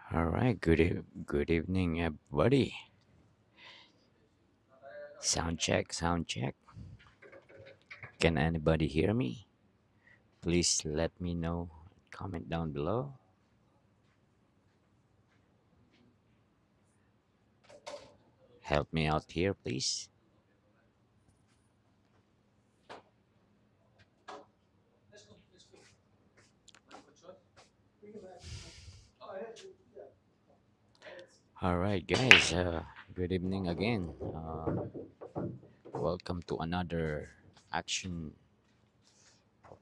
All right, good evening, everybody. Sound check, sound check. Can anybody hear me? Please let me know. Comment down below. Help me out here, please. All right, guys. Good evening again. Welcome to another action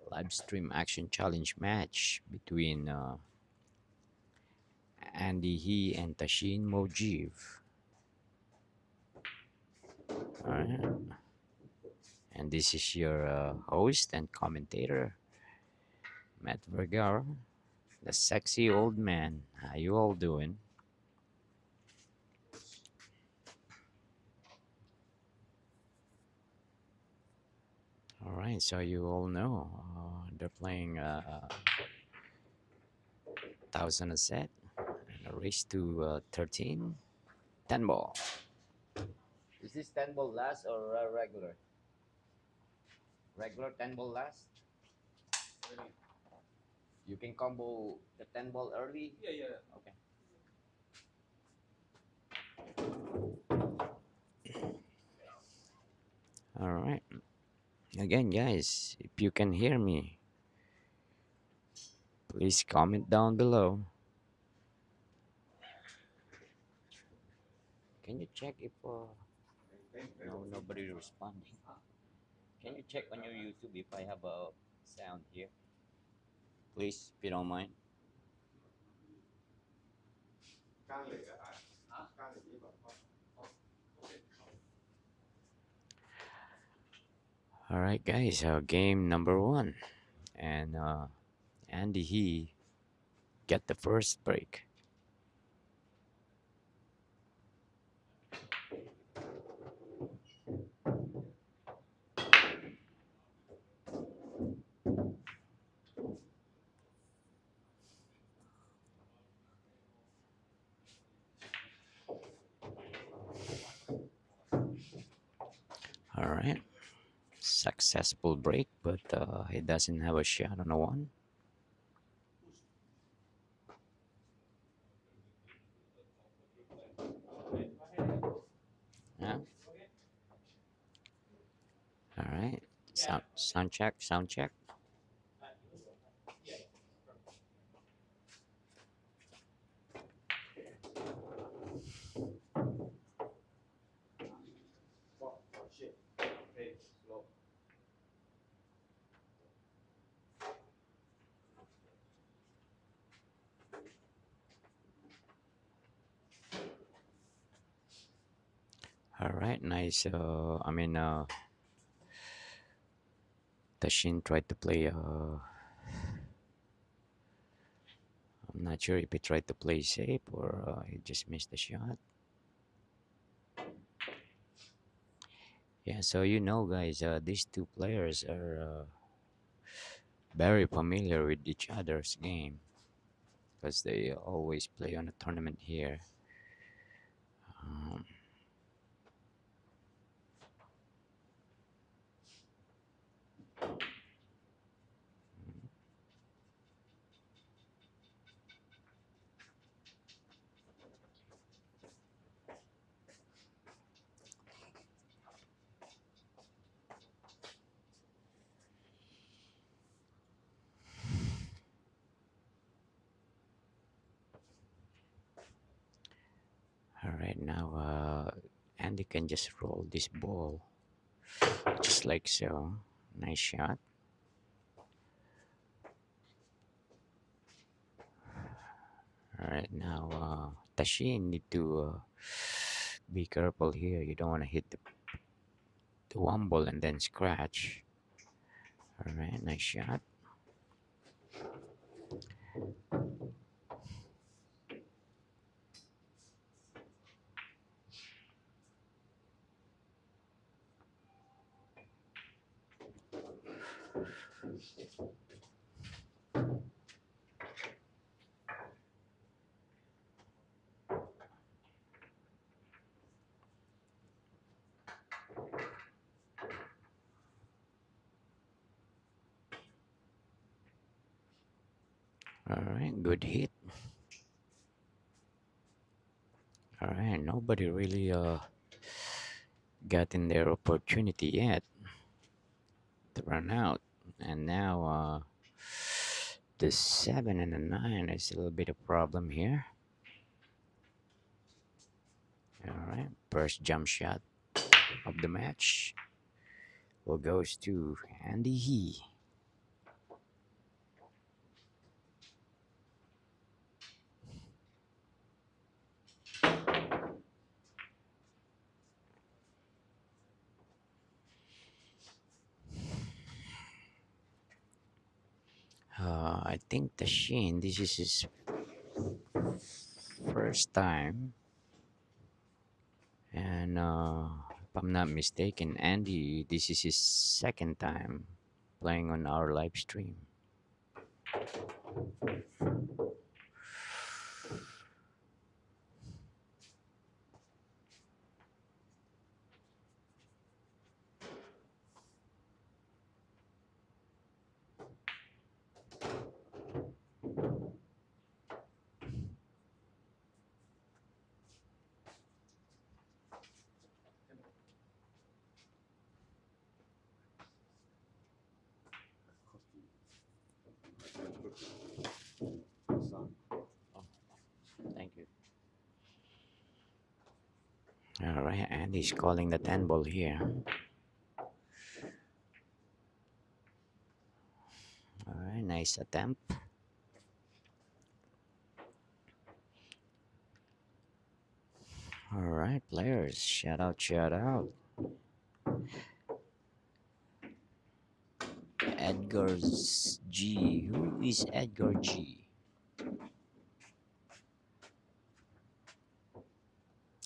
live stream action challenge match between Andy He and Tashin Mujib. All right. And this is your host and commentator, Matt Vergara, the sexy old man. How you all doing? All right, so you all know they're playing 1,000 a set and a race to 13. 10 ball. Is this 10 ball last or regular? Regular 10 ball last? You can combo the 10 ball early? Yeah. Okay. All right. Again, guys, if you can hear me, please comment down below. Can you check if no nobody responding? Can you check on your YouTube if I have a sound here, please, if you don't mind? All right, guys. Game number one, and Andy he get the first break. All right, successful break, but he doesn't have a shot on a one. Yeah. All right. Sound check. Sound check. All right. Nice. Tashin tried to play. I'm not sure if he tried to play safe or he just missed the shot. Yeah. So guys, these two players are very familiar with each other's game because they always play on a tournament here. Um, All right, now Andy can just roll this ball just like so. Nice shot. All right, now Tashin need to be careful here. You don't want to hit the one ball and then scratch. All right, nice shot. All right, good hit. All right, nobody really gotten their opportunity yet to run out, and now the 7 and the 9 is a little bit of problem here. All right, first jump shot of the match will goes to Andy He. I think Tashin, this is his first time, and if I'm not mistaken, Andy, this is his second time playing on our live stream. Thank you. All right, Andy's calling the 10 ball here. All right, nice attempt. All right, players, shout out, shout out. Edgar's G. Who is Edgar G?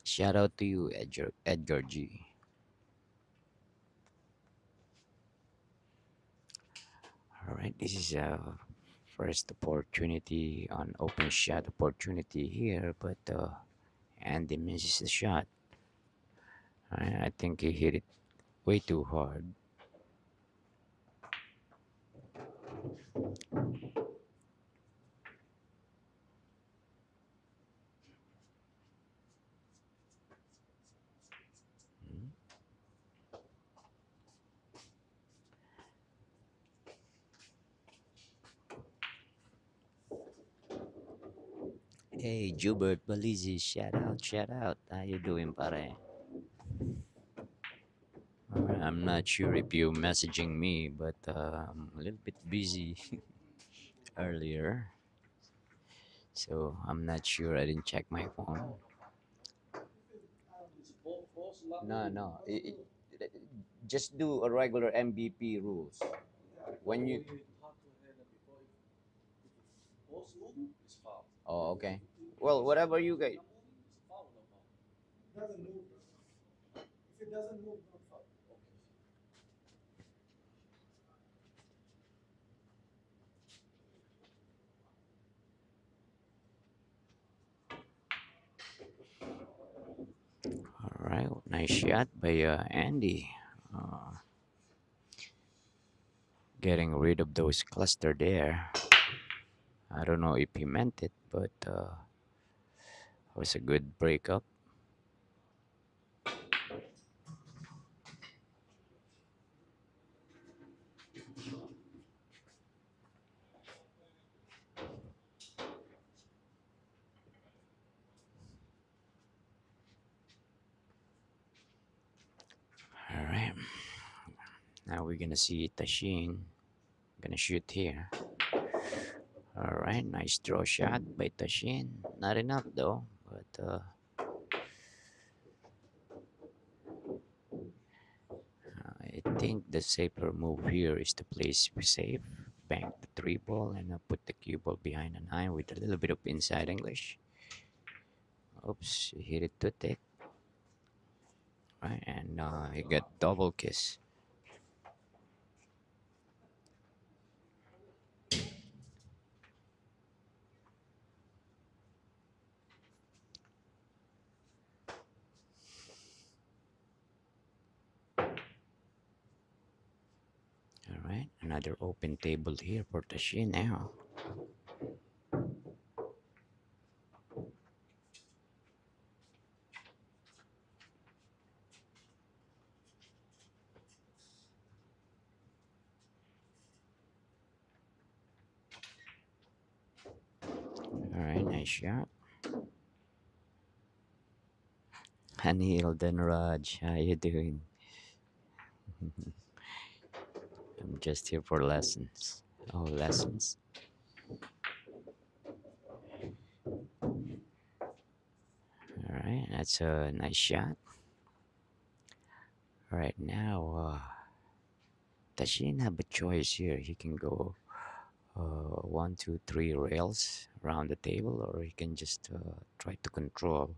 Shout out to you, Edgar G. All right, this is a first opportunity on open shot opportunity here, but Andy misses the shot. I think he hit it way too hard. Hey, Jubert Belize, shout out, shout out. How you doing, pare? Alright, I'm not sure if you're messaging me, but I'm a little bit busy earlier, so I'm not sure. I didn't check my phone. No, no. Just do a regular MVP rules. When you. Oh, okay. Well, whatever you guys. All right, nice shot by Andy. Uh, Getting rid of those cluster there. I don't know if he meant it, but it was a good breakup. Now we're gonna see Tashin. Gonna shoot here. Alright, nice draw shot by Tashin. Not enough though, but I think the safer move here is to play safe, bank the three ball, and put the cue ball behind the nine with a little bit of inside English. Oops, he hit it too thick. Right, and he got double kiss. All right, another open table here for Tashin now. All right, nice shot. Anil Dhanraj, how you doing? I'm just here for lessons. Oh, lessons. All right, that's a nice shot. All right, now Tashin have a choice here. He can go one, two, three rails around the table, or he can just try to control.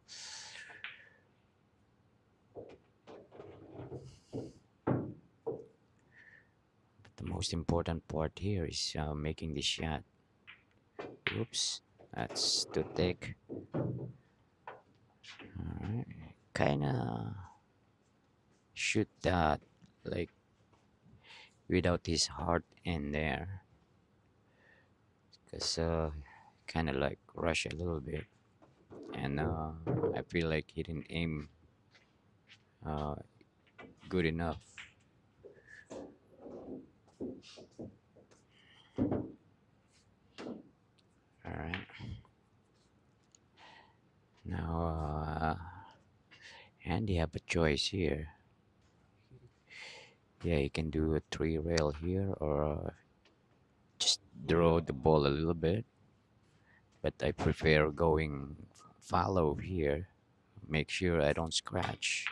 But the most important part here is making the shot. Oops, that's too thick. Alright, kinda shoot that like without his heart in there, because kinda like rush a little bit, and I feel like he didn't aim uh, good enough. Alright, now Andy have a choice here. Yeah, he can do a three rail here, or just draw the ball a little bit, but I prefer going follow here. Make sure I don't scratch.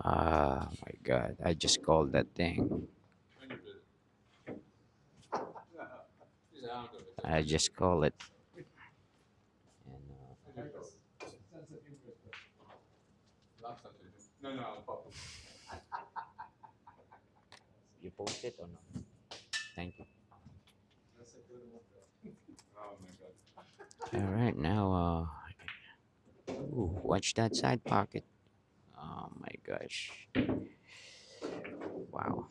Ah, my God, I just called that thing. I just call it. And, you post it or not? Thank you. All right, now, ooh, watch that side pocket. Oh my gosh. Wow.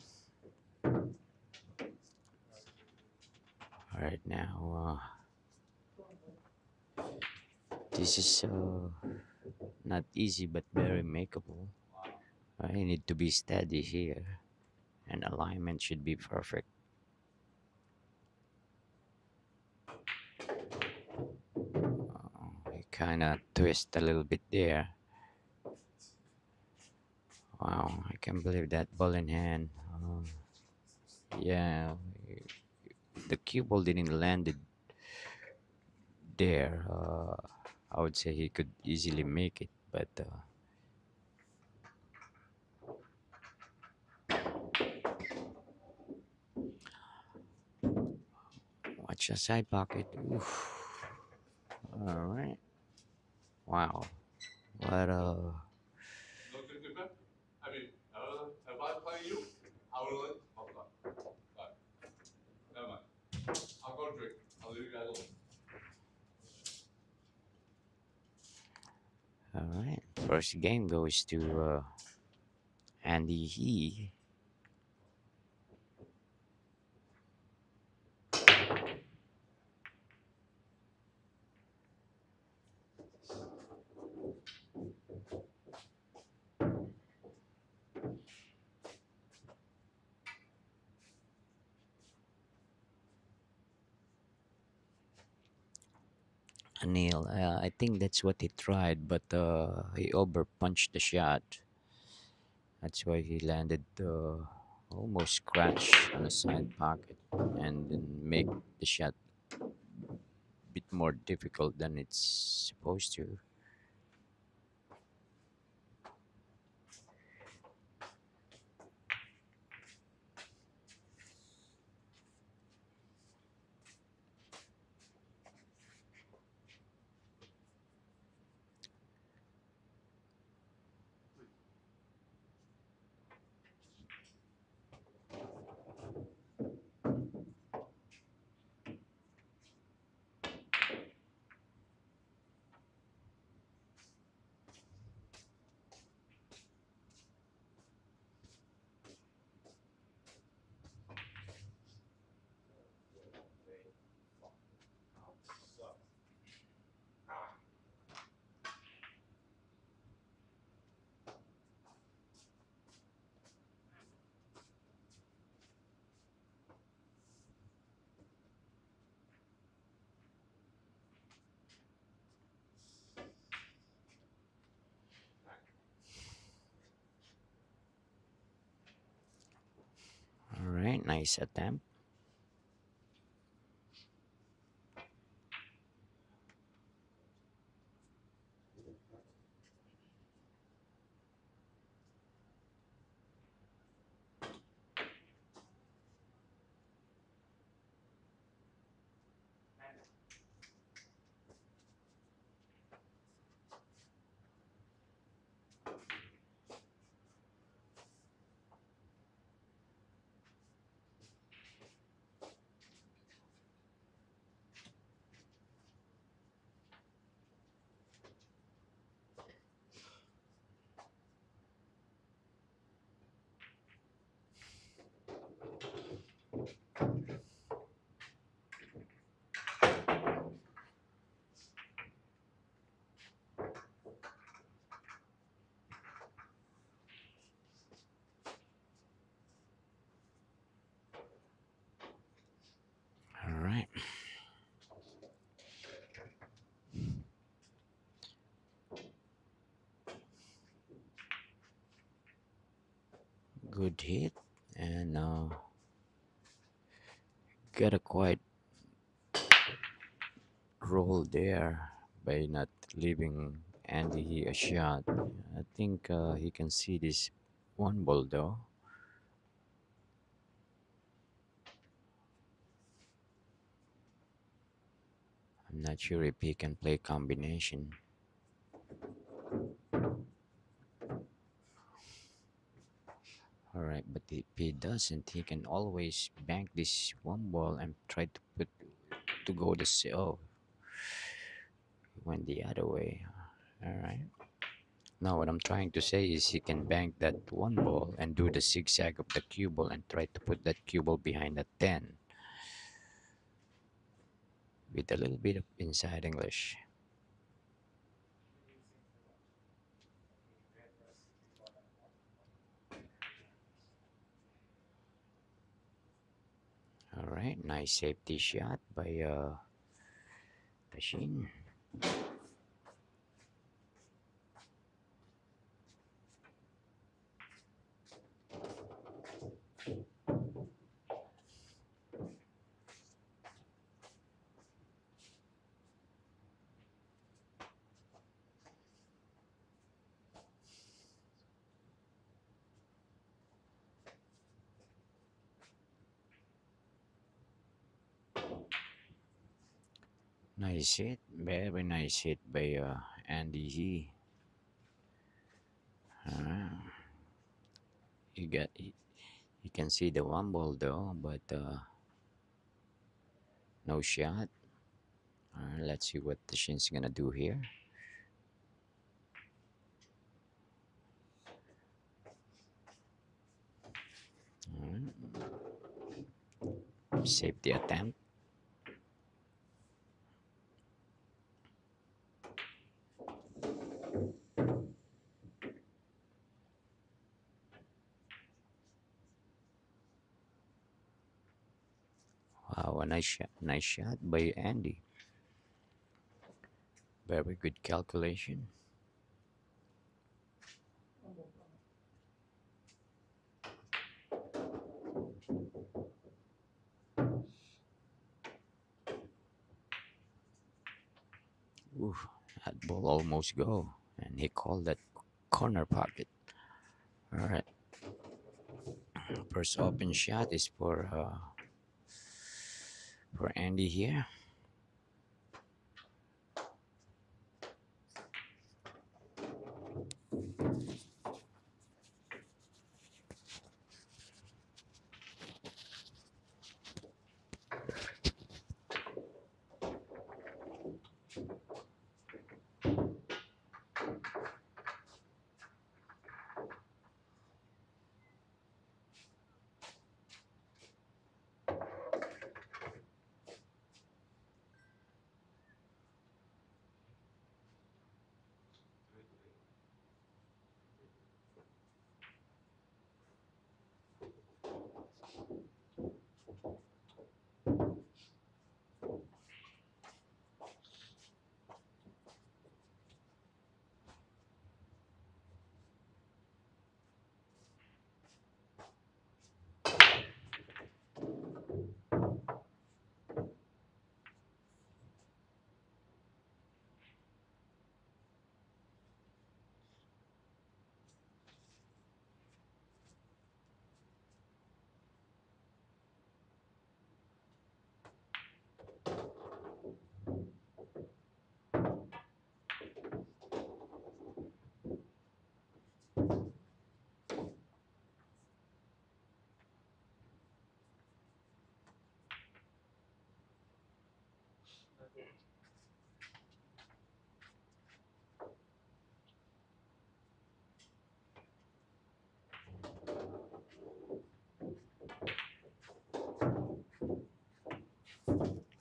All right, now, this is not easy but very makeable. I need to be steady here, and alignment should be perfect. I kind of twist a little bit there. Wow, I can't believe that ball in hand. Yeah, the cue ball didn't land it there. I would say he could easily make it, but watch the side pocket. Oof. All right. Wow. What all right. First game goes to Andy He. Anil, I think that's what he tried, but he over punched the shot. That's why he landed. Almost crash on the side pocket and then make the shot a bit more difficult than it's supposed to. All right, nice attempt. All right, good hit, and got a quite roll there by not leaving Andy a shot. I think he can see this one ball though. I'm not sure if he can play combination. All right, but if he doesn't, he can always bank this one ball and try to put to go the oh, he went the other way. All right. Now what I'm trying to say is he can bank that one ball and do the zigzag of the cue ball and try to put that cue ball behind the 10 with a little bit of inside English. All right, nice safety shot by Tashin. Nice hit, very nice hit by Andy Z. Uh, you can see the one ball though, but no shot. Let's see what the Shin's gonna do here. Safety attempt. Wow, a nice shot by Andy. Very good calculation. Ooh, that ball almost go, and he called that corner pocket. All right, first open shot is for Andy here.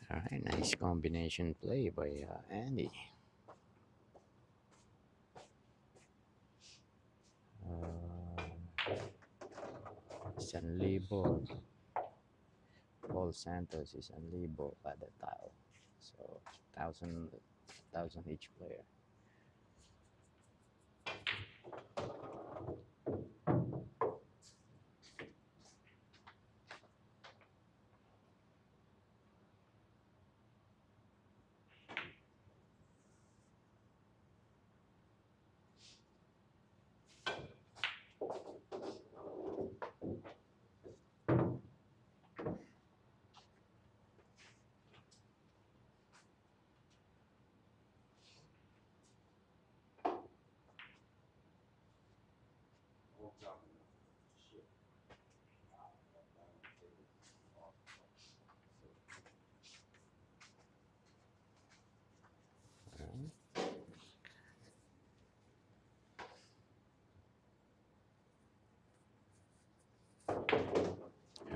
All right, nice combination play by Andy. Isang libo. Paul Santos is unlibo by the tile. So thousand each player.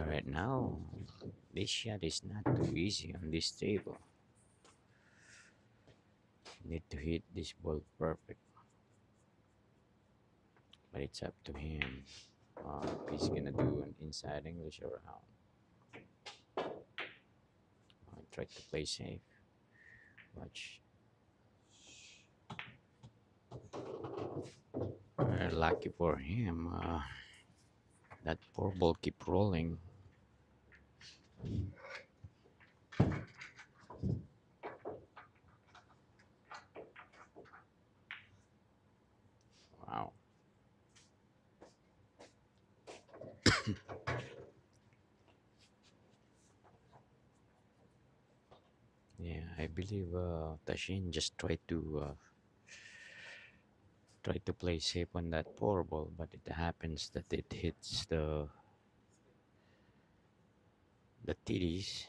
All right, now this shot is not too easy on this table. Need to hit this ball perfect, but it's up to him. If he's gonna do an inside English or how. Try to play safe. Watch. Lucky for him, that poor ball keep rolling. Wow. Yeah, I believe Tashin just tried to play safe on that poor ball, but it happens that it hits the titties.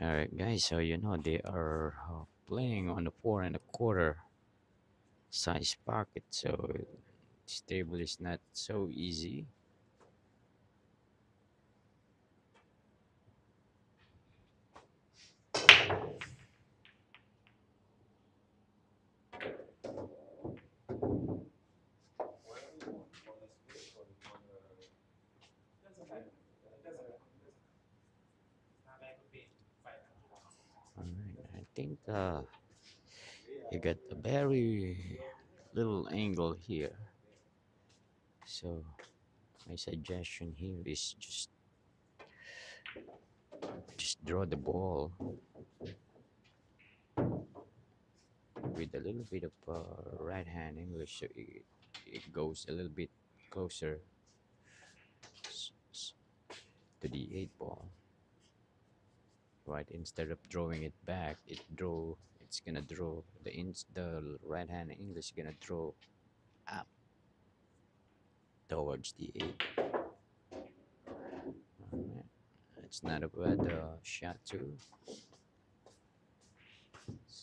All right, guys. So they are playing on the 4 1/4 size pocket, so this table is not so easy. All right, I think you got a very little angle here. So my suggestion here is just Just draw the ball with a little bit of right hand English, so it goes a little bit closer s- s- to the 8 ball. Right, instead of drawing it back, it's gonna draw the right hand English gonna draw up towards the 8. Alright. It's not a bad shot too.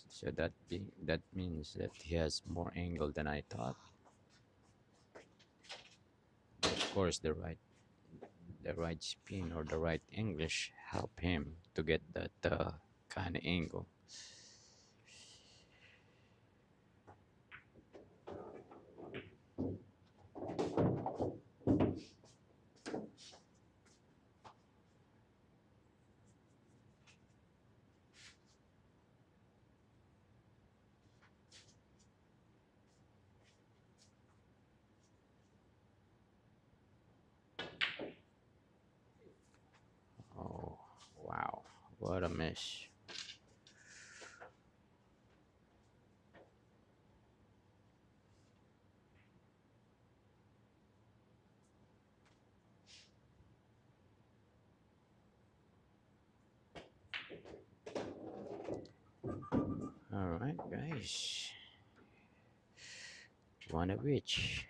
So that means that he has more angle than I thought. Of course, the right spin or the right English help him to get that kind of angle. Oh, wow, what a miss. All right, guys, one of which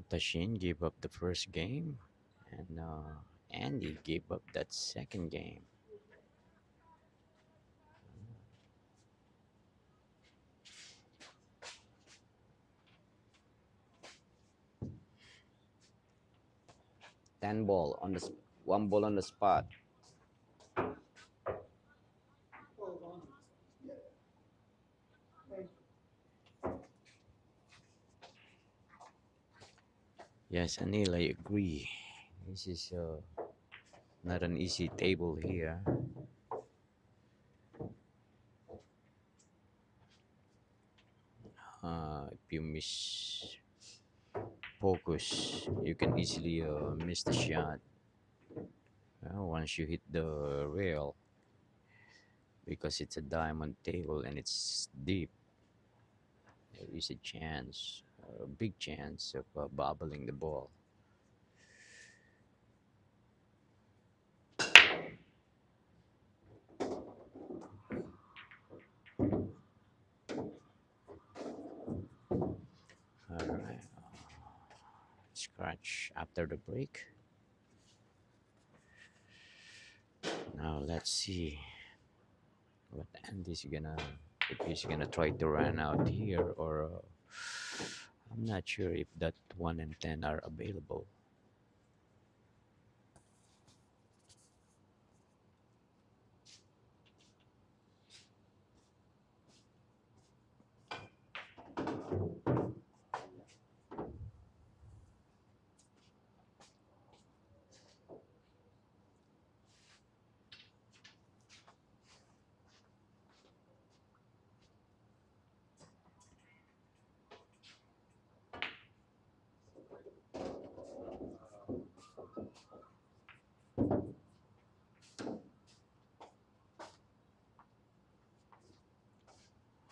Tashin gave up the first game, and Andy gave up that second game. 10 ball on the 1 ball on the spot. Yes, Anil, I agree. This is not an easy table here. If you miss focus, you can easily miss the shot once you hit the rail, because it's a diamond table and it's deep. There is a chance, a big chance of bobbling the ball. All right, scratch after the break. Now let's see what Andy's gonna, if he's gonna try to run out here, or I'm not sure if that 1 and 10 are available.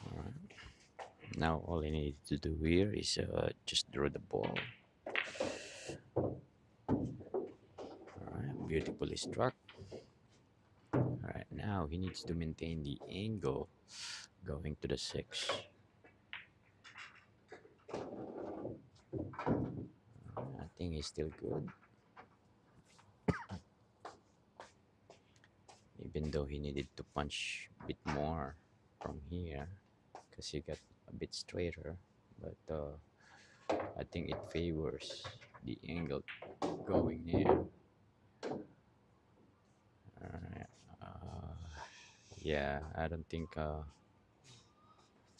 All right. Now all I need to do here is just draw the ball. All right, beautifully struck. All right, now he needs to maintain the angle going to the 6. I think he's still good, even though he needed to punch a bit more from here because he got a bit straighter. But I think it favors the angle going here. Alright. Yeah, I don't think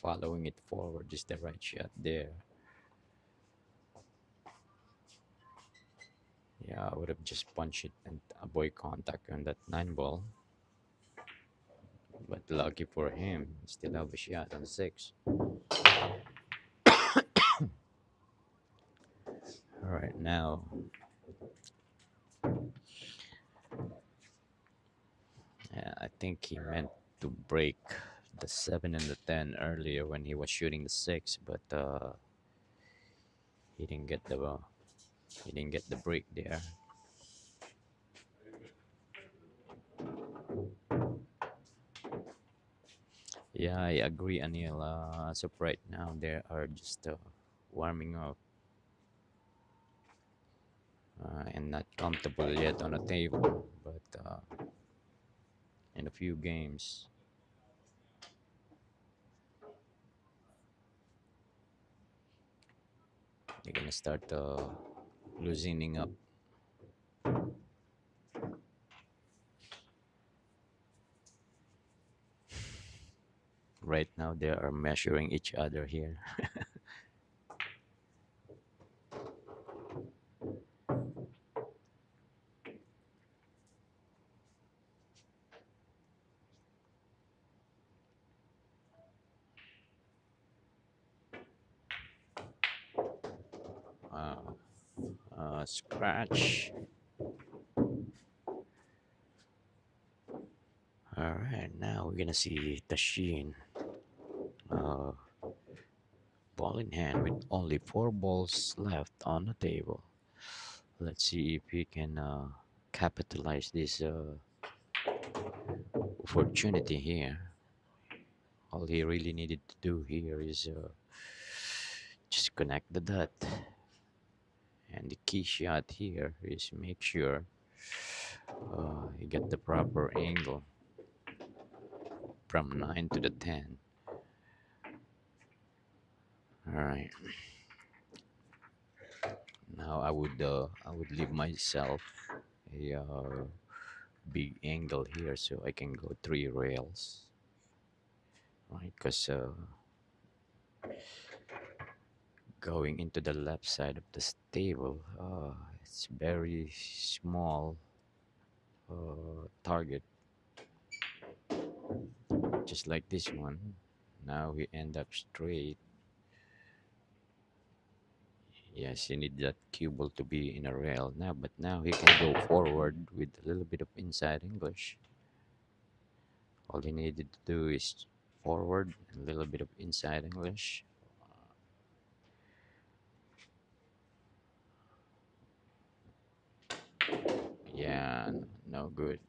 following it forward is the right shot there. Yeah, I would have just punched it and avoid contact on that 9 ball. But lucky for him, he still have a shot on 6. All right, now Yeah, I think he meant to break the 7 and the 10 earlier when he was shooting the 6, but he didn't get the he didn't get the break there. Yeah, I agree, Anil. As of right now, they are just warming up and not comfortable yet on a table, but in a few games, they're gonna start loosening up. Right now, they are measuring each other here. uh, Scratch. All right, now we're gonna see Tashin, uh, ball in hand with only four balls left on the table. Let's see if he can capitalize this opportunity here. All he really needed to do here is just connect the dot. And the key shot here is make sure you get the proper angle from 9 to the 10. All right. Now I would leave myself a big angle here so I can go three rails, right? Because going into the left side of the table, it's very small target, just like this one. Now we end up straight. Yes, you need that cue ball to be in a rail now, but now he can go forward with a little bit of inside English. All he needed to do is forward, a little bit of inside English. Yeah, no good.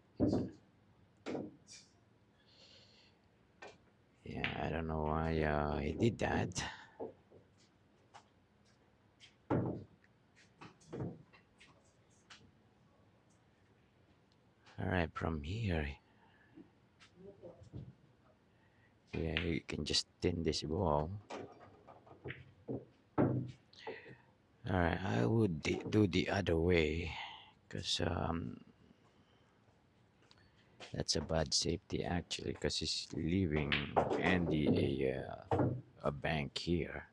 Yeah, I don't know why he did that. All right, from here, yeah, you can just tin this ball. All right, I would do the other way, because that's a bad safety actually, because he's leaving Andy a bank here.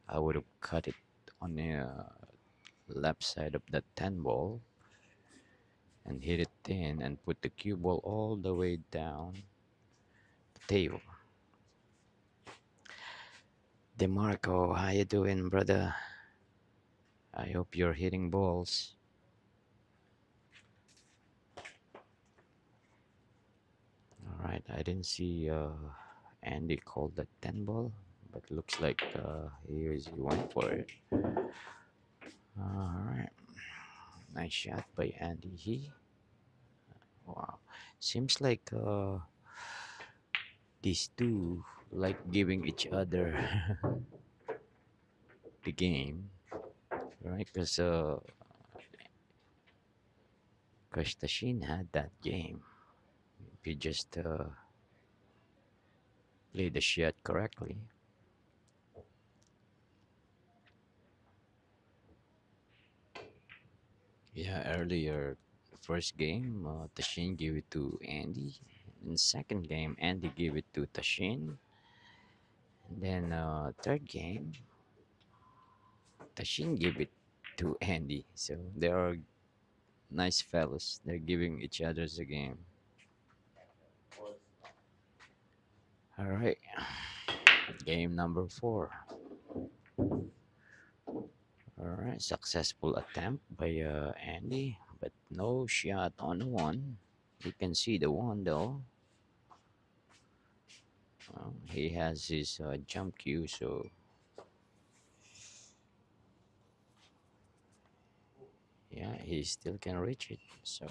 I would have cut it on the left side of the 10 ball and hit it in and put the cue ball all the way down the table. DeMarco, how you doing, brother? I hope you're hitting balls. All right, I didn't see Andy called the 10 ball, but looks like he went for it. All right, nice shot by Andy. Wow, seems like these two like giving each other the game, right? Because Tashin had that game. If he just played the shot correctly. Yeah, earlier, the first game, Tashin gave it to Andy. In the second game, Andy gave it to Tashin. And then third game, Tashin gave it to Andy. So they are nice fellows. They're giving each other's a game. All right, game number 4. All right, successful attempt by Andy, but no shot on the one. You can see the one though. He has his jump cue, so yeah, he still can reach it. So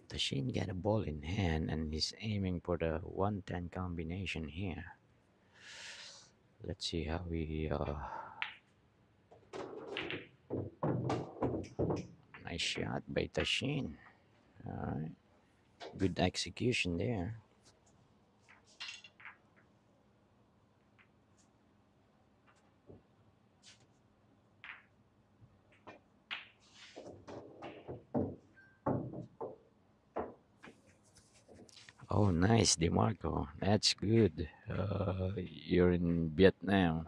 Tashin got a ball in hand and he's aiming for the 110 combination here. Let's see how he. Nice shot by Tashin. All right, good execution there. Oh, nice, DeMarco. That's good. You're in Vietnam.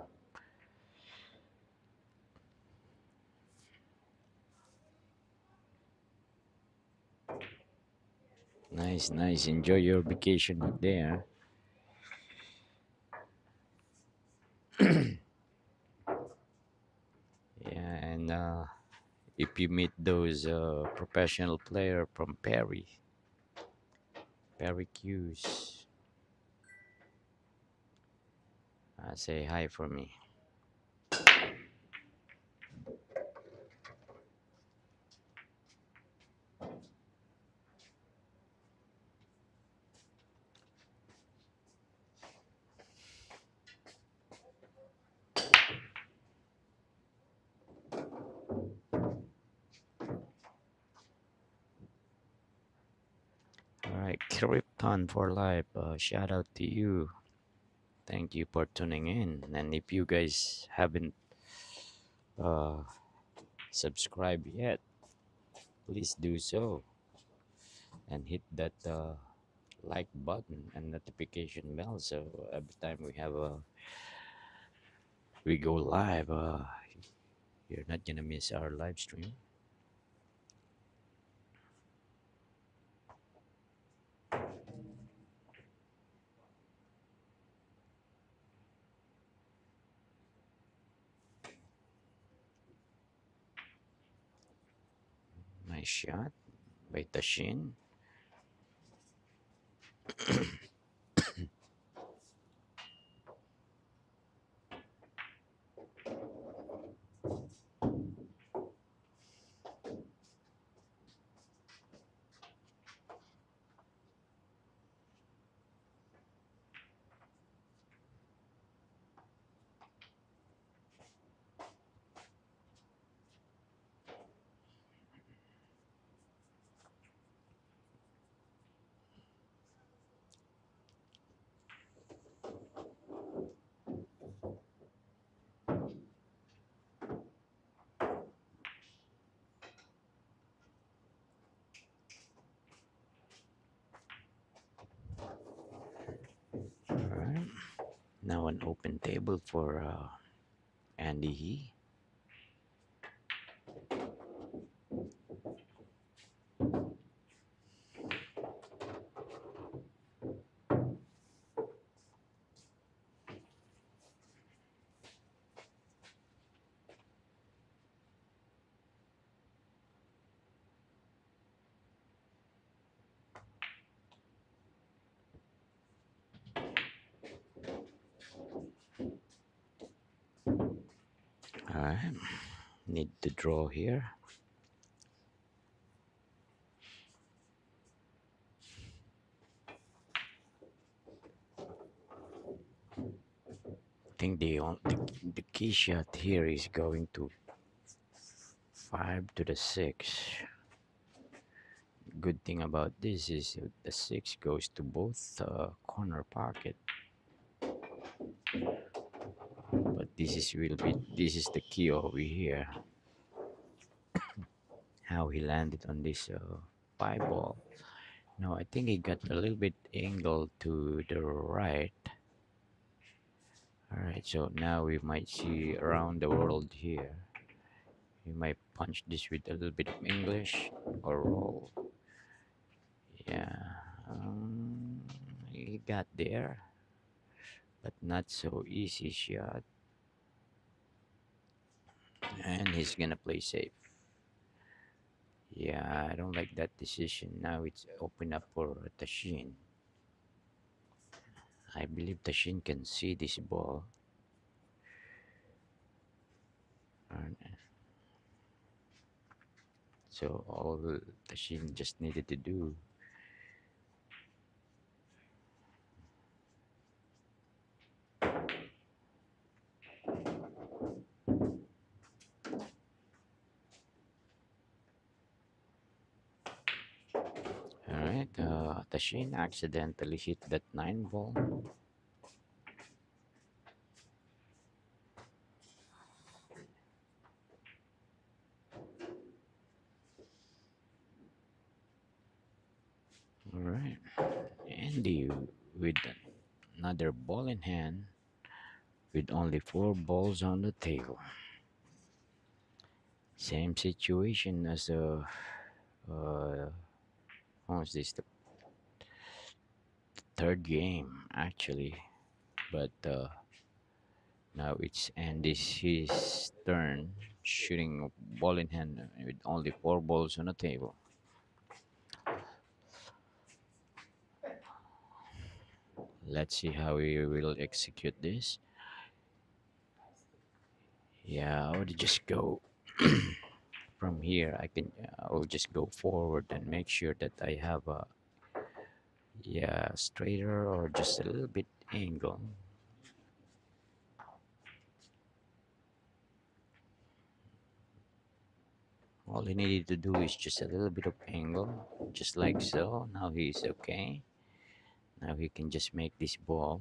Nice, nice. Enjoy your vacation out there. Yeah, and if you meet those professional player from Perry Q's, say hi for me. All right, Krypton for life. Shout out to you. Thank you for tuning in. And if you guys haven't uh, subscribed yet, please do so and hit that like button and notification bell. So every time we go live, you're not gonna miss our live stream. Nice shot by Tashin. All right. Now an open table for Andy He. Alright, need to draw here. I think the key shot here is going to 5 to the 6. Good thing about this is the 6 goes to both corner pocket. But this is the key over here. How he landed on this 5 ball. Now I think he got a little bit angled to the right. Alright, so now we might see around the world here. We might punch this with a little bit of English or roll. Yeah, he got there, but not so easy shot. And he's gonna play safe. Yeah, I don't like that decision. Now it's open up for Tashin. I believe Tashin can see this ball. And so all Tashin just needed to do. Alright, Tashin accidentally hit that 9 ball. Alright, Andy with another ball in hand with only 4 balls on the table. Same situation as what's this, the third game actually, but now it's Andy's his turn, shooting ball in hand with only 4 balls on the table. Let's see how he will execute this. Yeah, I would just go from here. I will just go forward and make sure that I have a, yeah, straighter or just a little bit angle. All he needed to do is just a little bit of angle, just like so. Now he's okay. Now he can just make this ball.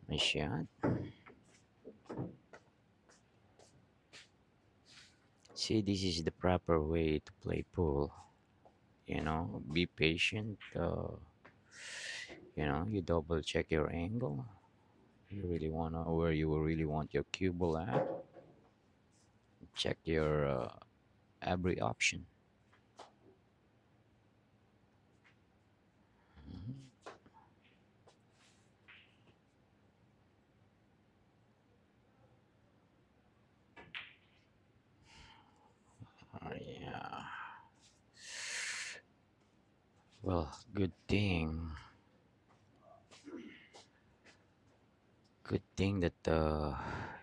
Nice shot. See, this is the proper way to play pool. You know, be patient. You know, you double check your angle. You really wanna where you really want your cue ball at. Check your every option. Yeah. Well, good thing. Good thing that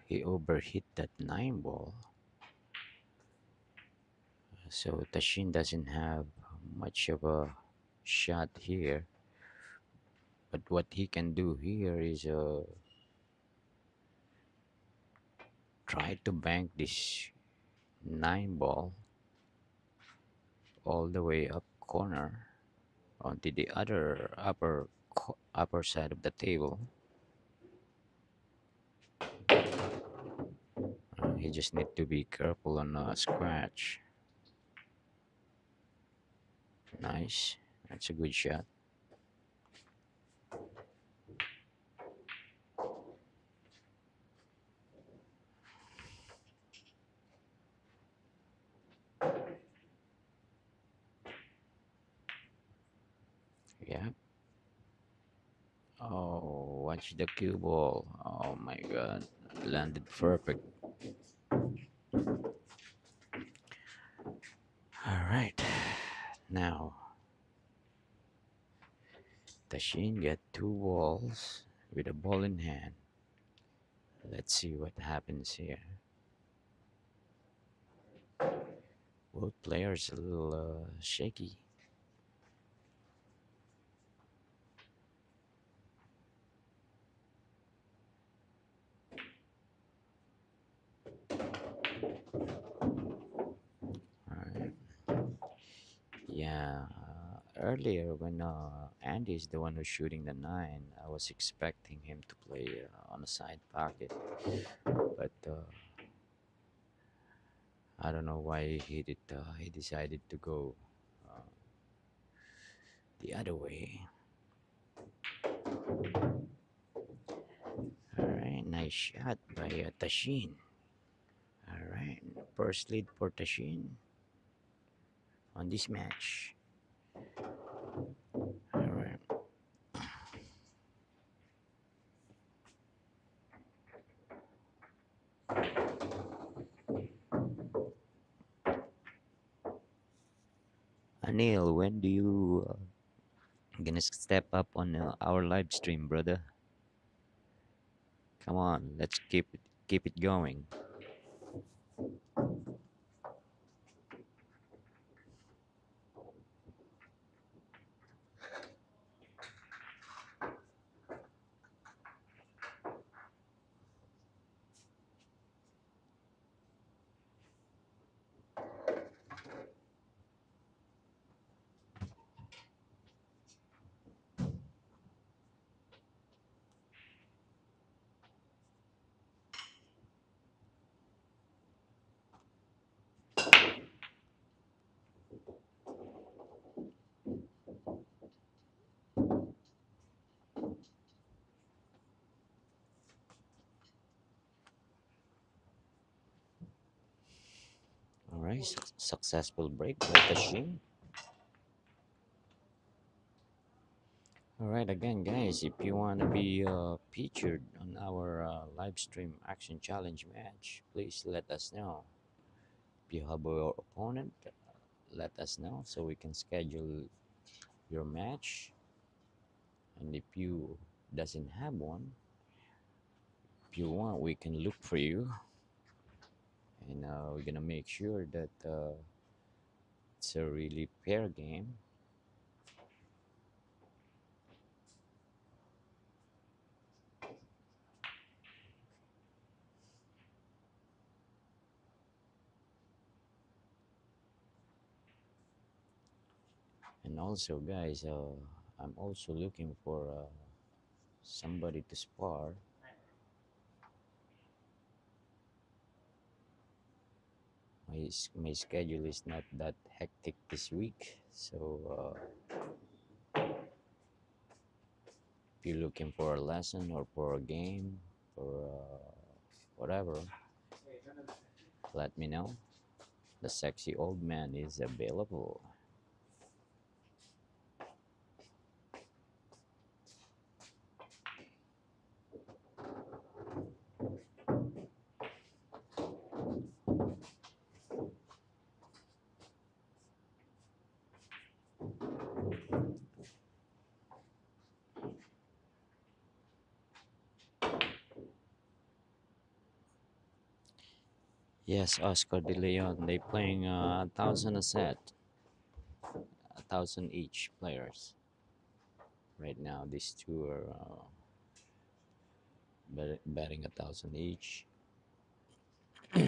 he overhit that 9 ball. So Tashin doesn't have much of a shot here. But what he can do here is try to bank this 9 ball all the way up corner onto the other upper side of the table. He just need to be careful on a scratch. Nice. That's a good shot. Yeah. Oh, watch the cue ball. Oh my god. Landed perfect. Alright. Now, Tashin get two balls with a ball in hand. Let's see what happens here. Both players a little shaky. Alright. Yeah. Earlier, when Andy is the one who's shooting the nine, I was expecting him to play on a side pocket, but I don't know why he decided to go uh, the other way. All right, nice shot by Tashin. All right, first lead for Tashin on this match. All right. Anil, when do you gonna step up on our live stream, brother? Come on, let's keep it going. All right, successful break by Tashin. All right, again, guys, if you want to be featured on our live stream action challenge match, please let us know. If you have your opponent, let us know so we can schedule your match. And if you doesn't have one, if you want, we can look for you, and we're gonna make sure that it's a really fair game. And also, guys, I'm also looking for somebody to spar. My schedule is not that hectic this week, so if you're looking for a lesson or for a game or whatever, let me know. The sexy old man is available. Yes, Oscar De Leon. They playing 1,000 a set, 1,000 each players. Right now, these two are betting 1,000 each. All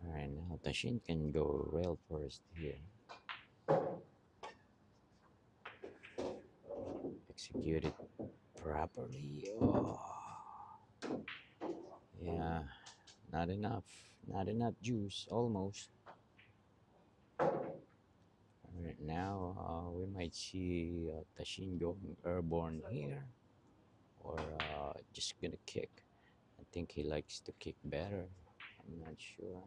right, now Tashin can go rail first here. Execute it properly. Oh, yeah, not enough. Not enough juice. Almost. All right, now we might see Tashin going airborne here, or just gonna kick I think he likes to kick better. I'm not sure.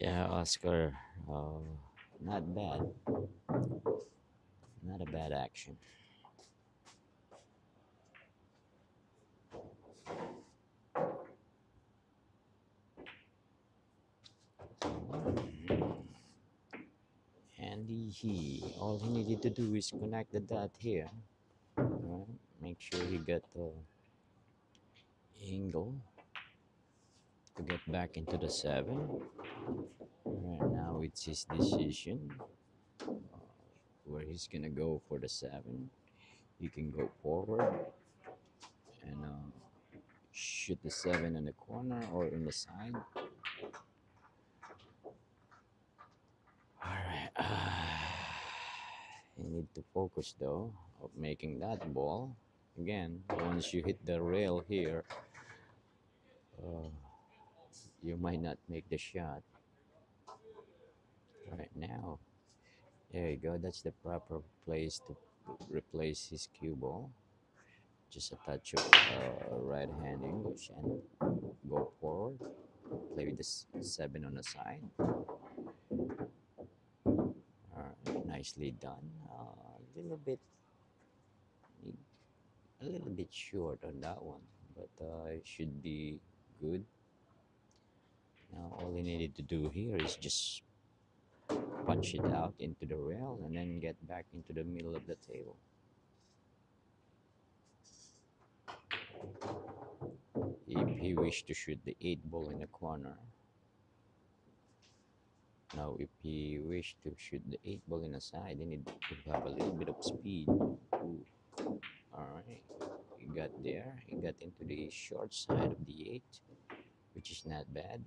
Yeah, Oscar. Not bad. Not a bad action. And all he needed to do is connect the dot here. Right? Make sure he got the angle to get back into the seven. Right now it's his decision where he's gonna go for the seven. You can go forward and shoot the seven in the corner or in the side. All right. You need to focus though of making that ball. Again, once you hit the rail here, uh, you might not make the shot. Right now, there you go. That's the proper place to replace his cue ball. Just a touch of right hand English and go forward. Play with the seven on the side. Nicely done. A little bit short on that one, but it should be good. Now all he needed to do here is just punch it out into the rail and then get back into the middle of the table. If he wished to shoot the 8 ball in the corner. Now if he wished to shoot the 8 ball in the side, he need to have a little bit of speed. Ooh. Alright, he got there. He got into the short side of the 8, which is not bad.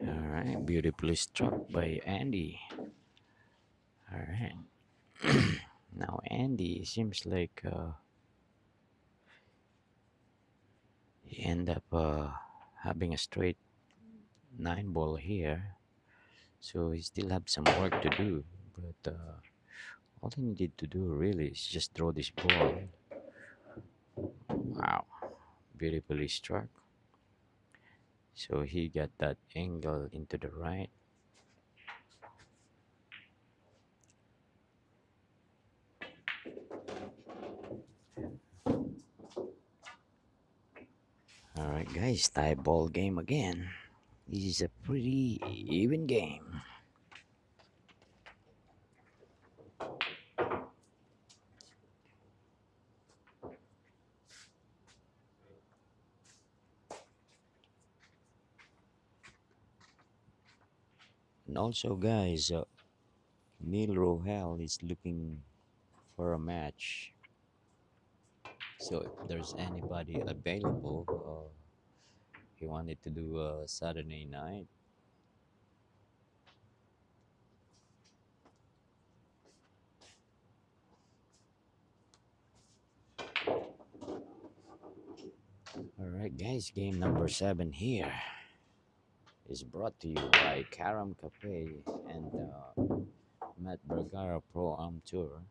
Alright, beautifully struck by Andy. Alright. Now Andy seems like he end up having a straight 9 ball here. So he still have some work to do. But all he needed to do really is just throw this ball. Wow. Beautifully struck. So he got that angle into the right. Alright guys, tie ball game again. This is a pretty even game. And also guys, Neil Rohel is looking for a match. So if there's anybody available, he wanted to do a Saturday night. Guys, game number 7 here is brought to you by Karam Cafe and Matt Vergara Pro Am Tour.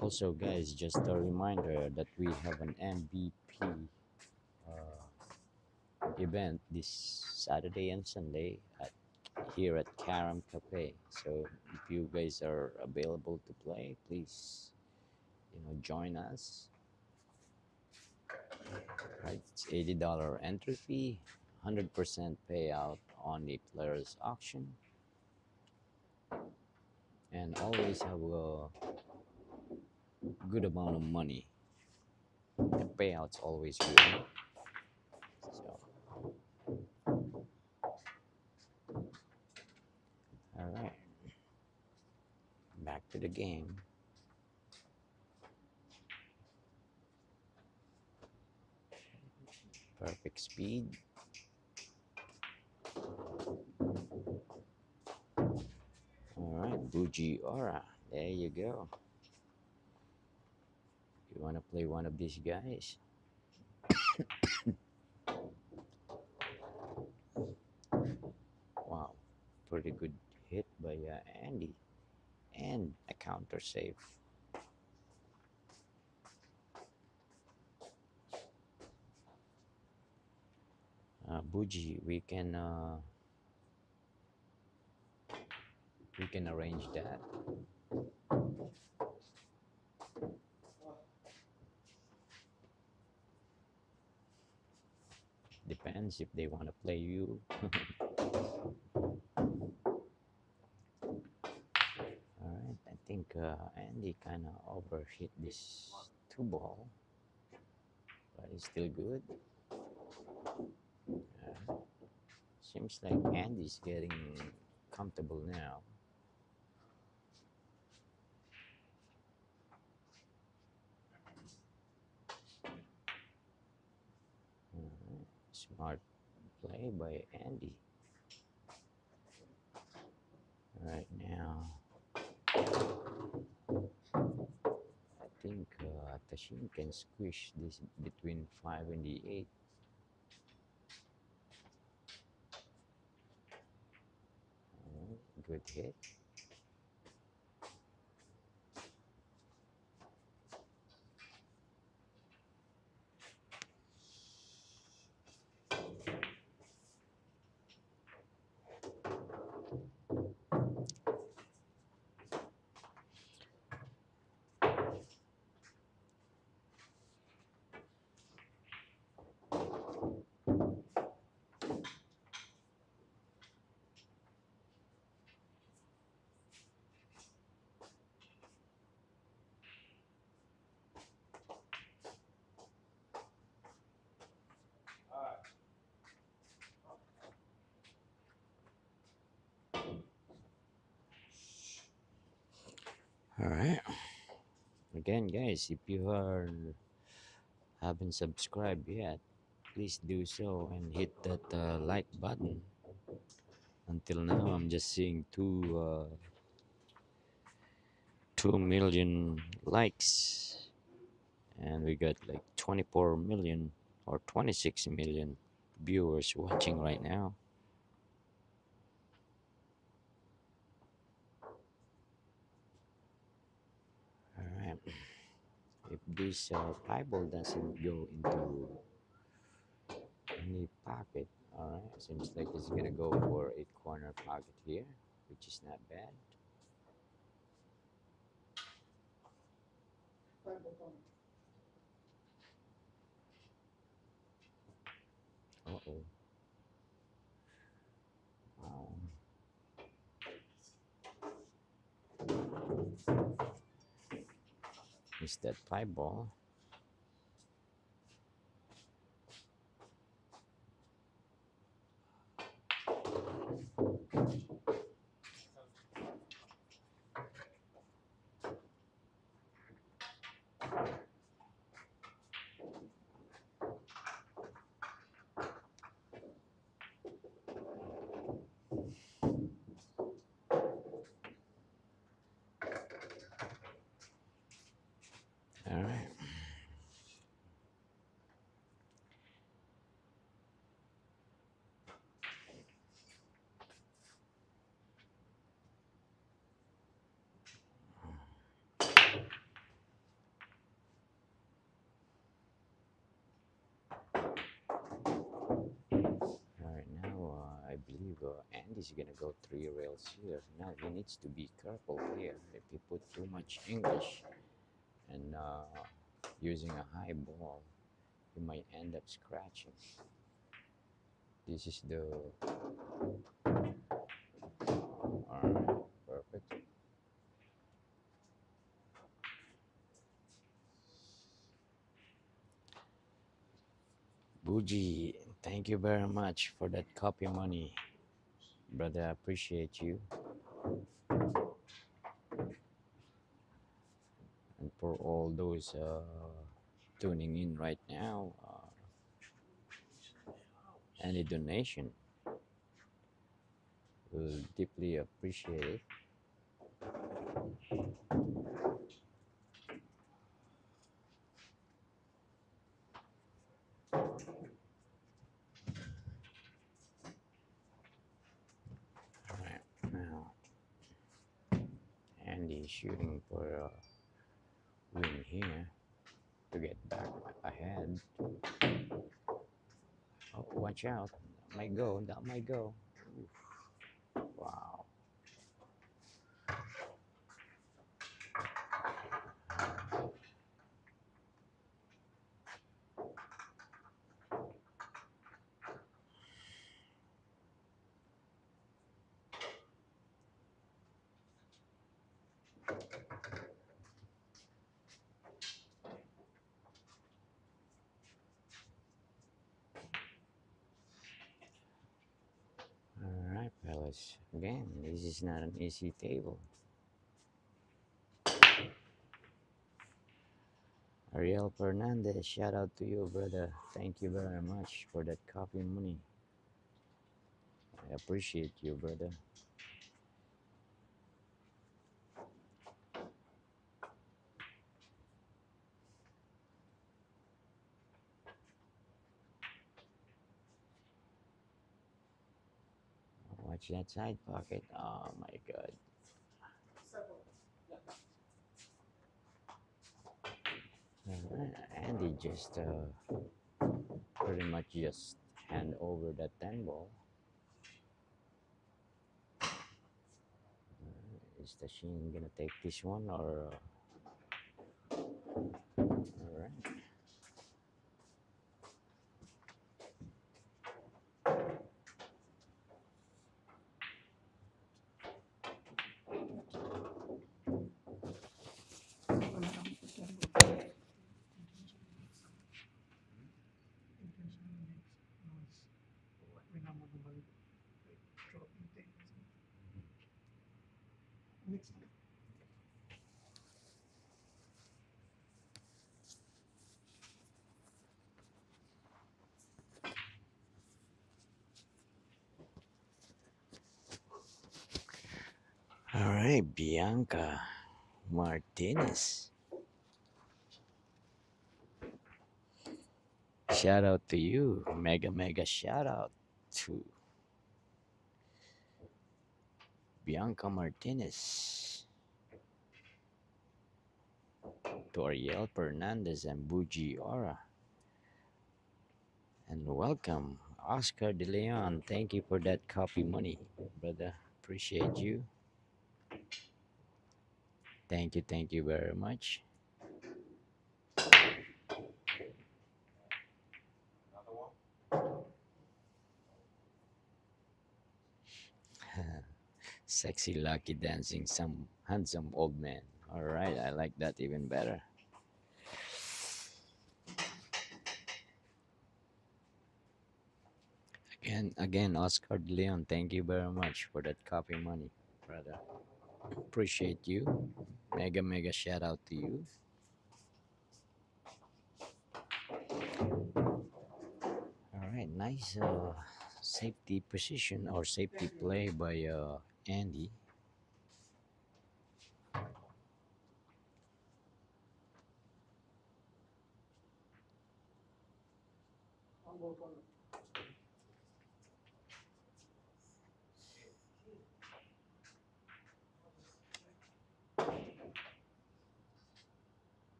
Also, guys, just a reminder that we have an MVP event this Saturday and Sunday here at Karam Cafe. So if you guys are available to play, please, join us. Right, it's $80 entry fee, 100% payout on the player's auction, and always have a good amount of money. The payout's always good. So, all right, back to the game. Perfect speed. All right, Bougie Aura. There you go. You want to play one of these guys? Wow, pretty good hit by Andy, and a counter save. Bougie, we can arrange that. Depends if they want to play you. Alright, I think Andy kind of overhit this 2 ball, but it's still good. Seems like Andy's getting comfortable now. Smart play by Andy. Right now, I think Tashin can squish this between 5 and the 8. Good hit. All right. Again, guys, if you haven't subscribed yet, please do so and hit that like button. Until now, I'm just seeing 2 million likes, and we got like 24 million or 26 million viewers watching right now. All right. If this pie ball doesn't go into any pocket, all right, seems like it's gonna go for a corner pocket here, which is not bad. Uh-oh. Missed that pie ball. All right. Andy's gonna go 3 rails here. Now he needs to be careful here. If he put too much English and using a high ball, he might end up scratching. This is the alright, perfect. Buji, thank you very much for that copy money, brother. I appreciate you, and for all those tuning in right now. Any donation, will deeply appreciate it. All right, now Andy is shooting for a win here to get back ahead. Oh, watch out! That might go. That might go. Oof. Wow. All right, fellas. Again, this is not an easy table. Ariel Fernandez, shout out to you, brother. Thank you very much for that coffee money. I appreciate you, brother. Watch that side pocket. Oh my god. Andy just pretty much just hand over that 10 ball. Is Tashin gonna take this one or? All right. All right, Bianca Martinez. Shout out to you. Mega shout out to Bianca Martinez, to Ariel Fernandez and Buji Ora. And welcome, Oscar De Leon. Thank you for that copy money, brother. Appreciate you. Thank you very much. Sexy, lucky, dancing, some handsome old man. All right, I like that even better. Again, Oscar De Leon, thank you very much for that copy money, brother. Appreciate you. Mega shout out to you. All right, nice safety position or safety play by Andy.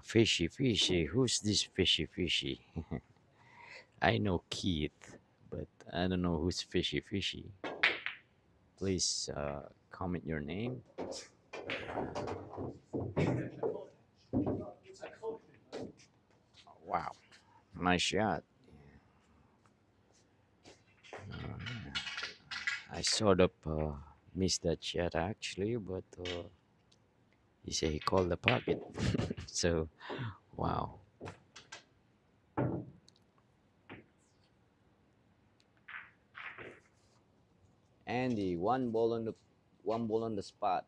Fishy, fishy. Who's this fishy, fishy? I know Keith, but I don't know who's fishy, fishy. Please comment your name. Wow, nice shot. I sort of missed that shot actually, but he said he called the pocket. So, wow. Andy, one ball on the spot.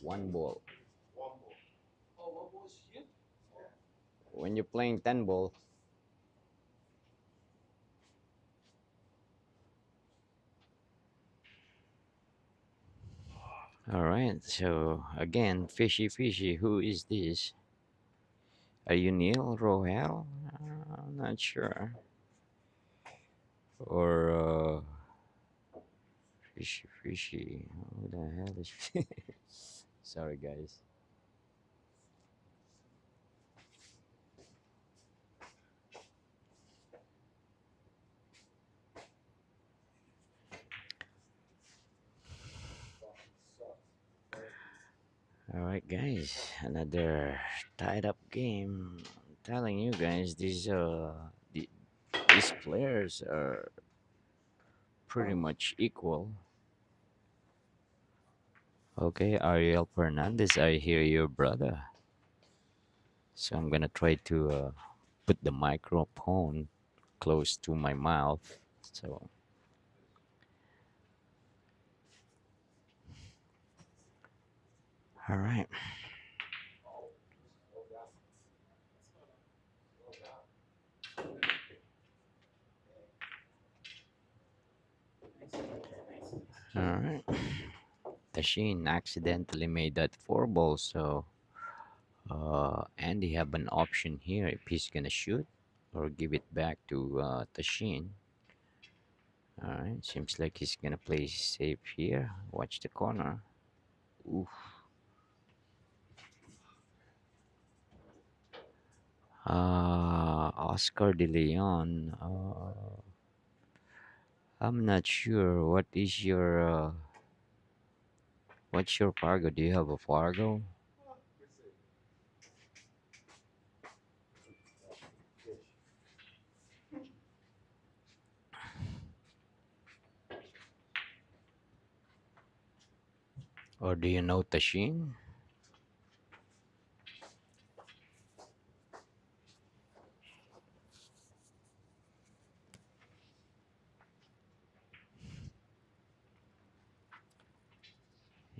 One ball. When you're playing 10 ball. All right. So again, fishy, fishy. Who is this? Are you Neil Rohel? I'm not sure. Or fishy, fishy. Who the hell is? Sorry, guys. All right, guys. Another tied up game. I'm telling you guys, these players are pretty much equal. Okay, Ariel Fernandez, I hear your brother. So I'm gonna try to put the microphone close to my mouth. So, all right, all right. Tashin accidentally made that four ball, so Andy have an option here if he's gonna shoot or give it back to Tashin. All right, seems like he's gonna play safe here. Watch the corner. Oof. Oscar De Leon. I'm not sure. What's your Fargo? Do you have a Fargo? Or do you know Tashin?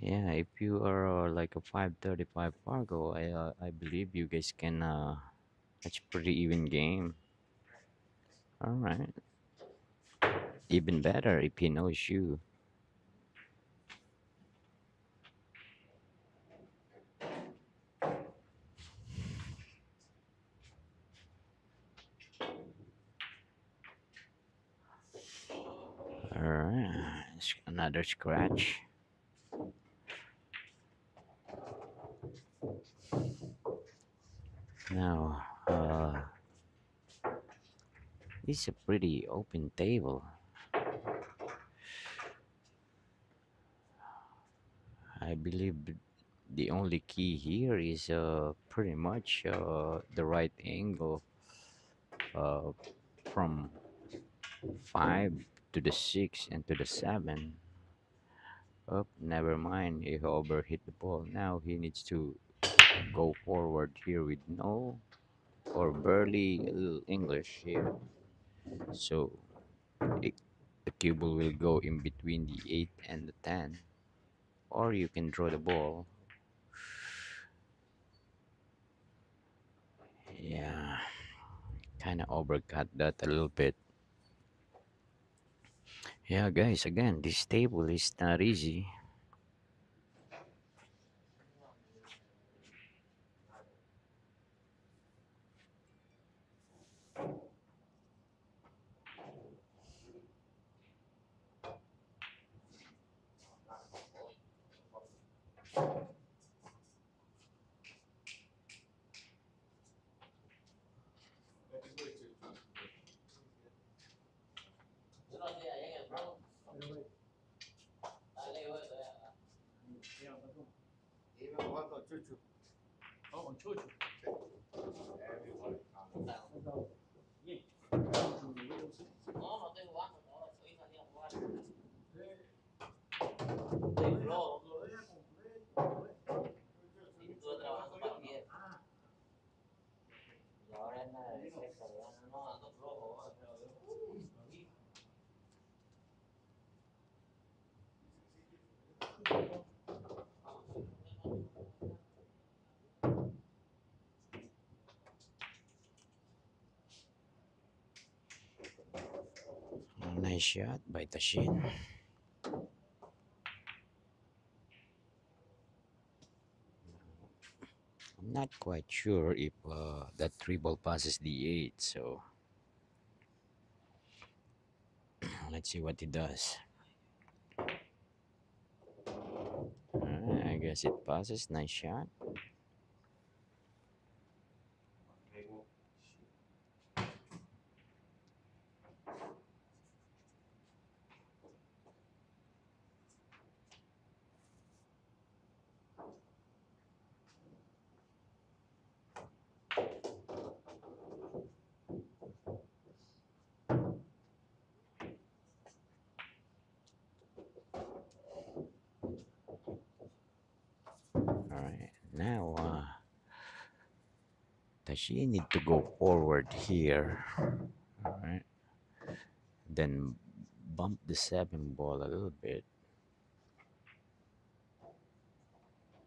Yeah, if you are like a 535 Fargo, I believe you guys can that's pretty even game. All right. Even better if he knows you. All right. Another scratch. Now, this is a pretty open table. I believe the only key here is pretty much the right angle uh, from 5 to the 6 and to the 7. Oh, never mind. He overhit the ball. Now he needs to go forward here with no or barely English here. So it, the cable will go in between the 8 and the 10. Or you can draw the ball. Yeah, kind of overcut that a little bit. Yeah, guys, again, this table is not easy. Nice shot by Tashin. I'm not quite sure if that three ball passes the eight, so let's see what he does. I guess it passes. Nice shot. All right, now Tashi need to go forward here. All right, then bump the seven ball a little bit.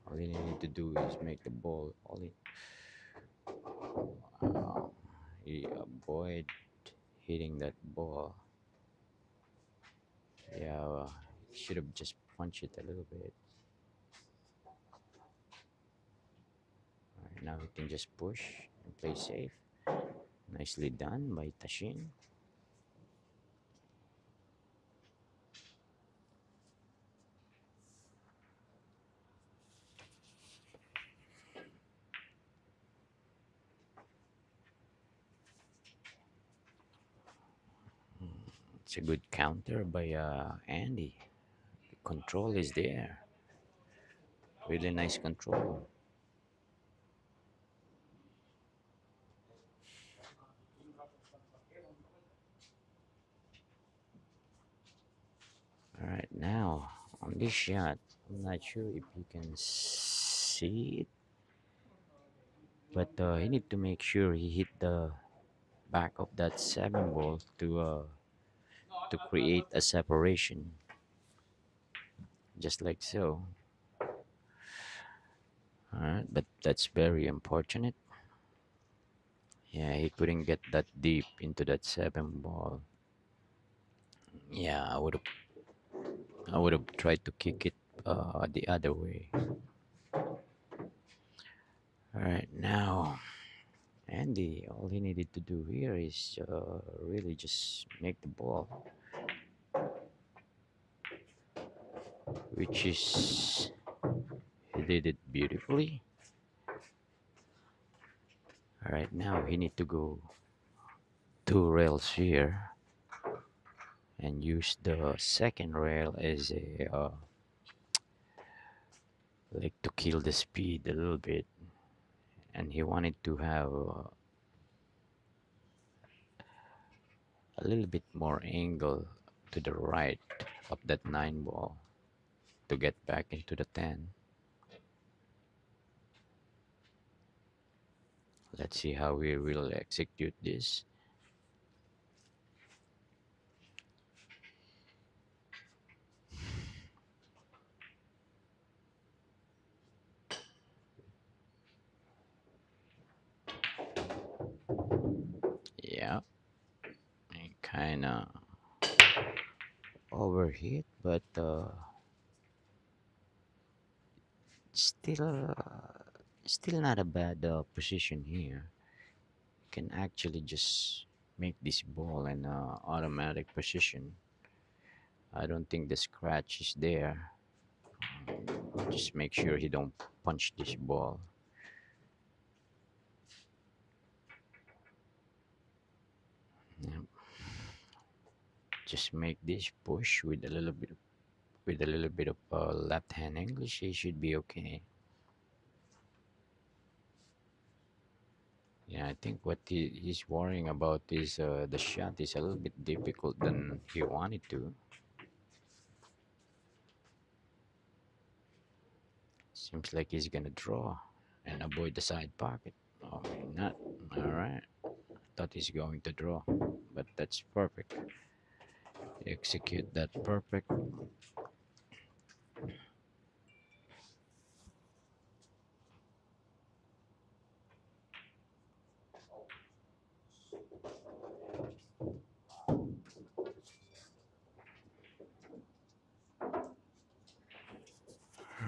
All you need to do is make the ball all in. He avoid hitting that ball. Yeah, should have just punched it a little bit. All right, now he can just push and play safe. Nicely done by Tashin. It's a good counter by Andy. The control is there. Really nice control. All right, now on this shot, I'm not sure if you can see it, but he need to make sure he hit the back of that seven ball to create a separation, just like so. All right, but that's very unfortunate. Yeah, he couldn't get that deep into that seven ball. Yeah, I would have tried to kick it the other way. All right, now Andy, all he needed to do here is really just make the ball, which is he did it beautifully. All right, now he need to go two rails here and use the second rail as a like to kill the speed a little bit, and he wanted to have a little bit more angle to the right of that nine ball to get back into the 10. Let's see how we will execute this. Yeah, kind of overhit, but still, still not a bad position here. Can actually just make this ball an automatic position. I don't think the scratch is there. Just make sure he don't punch this ball. Yep. Just make this push with a little bit of left hand English. He should be okay. Yeah, I think what he's worrying about is the shot is a little bit difficult than he wanted to. Seems like he's gonna draw and avoid the side pocket. Oh, maybe not. All right. Thought he's going to draw, but that's perfect. Execute that perfect.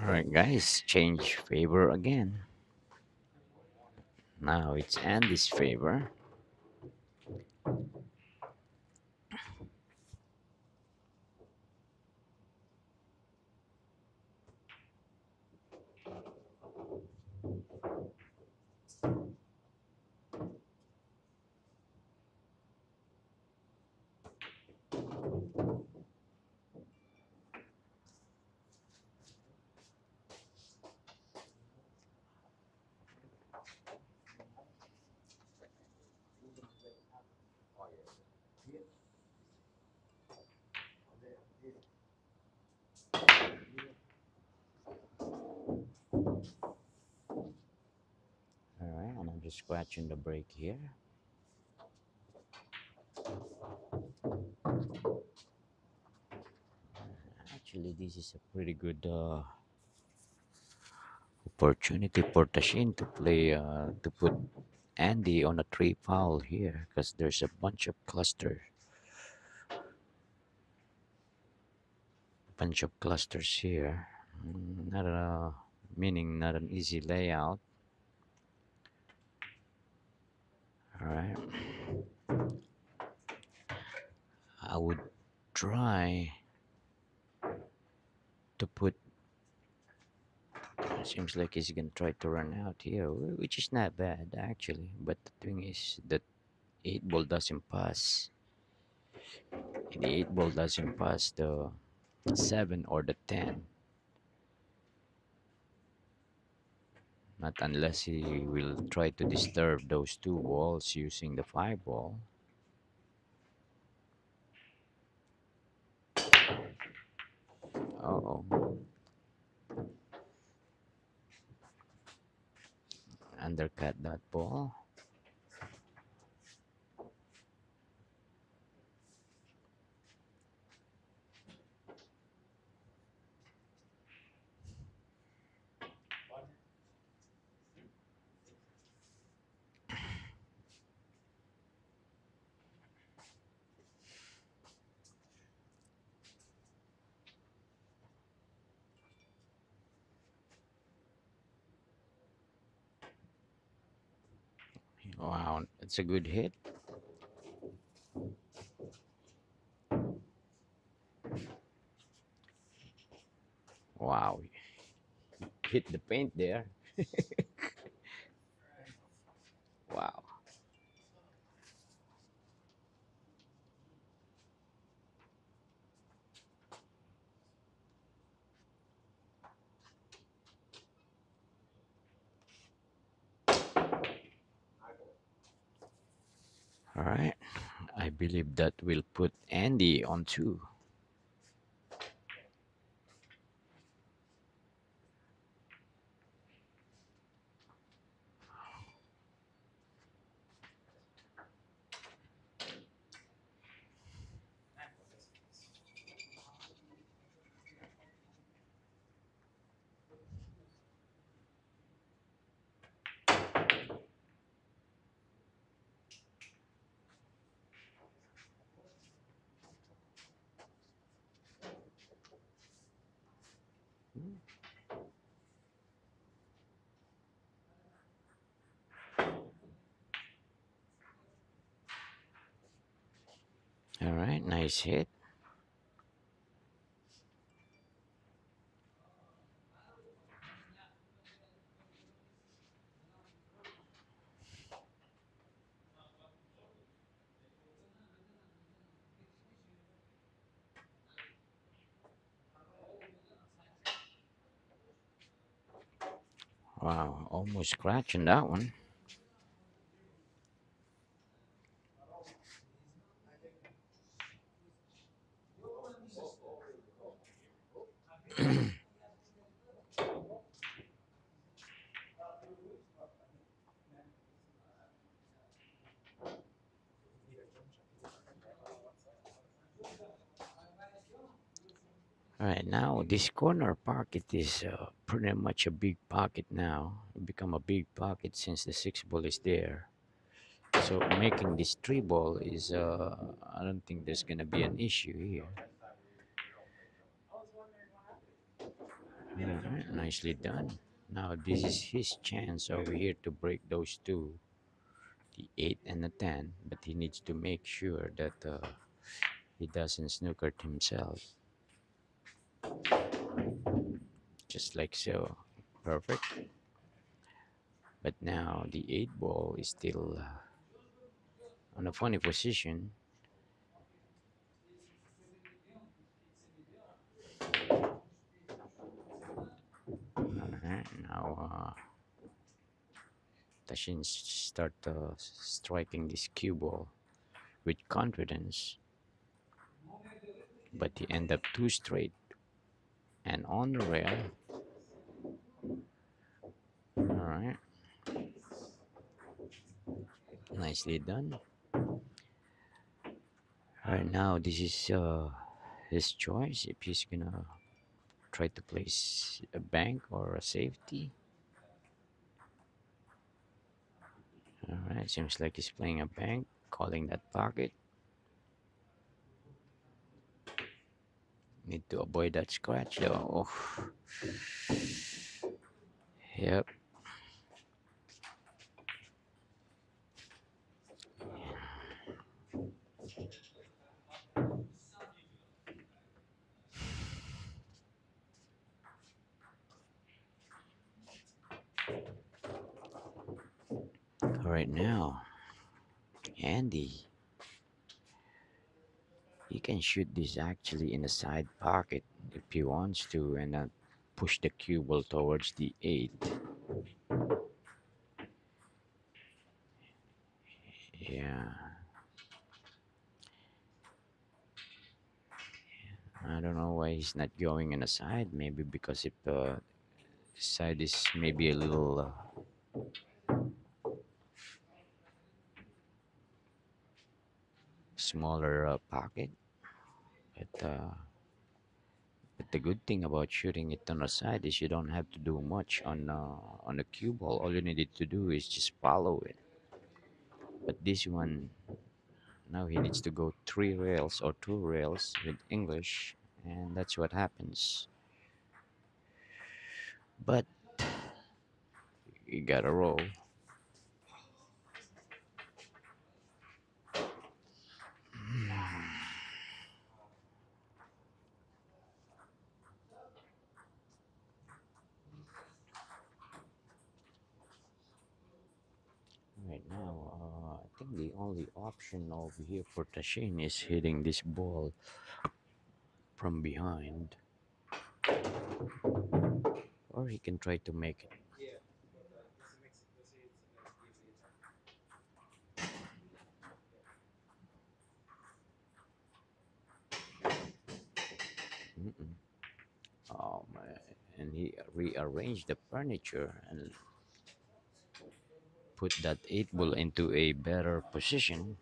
All right, guys, change favor again. Now it's Andy's favor. All right, and I'm just scratching the break here. Actually, this is a pretty good opportunity for Tashin to play to put Andy on a three foul here because there's a bunch of clusters here. Not a meaning not an easy layout. All right, I would try to put. Seems like he's gonna try to run out here, which is not bad actually. But the thing is that eight ball doesn't pass. The eight ball doesn't pass the seven or the 10. Not unless he will try to disturb those two balls using the five ball. Oh, undercut that ball. Wow, that's a good hit. Wow, hit the paint there. Wow. All right. I believe that will put Andy on two. All right, nice hit. Wow, almost scratching that one. All right, now this corner pocket is pretty much a big pocket now. It become a big pocket since the six ball is there. So making this three ball is, I don't think there's gonna be an issue here. All right, nicely done. Now this is his chance over here to break those two, the 8 and the 10, but he needs to make sure that he doesn't snooker himself, just like so. Perfect. But now the 8 ball is still on a funny position. Alright, now Tashin start striking this cue ball with confidence, but he end up too straight and on the rail. Alright, nicely done. Alright, now this is his choice if he's gonna try to place a bank or a safety. Alright, seems like he's playing a bank, calling that pocket. Need to avoid that scratch though. Oh, yep. Alright, now Andy, he can shoot this actually in the side pocket if he wants to, and push the cue ball towards the 8. Yeah, I don't know why he's not going in the side. Maybe because if side is maybe a little smaller pocket. But the good thing about shooting it on the side is you don't have to do much on the cue ball. All you needed to do is just follow it. But this one, now he needs to go 3 rails or 2 rails with English, and that's what happens. But you gotta roll. Right now, I think the only option over here for Tashin is hitting this ball from behind, or he can try to make it. Mm-mm. Oh man! And he rearranged the furniture and put that 8 ball into a better position.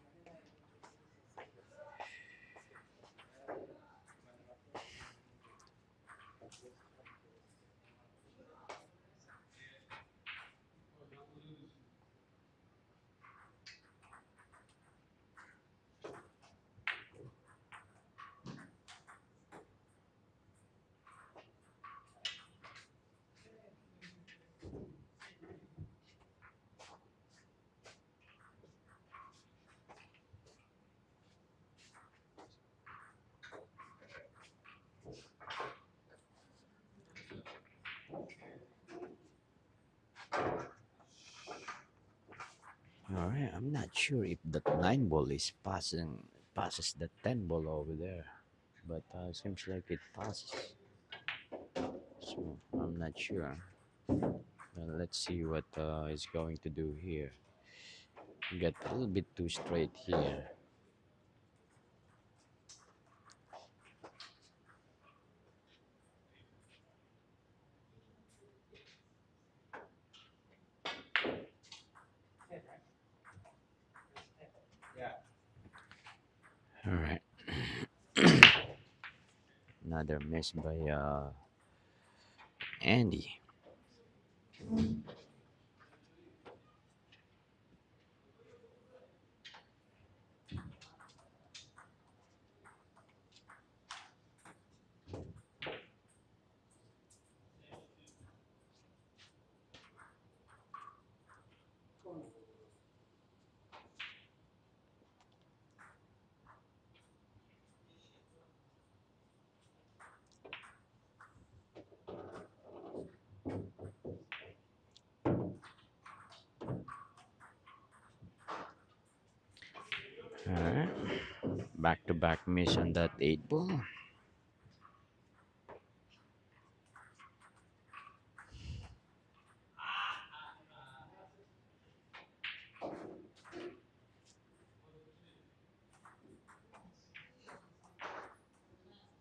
All right, I'm not sure if that 9 ball is passes the 10 ball over there, but seems like it passes. So I'm not sure. Let's see what he's going to do here. Get a little bit too straight here. All right. Another miss by Andy. All right. Back to back miss on that eight ball.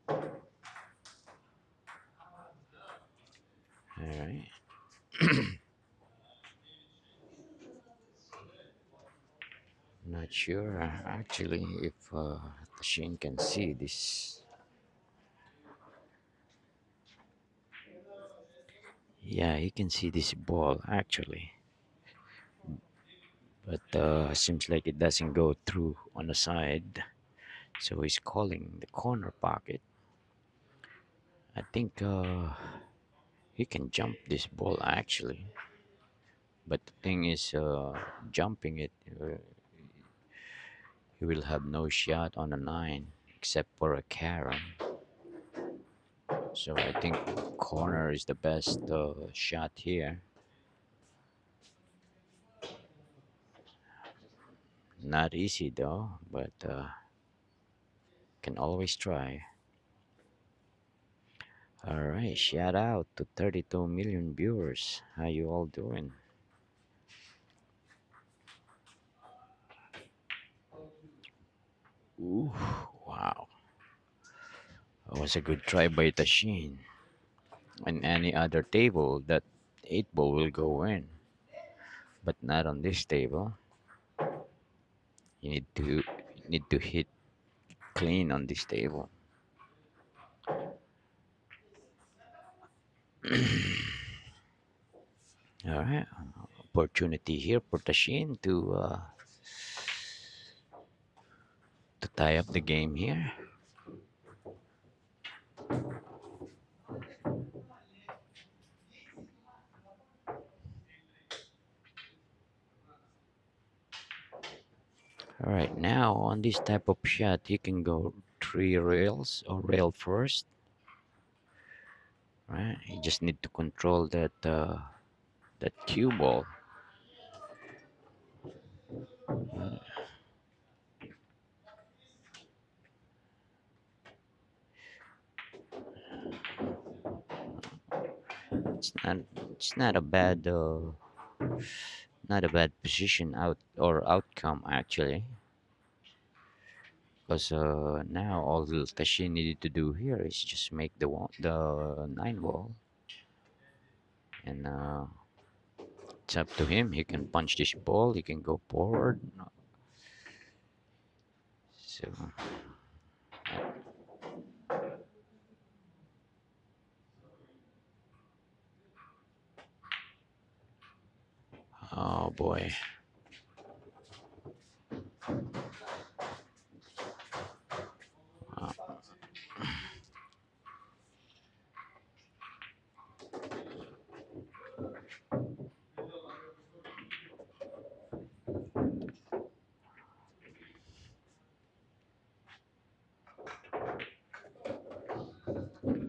All right. Not sure actually if Tashin can see this. Yeah, he can see this ball actually, but seems like it doesn't go through on the side. So he's calling the corner pocket. I think he can jump this ball actually, but the thing is, jumping it, he will have no shot on a nine except for a carom. So I think corner is the best shot here. Not easy though, but can always try. All right, shout out to 32 million viewers. How you all doing? Ooh, wow. That was a good try by Tashin. On any other table, that 8 ball will go in, but not on this table. You need to hit clean on this table. All right, opportunity here for Tashin to tie up the game here. All right, now on this type of shot, you can go 3 rails or rail first. Right, you just need to control that cue ball. It's not it's not a bad position out or outcome actually, because now all the Tashi needed to do here is just make the 9 ball, and it's up to him. He can punch this ball. He can go forward. So, oh boy.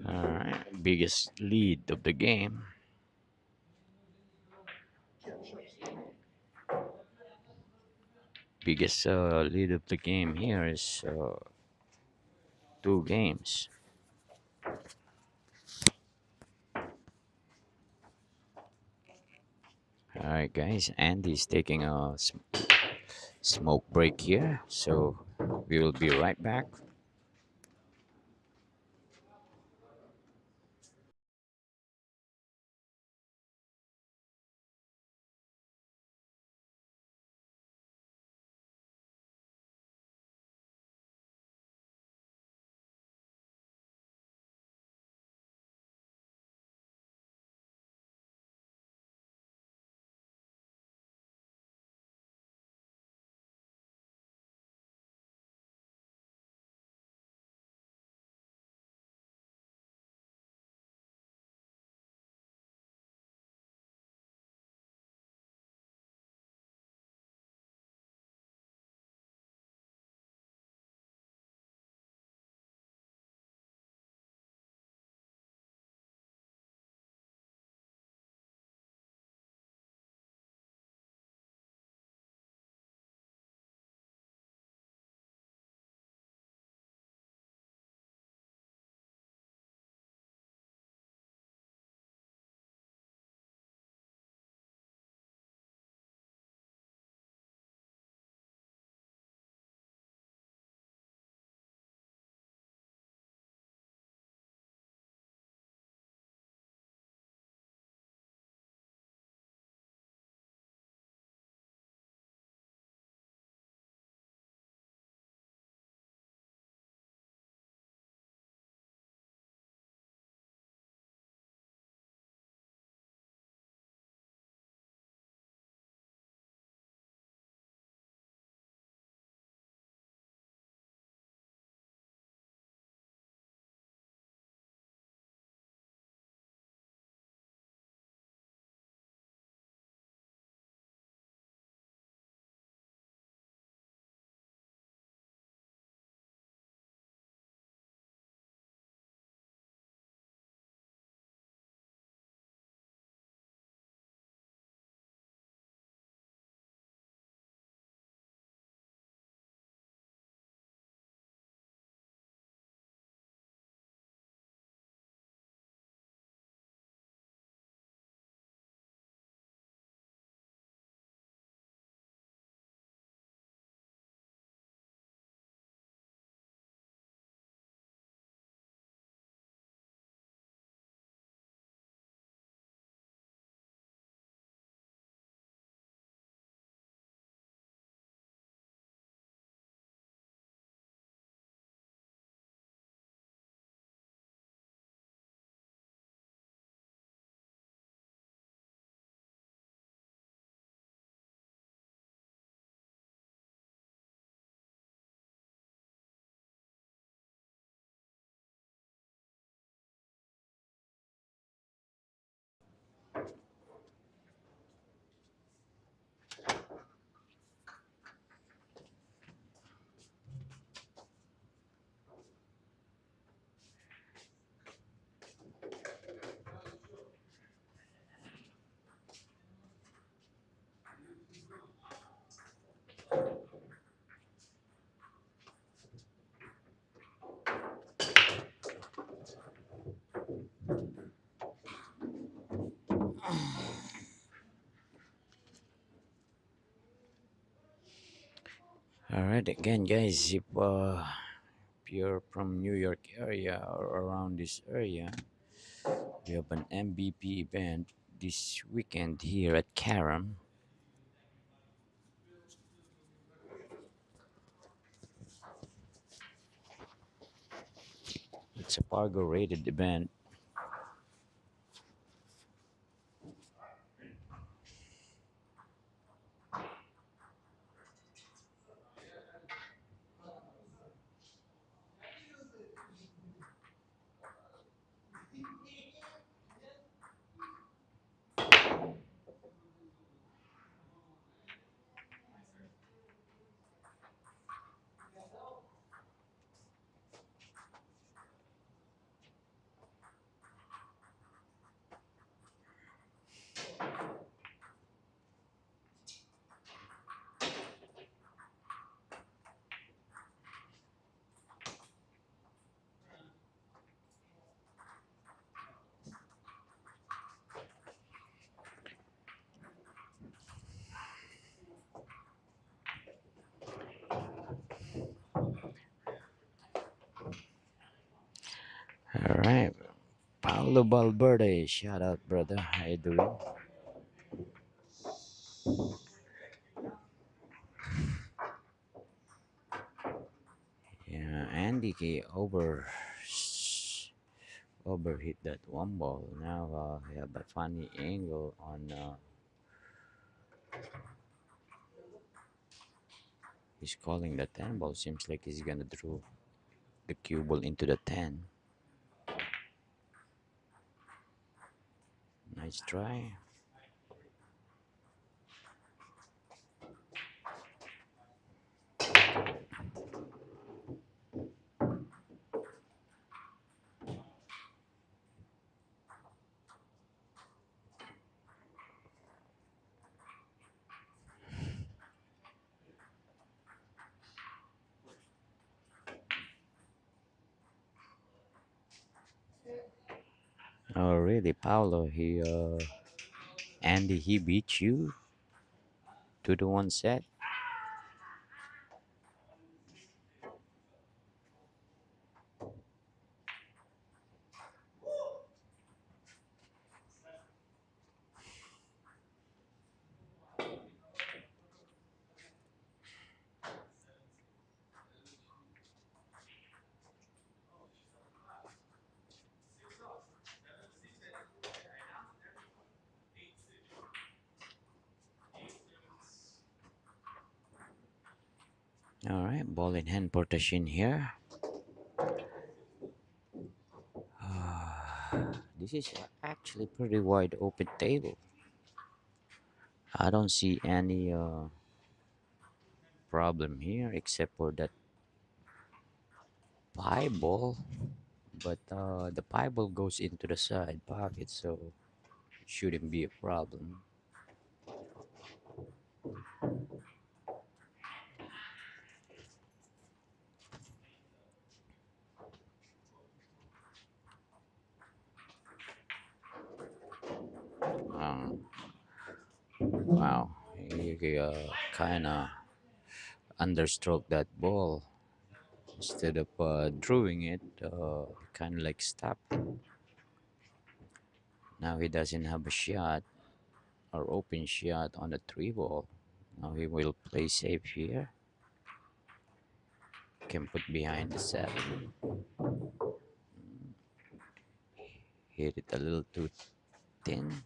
All right, biggest lead of the game. Biggest lead of the game here is 2 games. All right, guys. Andy's taking a smoke break here, so we will be right back. All right, again, guys, if you're from New York area or around this area, we have an MVP event this weekend here at Karam. It's a Pargo rated event. All right, Paulo Valverde, shout out, brother. How you doing? Yeah, Andy K overhit that one ball. Now he have a funny angle on. He's calling the 10 ball. Seems like he's gonna throw the cue ball into the 10. Nice try. Oh, really, Paulo? Andy, he beat you 2-1 set. All right, ball in hand for Tashin here. This is actually pretty wide open table. I don't see any problem here except for that pie ball. But the pie ball goes into the side pocket, so it shouldn't be a problem. Um, wow, he kind of understroke that ball. Instead of drawing it, kind of like stop. Now he doesn't have a shot or open shot on the three ball. Now he will play safe here. Can put behind the seven. Hit it a little too thin.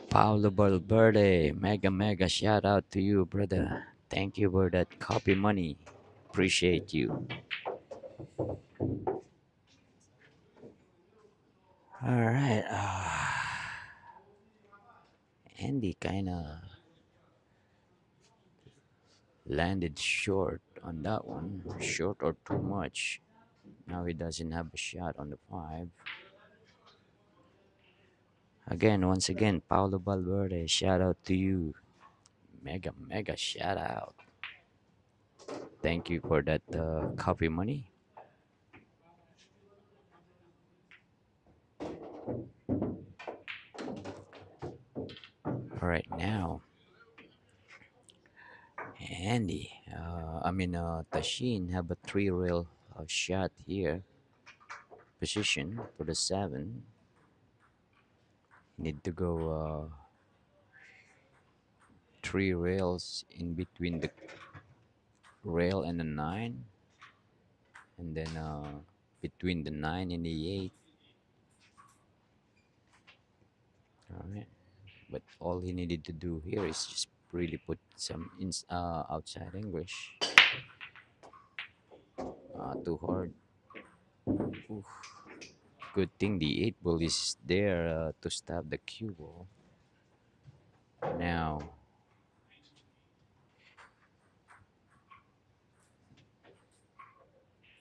Paulo Valverde, mega shout out to you, brother. Thank you for that copy money. Appreciate you. All right. Andy kind of landed short on that one. Short or too much. Now he doesn't have a shot on the five. Again, once again, Paulo Valverde, shout out to you. Mega shout out. Thank you for that coffee money. All right, now Andy, Tashin have a three rail shot here. Position for the seven. Need to go three rails in between the rail and the nine, and then between the nine and the eight. All right, but all he needed to do here is just really put some outside English. Too hard. Oof. Good thing the eight ball is there to stop the cue ball. Now,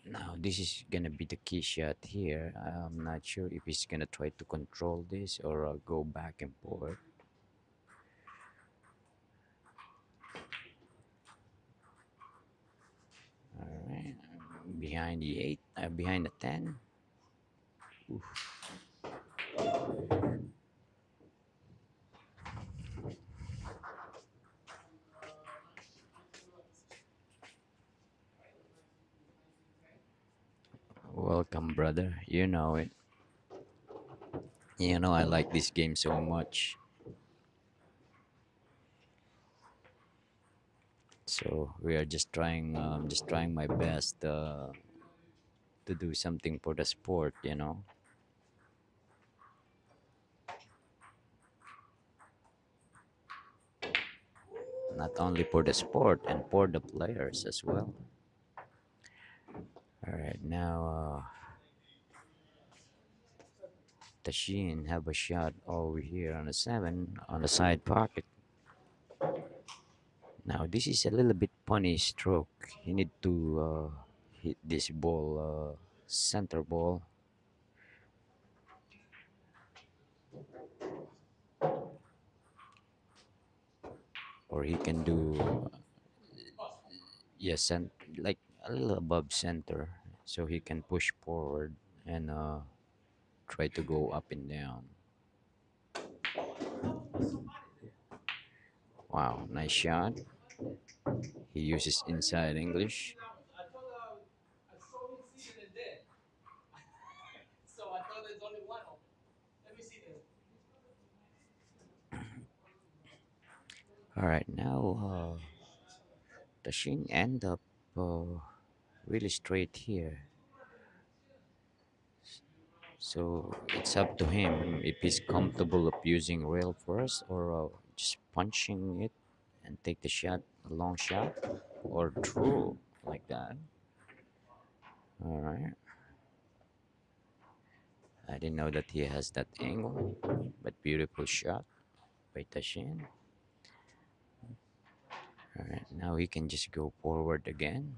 now this is gonna be the key shot here. I'm not sure if he's gonna try to control this or go back and forth. All right, behind the eight, behind the 10. Oof. Welcome, brother. You know it. You know I like this game so much. So we are just trying my best to do something for the sport. Not only for the sport and for the players as well. All right, now Tashin have a shot over here on the seven on the side pocket. Now this is a little bit funny stroke. You need to hit this ball, center ball, or he can do yes, and like a little above center, so he can push forward and try to go up and down. Wow, nice shot. He uses inside English. All right, now Tashin end up really straight here. So it's up to him if he's comfortable of using rail first or just punching it and take the shot, a long shot, or through like that. All right. I didn't know that he has that angle, but beautiful shot by Tashin. All right, now he can just go forward again.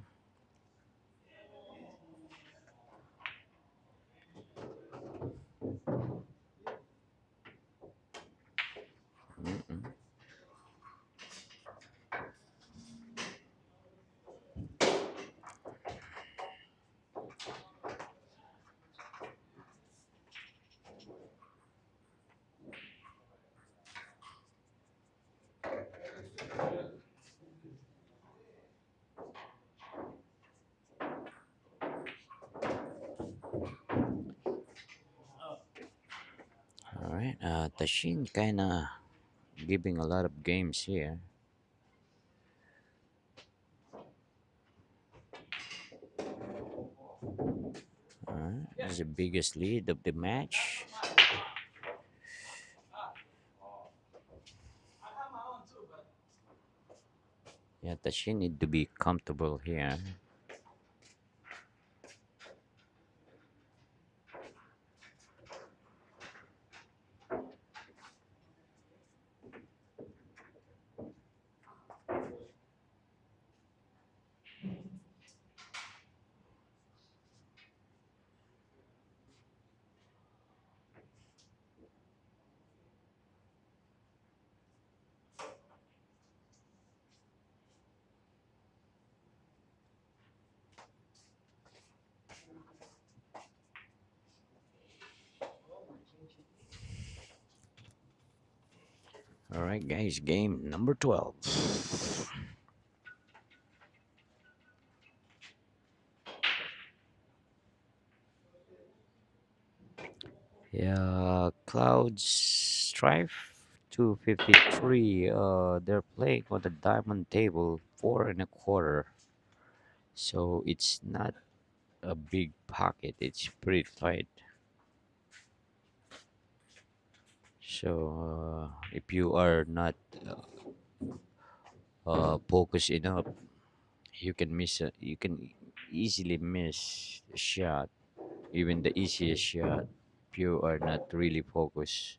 Mm-mm. All right, Tashin kind of giving a lot of games here. All right, this is the biggest lead of the match. Yeah, Tashin need to be comfortable here. All right, guys, game number 12. Yeah, Clouds Strife 253. They're playing on the diamond table, four and a quarter. So it's not a big pocket, it's pretty tight. So if you are not focused enough, you can easily miss a shot, even the easiest shot, if you are not really focused.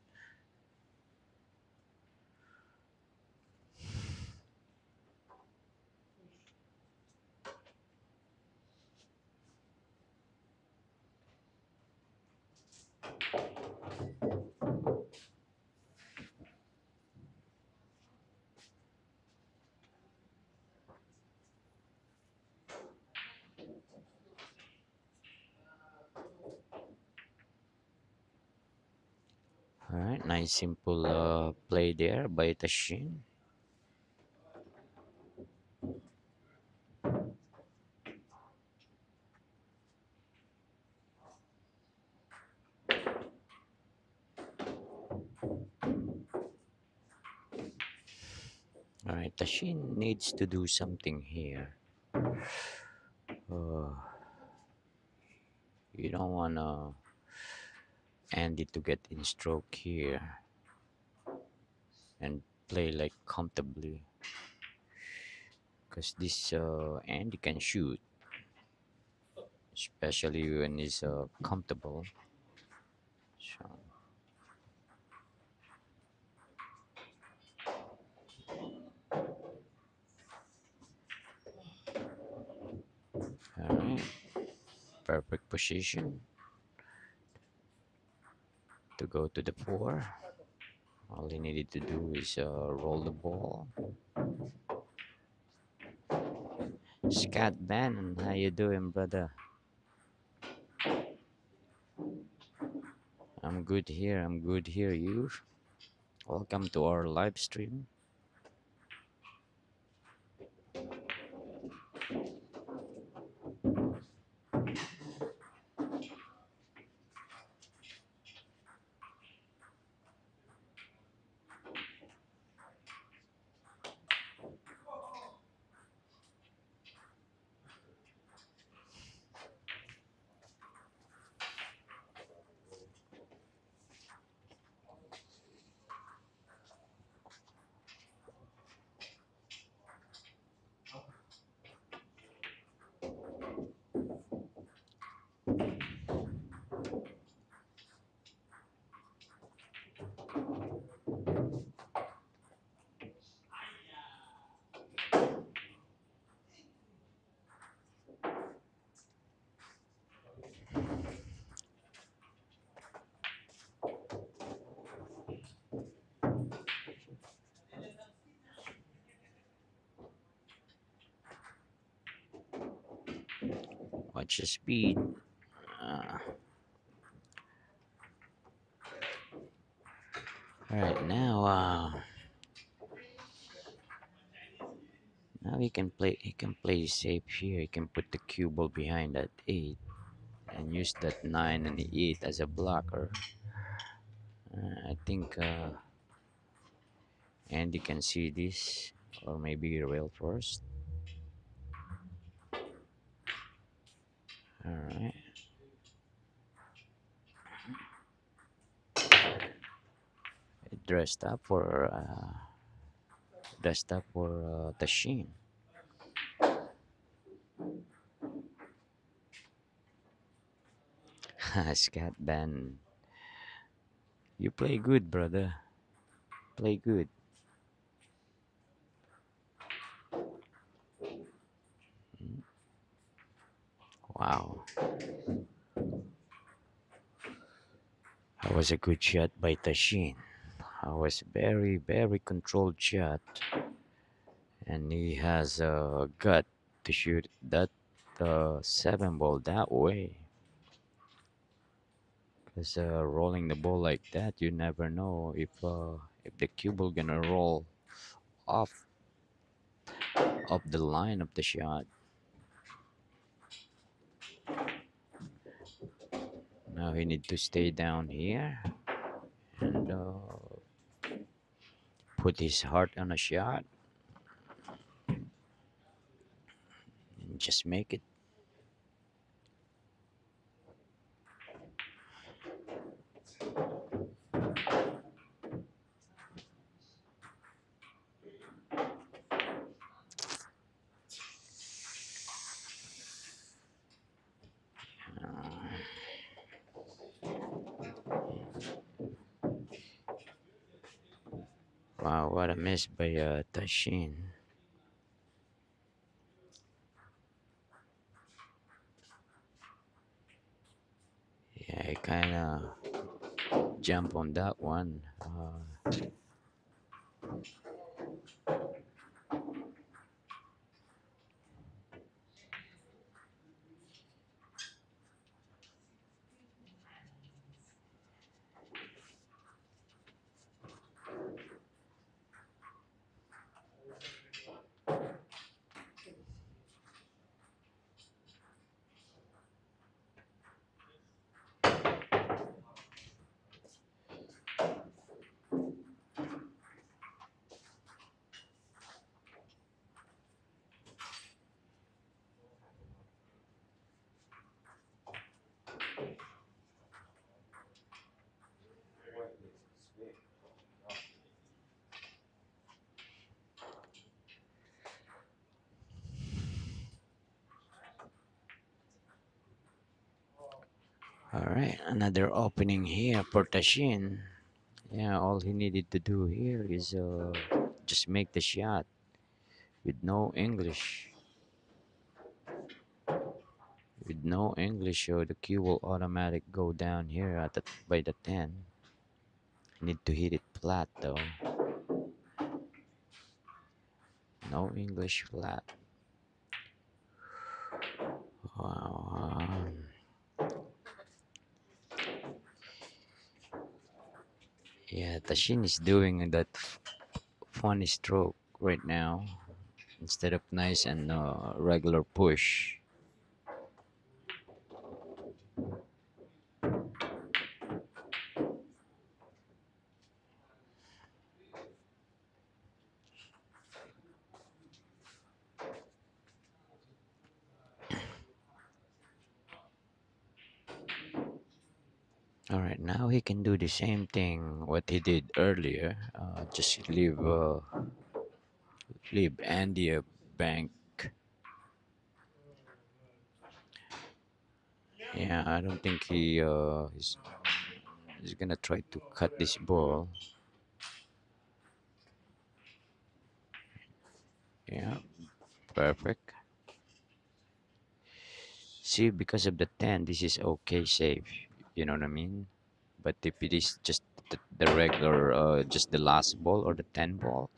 All right, nice simple play there by Tashin. All right, Tashin needs to do something here. Uh, you don't want Andy to get in stroke here and play like comfortably, because this Andy can shoot, especially when he's comfortable. So, all right, perfect position to go to the four. All he needed to do is roll the ball. Scott Bannon, how you doing, brother? I'm good here. I'm good here. You? Welcome to our live stream. Watch the speed. Uh, all right, now he can play. He can play safe here. He can put the cue ball behind that eight and use that nine and the eight as a blocker. I think Andy can see this, or maybe rail first. All right, dressed up for Tashin. Scott Ben, you play good, brother. Play good. Wow, that was a good shot by Tashin. That was very, very controlled shot, and he has a gut to shoot that seven ball that way. Because rolling the ball like that, you never know if the cue ball gonna roll off of the line of the shot. Now he need to stay down here and put his heart on a shot and just make it. Wow, what a miss by Tashin. Yeah, he kind of jump on that one. All right, another opening here for Tashin. Yeah, all he needed to do here is just make the shot with no English. With no English, so the cue will automatic go down here at by the 10. Need to hit it flat though. No English flat. Wow. Yeah, Tashin is doing that funny stroke right now instead of nice and regular push. All right, now he can do the same thing what he did earlier. Just leave Andy a bank. Yeah, I don't think he's gonna try to cut this ball. Yeah, perfect. See, because of the 10, this is okay safe. You know what I mean? But if it is just the regular, just the last ball or the 10 ball,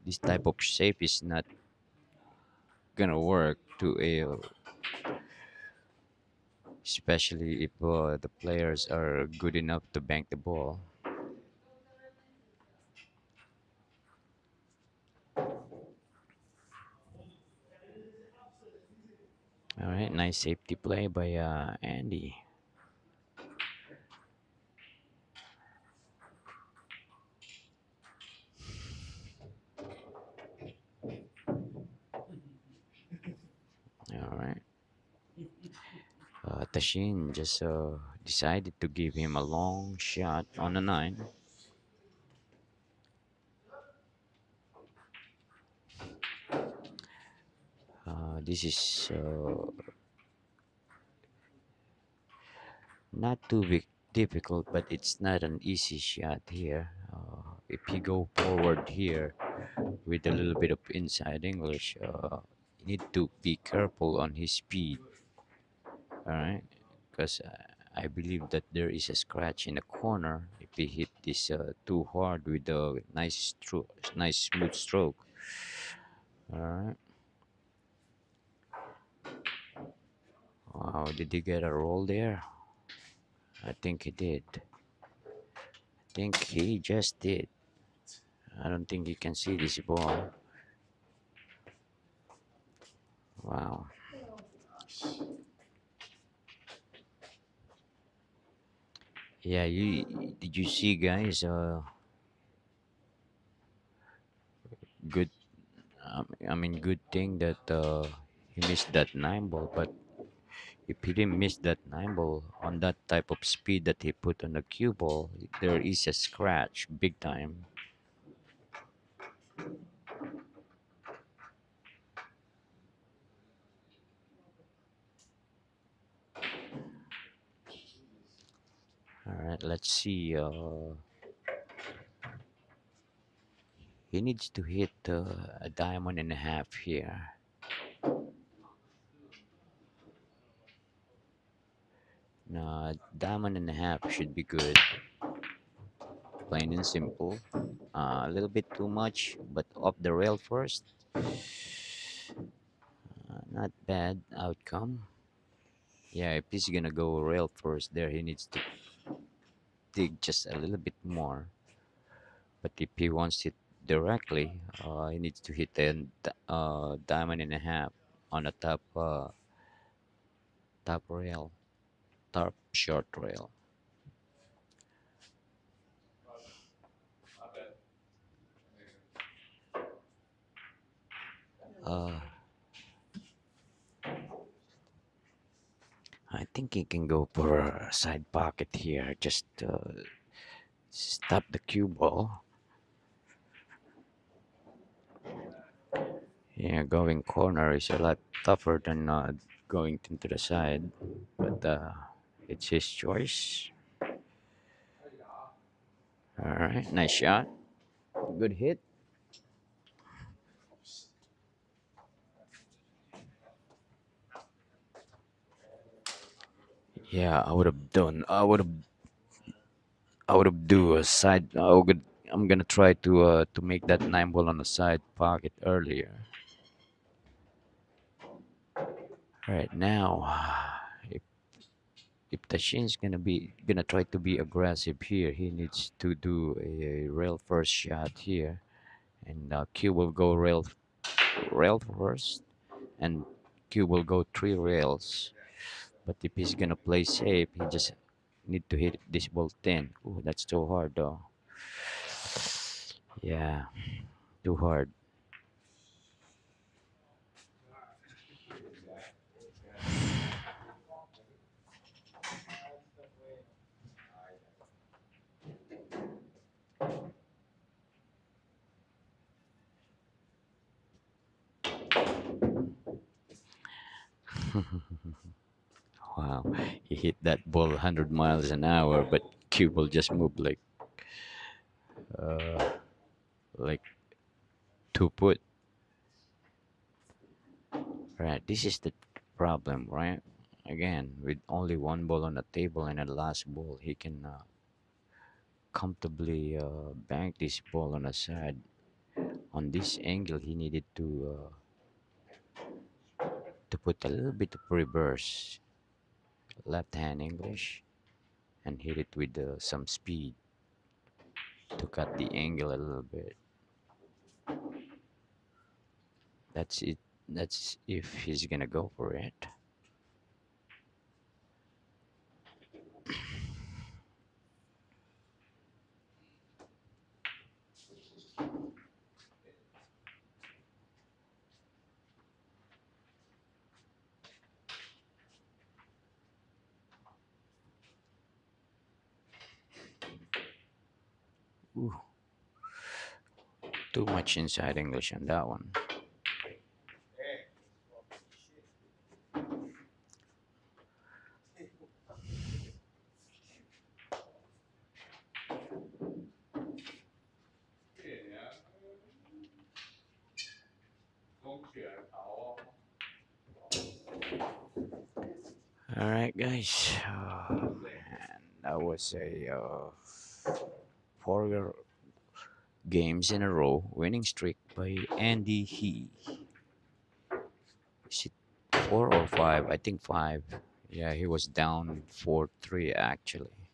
this type of shape is not gonna work to a, especially if the players are good enough to bank the ball. All right, nice safety play by Andy. All right, Tashin just decided to give him a long shot on the 9. This is not too big difficult, but it's not an easy shot here. If he go forward here with a little bit of inside English, you need to be careful on his speed. All right, because I believe that there is a scratch in the corner if he hit this too hard with a nice smooth stroke. All right. Wow, did he get a roll there? I think he did. I think he just did. I don't think you can see this ball. Wow. Yeah, you did you see, guys? Good. I mean, good thing that he missed that nine ball. But if he didn't miss that nine ball on that type of speed that he put on the cue ball, there is a scratch, big time. All right, let's see. He needs to hit a diamond and a half here. No, diamond and a half should be good. Plain and simple. A little bit too much, but off the rail first. Not bad outcome. Yeah, if he's gonna go rail first there, he needs to dig just a little bit more. But if he wants it directly, he needs to hit a diamond and a half on the top rail, top short rail. Uh, I think he can go for a side pocket here. Just stop the cue ball. Yeah, going corner is a lot tougher than going into the side, but it's his choice. All right, nice shot. Good hit. Yeah, I would have done. I would have do a side. I'm gonna try to make that nine ball on the side pocket earlier. Right now, if Tashin's gonna try to be aggressive here, he needs to do a rail first shot here, and Q will go rail first, and Q will go three rails. But if he's gonna play safe, he just need to hit this ball 10. Ooh, that's too hard though. Yeah, too hard. Wow, he hit that ball 100 miles an hour, but Q will just move like 2 foot. Right, this is the problem, right? Again, with only one ball on the table and a last ball, he can comfortably bank this ball on the side. On this angle, he needed to put a little bit of reverse, left hand English, and hit it with some speed to cut the angle a little bit. That's it. That's if he's gonna go for it. Ooh, too much inside English on that one. All right, guys. Man, that was a 4 games in a row winning streak by Andy He. Is it 4 or 5? I think 5. Yeah, he was down 4-3 actually.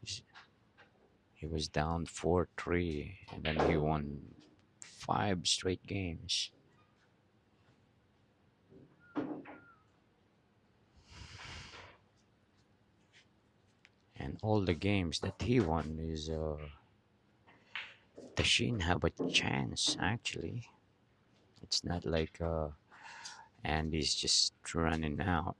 He's- He was down 4-3 and then he won 5 straight games. And all the games that he won is Tashin have a chance actually. It's not like Andy's just running out.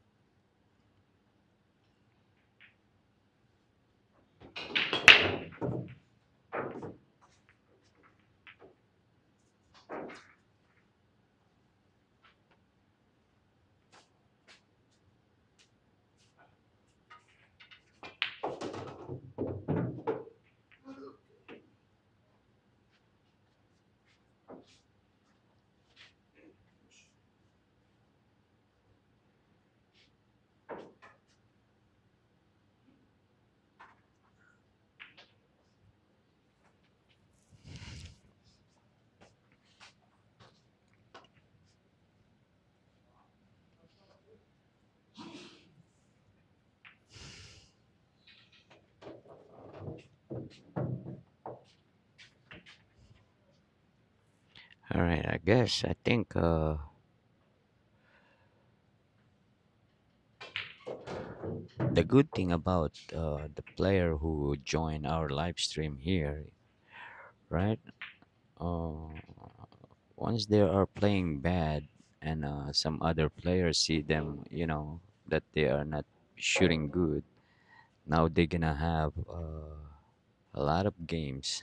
All right, I guess I think the good thing about the player who joined our live stream here, right? Uh, Once they are playing bad and some other players see them, that they are not shooting good, now they're gonna have a lot of games.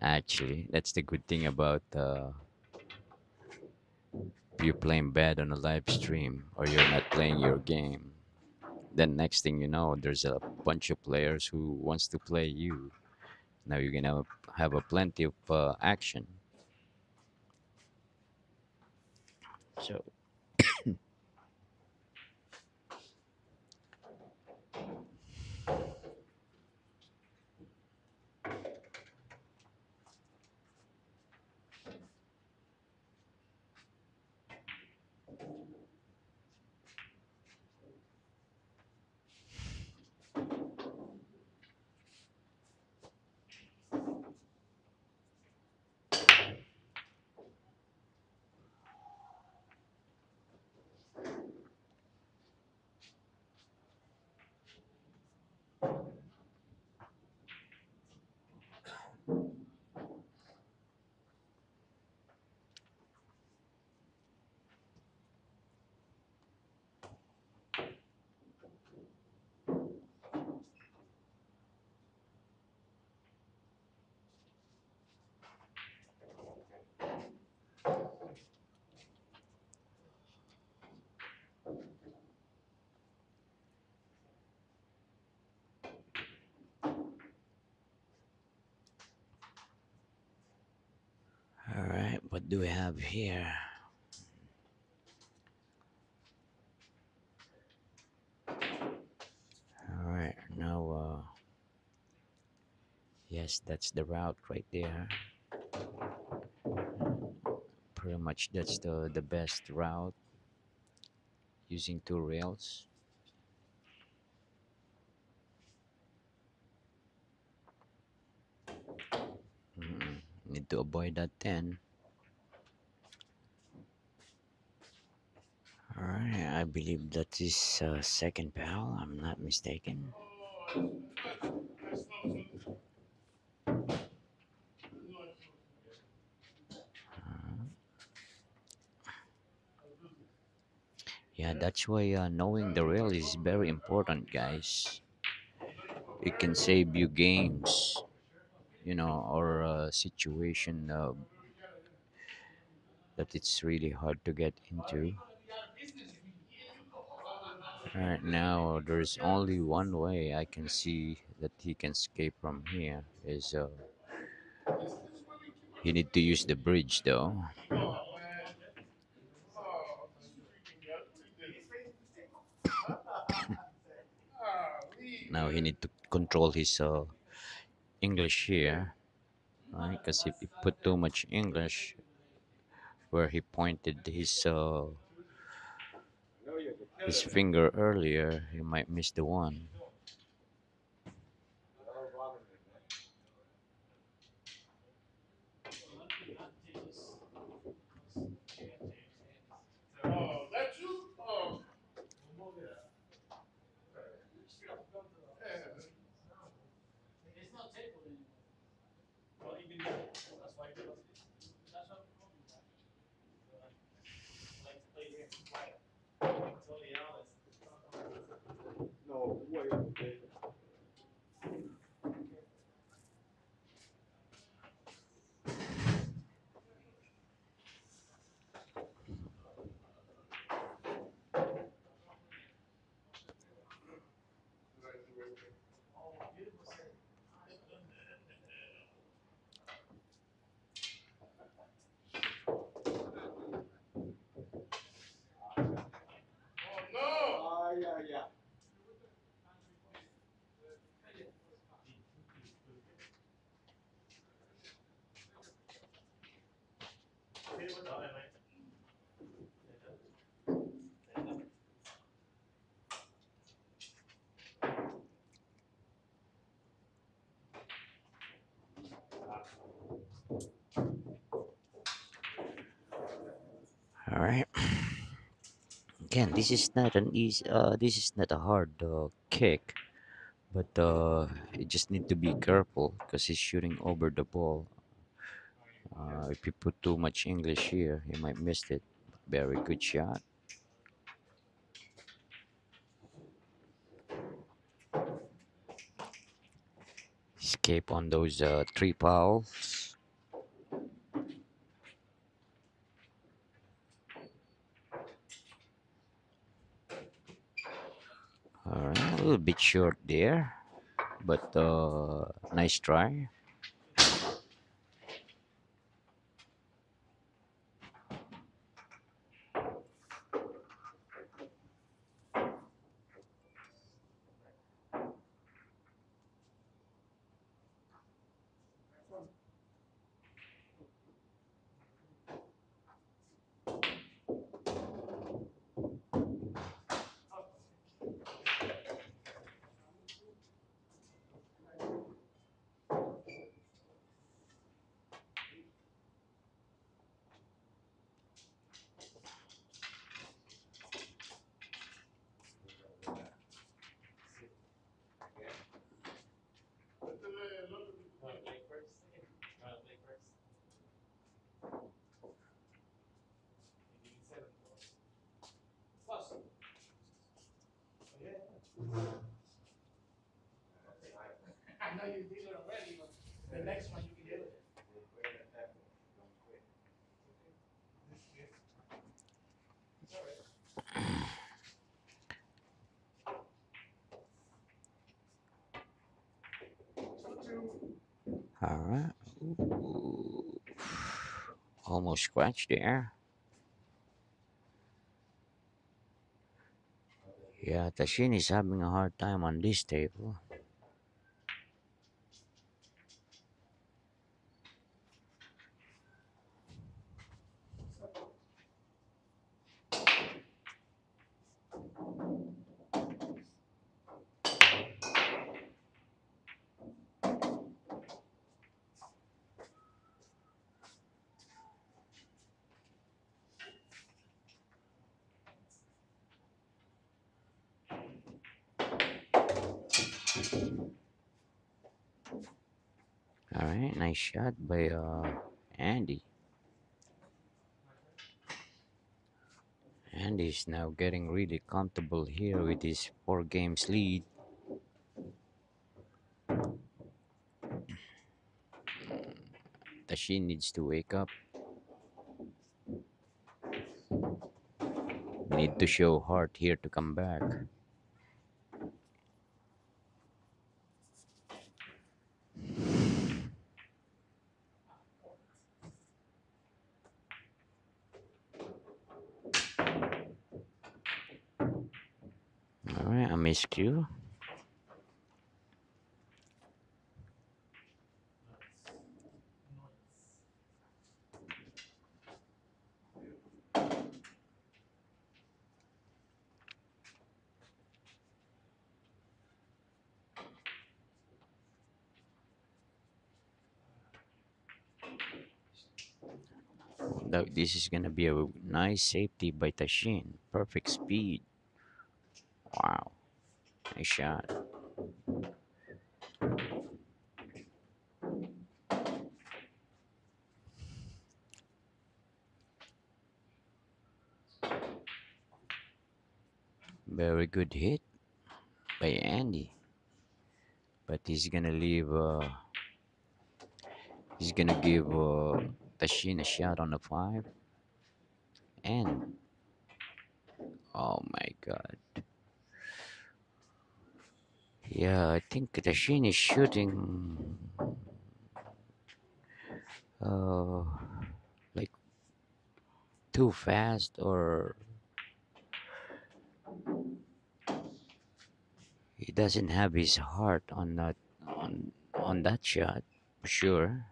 Actually, that's the good thing about you playing bad on a live stream or you're not playing your game. Then next thing you know, there's a bunch of players who wants to play you. Now you're gonna have a plenty of action. So, all right, what do we have here? All right, now, yes, that's the route right there. Pretty much that's the best route using 2 rails. Mm, Need to avoid that 10. All right, I believe that is second pal. I'm not mistaken. Yeah, that's why knowing the rail is very important, guys. It can save you games, or a situation that it's really hard to get into. Right now, there's only one way I can see that he can escape from here is he need to use the bridge though. Now he need to control his English here. right? Because if he put too much English where he pointed his finger earlier, he might miss the one. All right. Again, this is not an easy. This is not a hard kick, but you just need to be careful because he's shooting over the ball. If you put too much English here, you might miss it. Very good shot. Escape on those three fouls. All right, a little bit short there, but nice try. All right, ooh, almost scratched there. Yeah, Tashin is having a hard time on this table. All right, nice shot by Andy. Andy's now getting really comfortable here with his 4 games lead. Tashin needs to wake up. Need to show heart here to come back. All right, I missed you. This is gonna be a nice safety by Tashin. Perfect speed. Wow, nice shot. Very good hit by Andy. But he's gonna give Tashin a shot on the five. And oh my god. Yeah, I think Tashin is shooting uh like too fast, or he doesn't have his heart on that shot. Sure.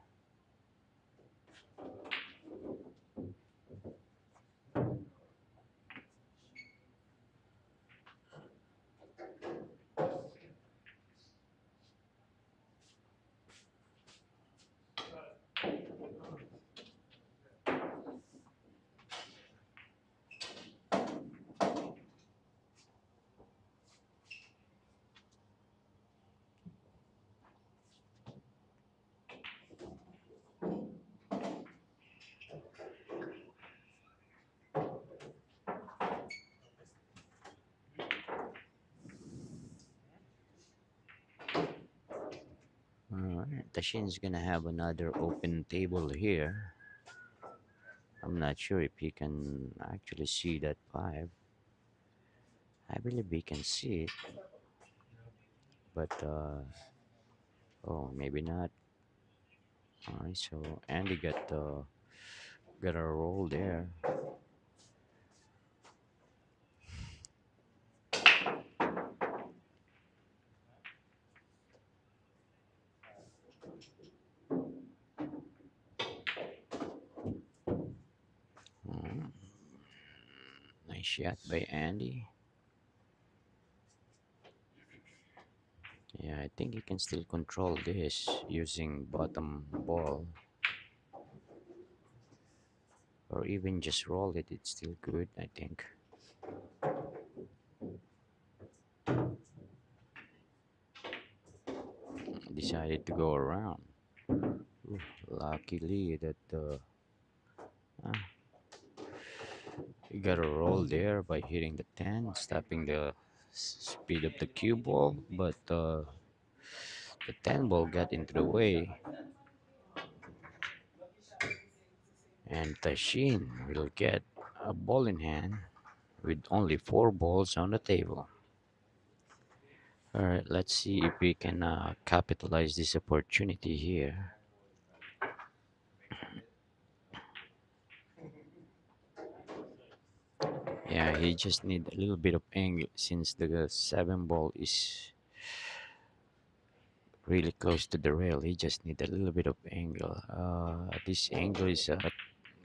Alright, Tashin's gonna have another open table here. I'm not sure if he can actually see that five. I believe he can see it, but oh, maybe not. Alright, so Andy got a roll there. Mm, nice shot by Andy. Yeah, I think he can still control this using bottom ball, or even just roll it. It's still good, I think. Decided to go around. Ooh, luckily that ah, he got a roll there by hitting the 10, stopping the speed of the cue ball, but the 10 ball got into the way, and Tashin will get a ball in hand with only four balls on the table. All right, let's see if we can capitalize this opportunity here. Yeah, he just need a little bit of angle since the seven ball is really close to the rail. He just need a little bit of angle. This angle is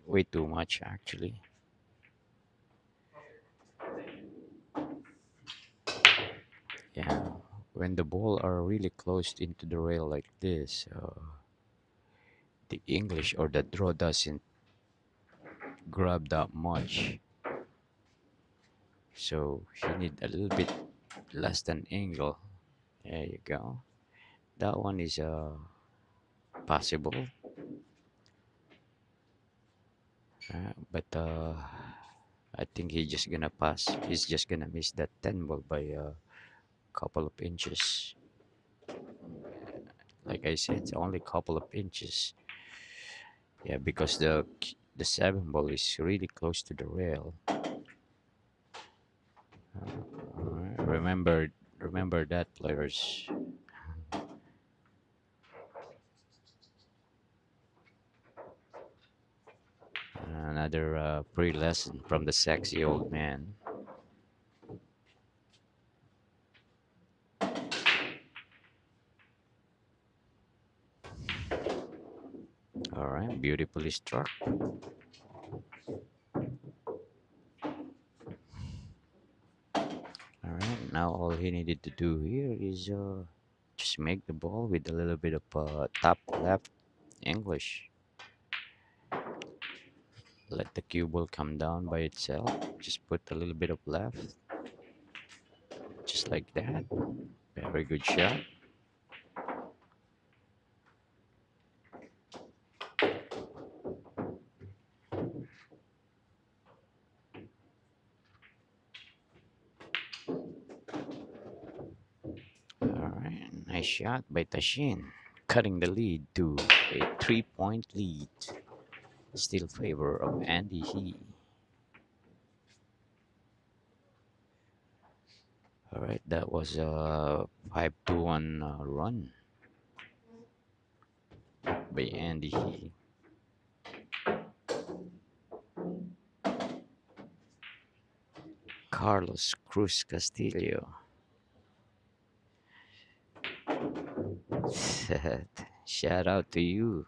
way too much actually. Yeah, when the ball are really close into the rail like this, the English or the draw doesn't grab that much. So he need a little bit less than angle. There you go. That one is possible, but I think he's just gonna pass. He's just gonna miss that 10 ball by a couple of inches. Like I said, it's only a couple of inches. Yeah, because the seven ball is really close to the rail. Remember that, players. Another pre-lesson from the sexy old man. All right, beautifully struck. All right, now all he needed to do here is just make the ball with a little bit of top left English. Let the cue ball come down by itself. Just put a little bit of left, just like that. Very good shot. All right, nice shot by Tashin, cutting the lead to a 3-point lead. Still favor of Andy He. All right, that was a 5-1 run by Andy He. Carlos Cruz Castillo. Shout out to you.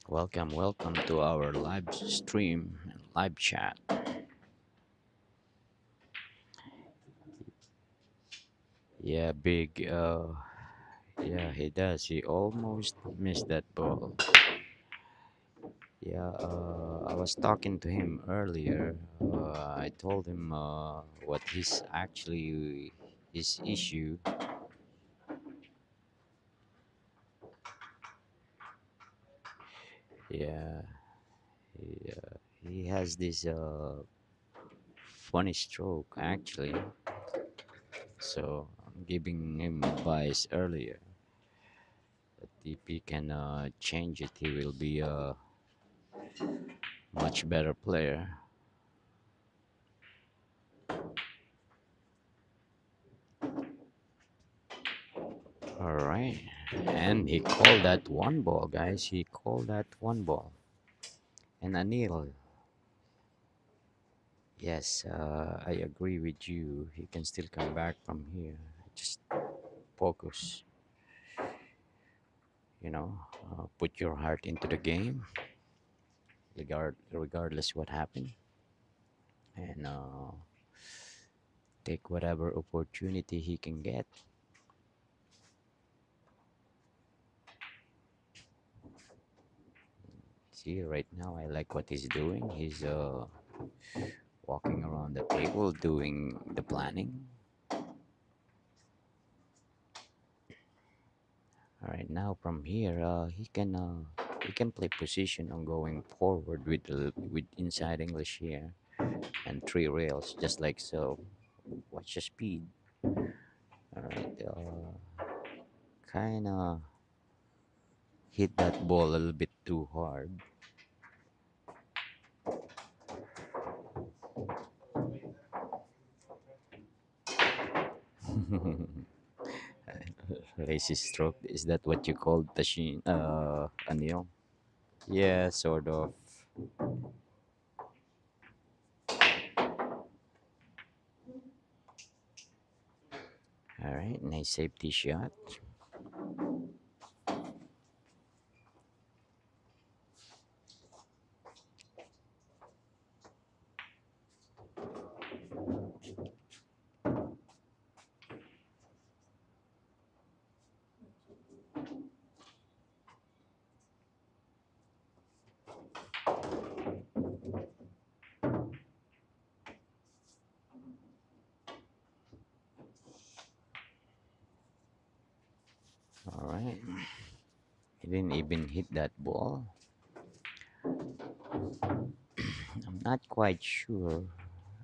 Welcome, welcome to our live stream and live chat. Yeah, big. Yeah, he does. He almost missed that ball. Yeah, I was talking to him earlier. I told him what his issue. Yeah, he has this funny stroke actually. So I'm giving him advice earlier that if he can change it, he will be a much better player. All right, and he called that one ball, guys. He called that one ball. And Anil, yes, I agree with you. He can still come back from here. Just focus, put your heart into the game, regardless what happened, and take whatever opportunity he can get. See, right now I like what he's doing. He's walking around the table doing the planning. All right, now from here, he can play position on going forward with inside English here and three rails, just like so. Watch the speed. All right, kind of hit that ball a little bit too hard. Lazy stroke. Is that what you call Tashin? Anil? Yeah, sort of. All right, nice safety shot. All right. He didn't even hit that ball. I'm not quite sure.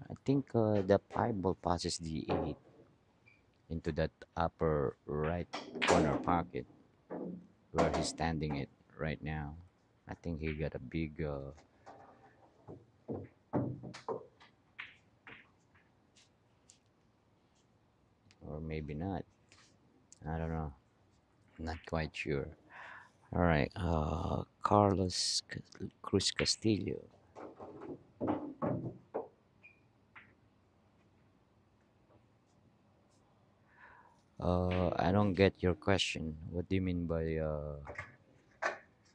I think the 5 ball passes the 8 into that upper right corner pocket where he's standing it right now. I think he got a big, or maybe not. I don't know. Not quite sure. All right, Cruz Castillo. I don't get your question. What do you mean by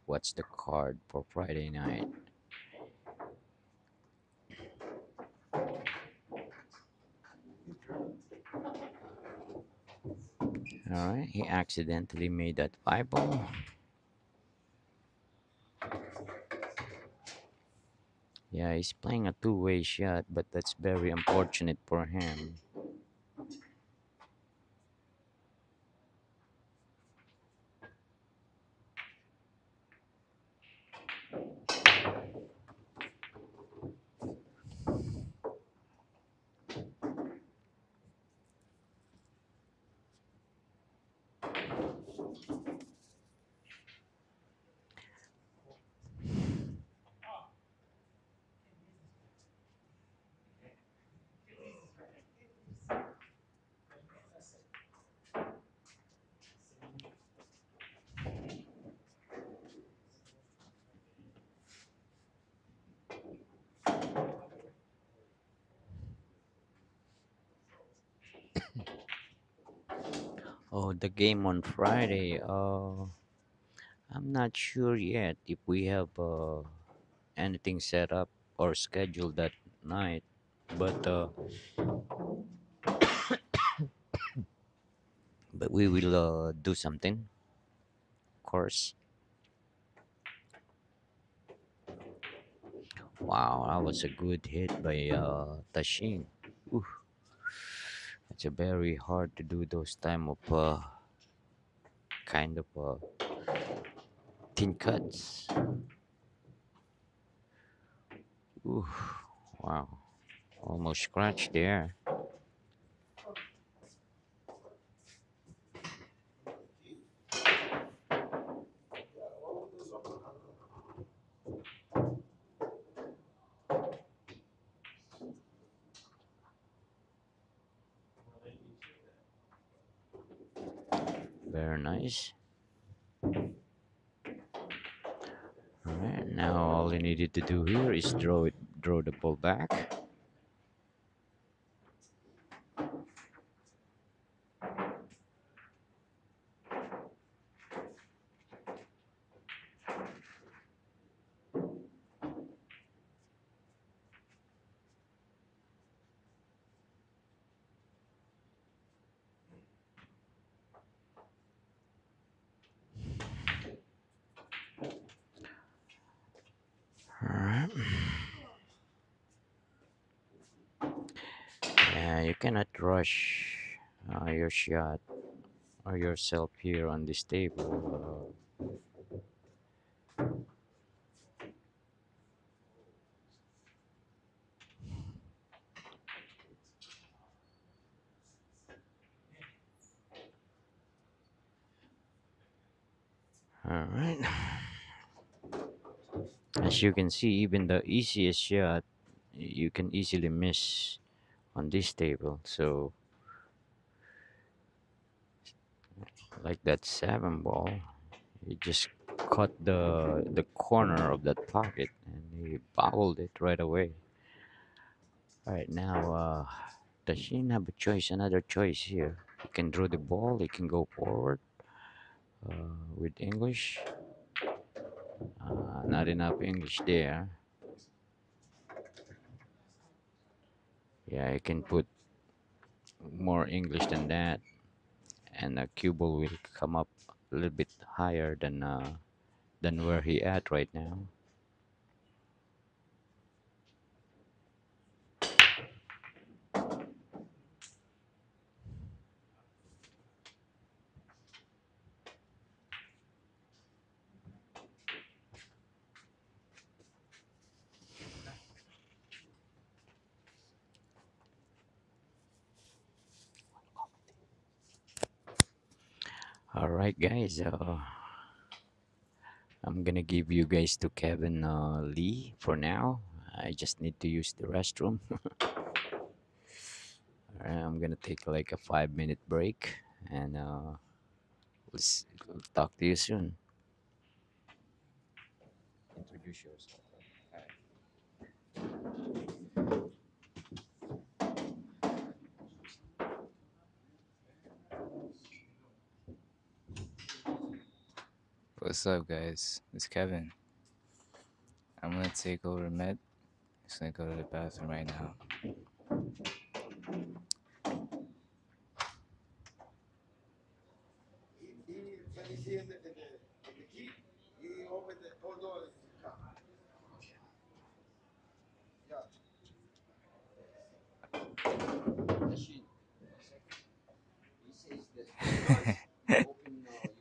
what's the card for Friday night? All right, he accidentally made that 5-ball. Yeah, he's playing a two-way shot, but that's very unfortunate for him. Oh, the game on Friday. I'm not sure yet if we have anything set up or scheduled that night, but we will do something, of course. Wow, that was a good hit by Tashin. Ooh, it's a very hard to do those time of kind of thin cuts. Ooh, wow, almost scratched there. Very nice. All right, now all you needed to do here is draw the ball back. All right. Yeah, you cannot rush your shot or yourself here on this table. All right. As you can see, even the easiest shot you can easily miss on this table. So, like that 7 ball, you just cut the corner of that pocket and he bowled it right away. All right, now does she have a choice? Another choice here. He can draw the ball. He can go forward with English. Not enough English there. Yeah, I can put more English than that, and a cue ball will come up a little bit higher than where he at right now. All right, guys. I'm gonna give you guys to Kevin Lee for now. I just need to use the restroom. I'm gonna take like a 5 minute break, and we'll talk to you soon. Introduce yourself. What's up, guys? It's Kevin. I'm gonna take over Med. Just gonna go to the bathroom right now.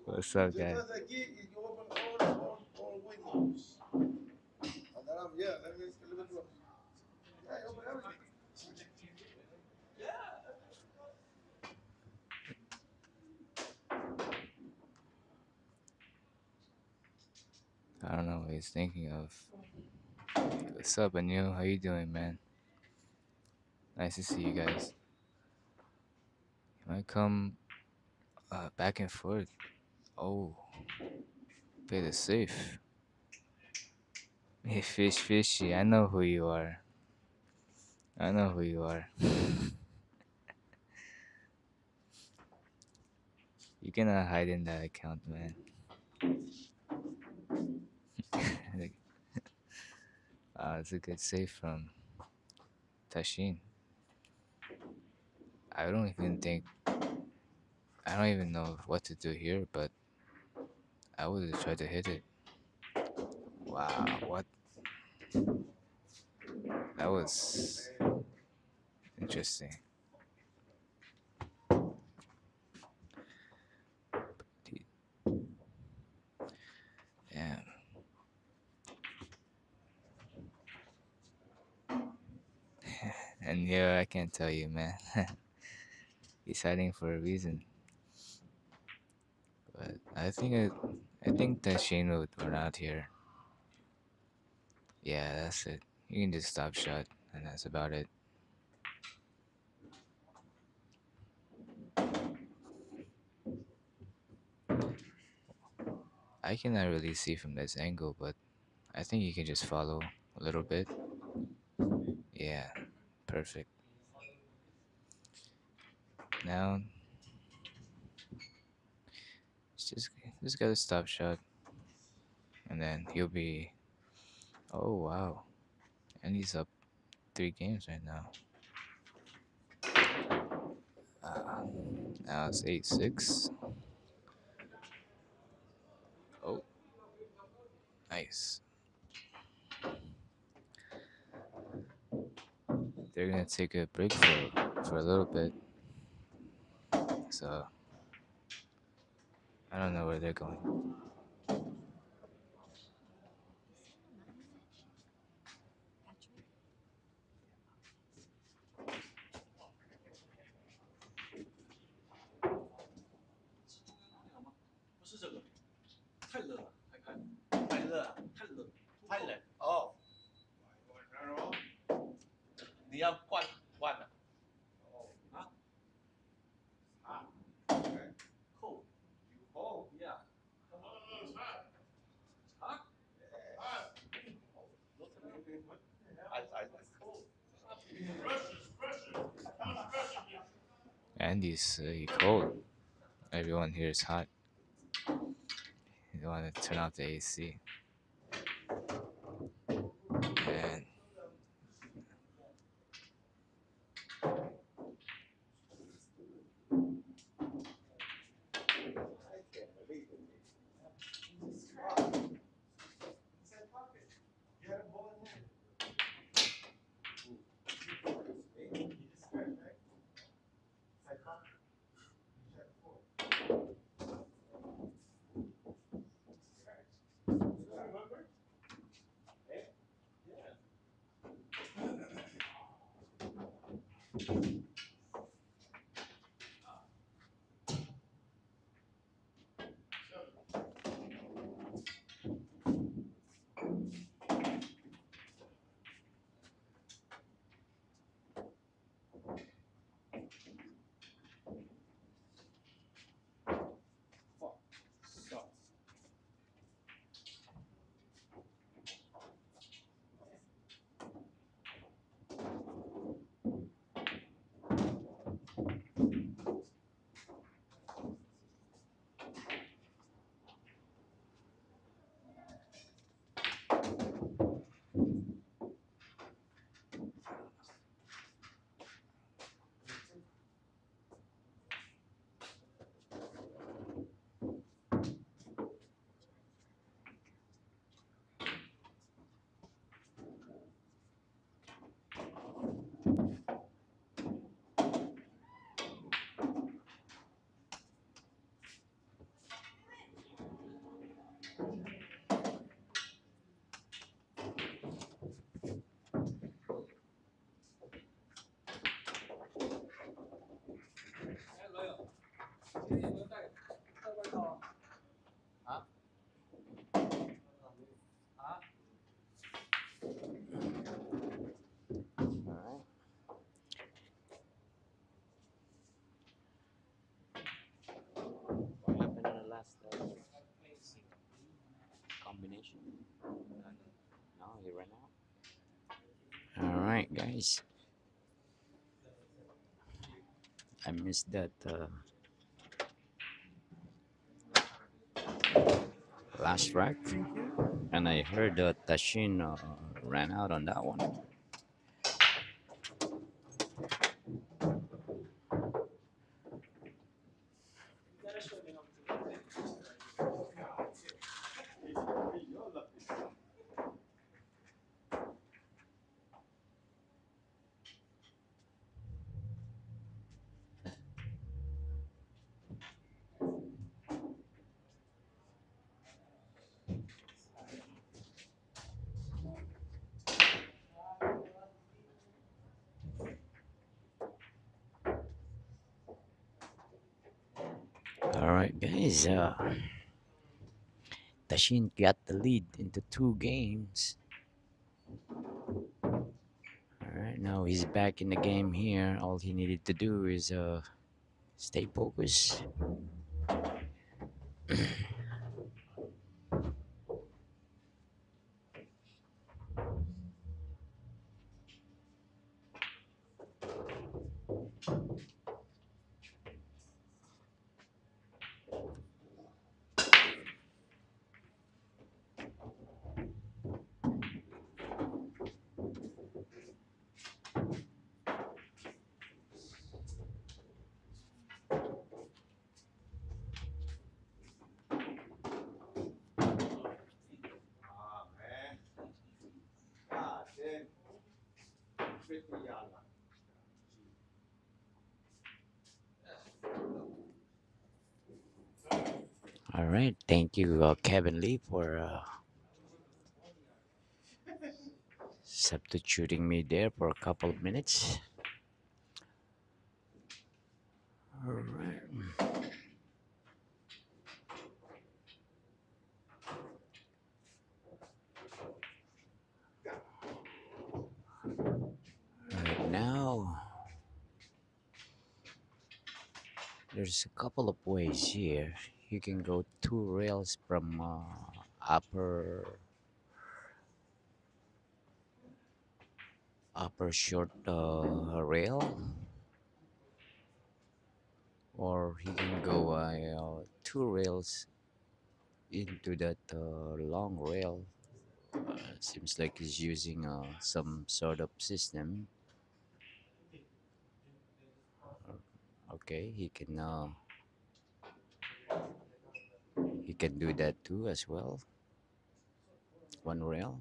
What's up, guys? I don't know what he's thinking of. What's up, Anu? How you doing, man? Nice to see you guys. You might come back and forth. Oh, play the safe. Hey, fishy. I know who you are. I know who you are. You cannot hide in that account, man. It's a good save from Tashin. I don't even think. I don't even know what to do here, but I would have tried to hit it. Wow, what? That was interesting. Damn. And yeah, I can't tell you, man. He's hiding for a reason. But I think that Shane would run out here. Yeah, that's it. You can just stop shot, and that's about it. I cannot really see from this angle, but I think you can just follow a little bit. Yeah, perfect. Now, just got a stop shot, and then he'll be. Oh wow, and he's up 3 games right now. Now it's 8-6. Oh, nice. They're gonna take a break for a little bit, so I don't know where they're going. Andy's cold. Everyone here is hot. You want to turn off the AC. And combination? No, he ran out. All right, guys. I missed that last track, and I heard Tashin ran out on that one. All right, guys. Tashin got the lead into 2 games. All right, now he's back in the game here. All he needed to do is stay focused. All right, thank you, Kevin Lee, for substituting me there for a couple of minutes. All right. Right now, there's a couple of ways here. You can go 2 rails from upper short rail, or he can go 2 rails into that long rail. Seems like he's using some sort of system. Okay, he can do that too as well. 1 rail.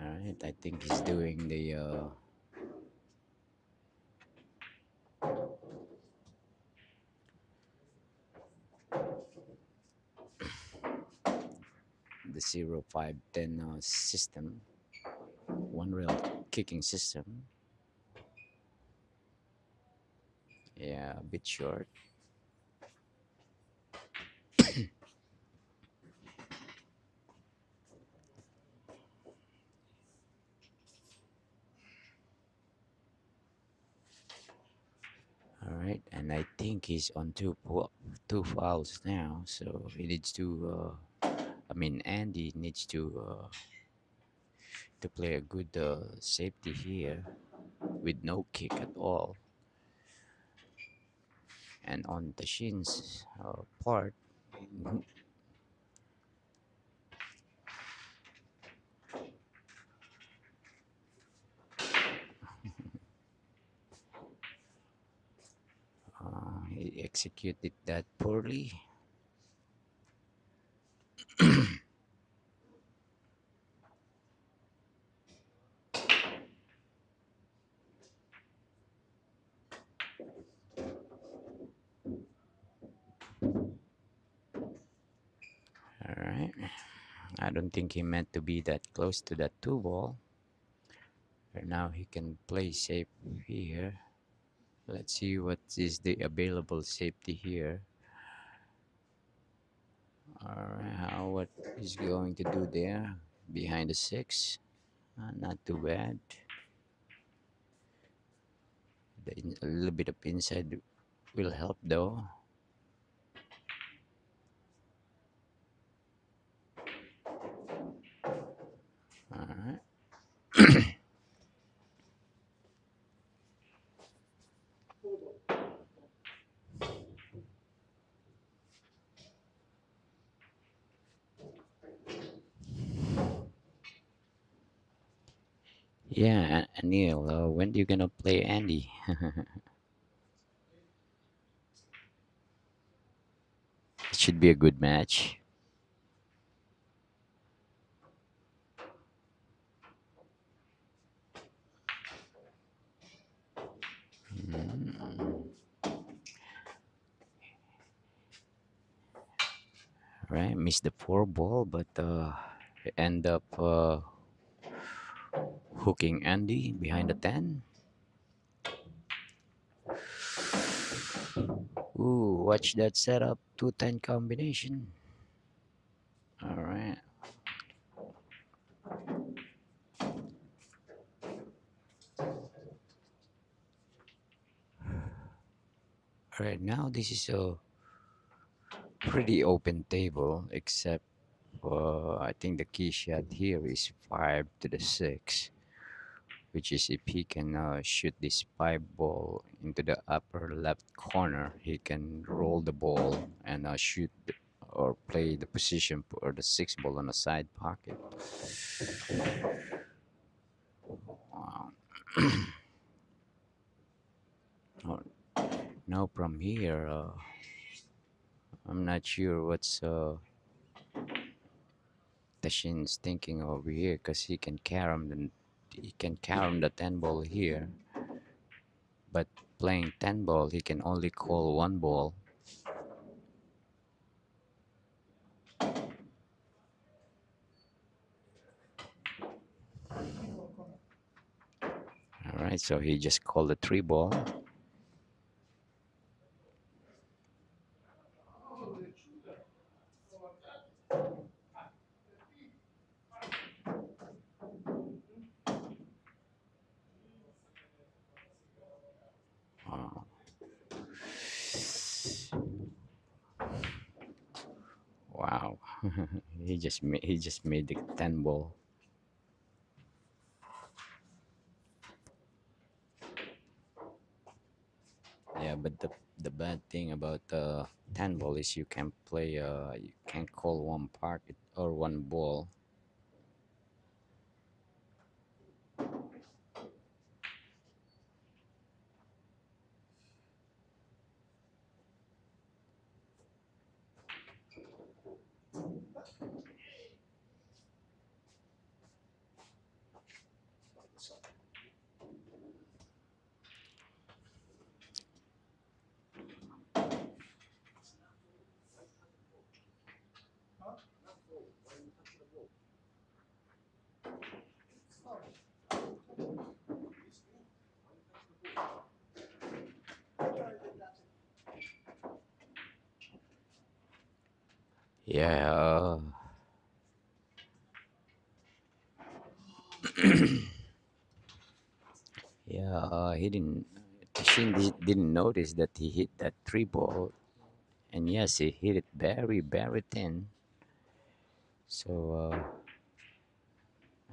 All right, I think he's doing the 0510 system, 1 rail kicking system. Yeah, a bit short. All right, and I think he's on two fouls now, so he needs to. I mean, Andy needs to play a good safety here with no kick at all. And on Tashin's part, he executed that poorly. All right, I don't think he meant to be that close to that 2 ball. And now he can play safe here. Let's see what is the available safety here. All right, what he's going to do there behind the 6. Not too bad. A little bit of inside will help though. All right. Yeah, Neil, when you gonna play Andy? It should be a good match. Mm, right, missed the four ball, but end up hooking Andy behind the 10. Ooh, watch that setup. 2-10 combination. All right. All right, now this is a pretty open table, except I think the key shot here is 5 to the 6, which is if he can shoot this 5 ball into the upper left corner, he can roll the ball and shoot or play the position or the 6 ball on the side pocket. Wow. Oh, now from here, I'm not sure what's Tashin's thinking over here, because he can carry the 10 ball here, but playing 10 ball he can only call 1 ball. All right, so he just called a 3 ball. Uh, wow. He just made the 10 ball. Yeah, but the bad thing about 10 ball is you can't call 1 pocket or 1 ball. Yeah, yeah, he didn't. Didn't notice that he hit that 3 ball, and yes, he hit it very, very thin. So,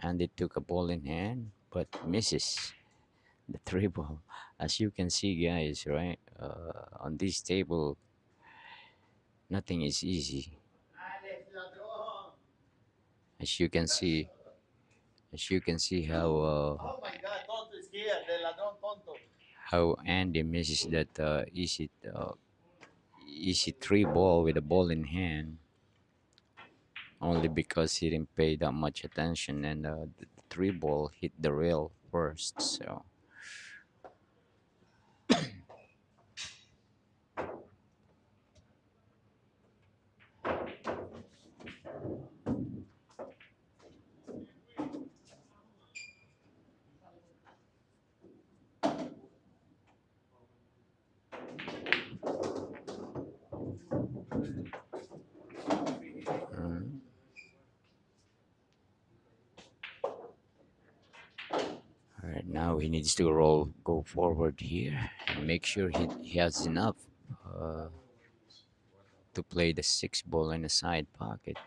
and it took a ball in hand, but misses the 3 ball. As you can see, guys, right? On this table, nothing is easy. As you can see, as you can see how Andy misses that easy 3 ball with a ball in hand, only because he didn't pay that much attention, and the 3 ball hit the rail first. So right Now he needs to go forward here and make sure he has enough uh, to play the six ball in the side pocket.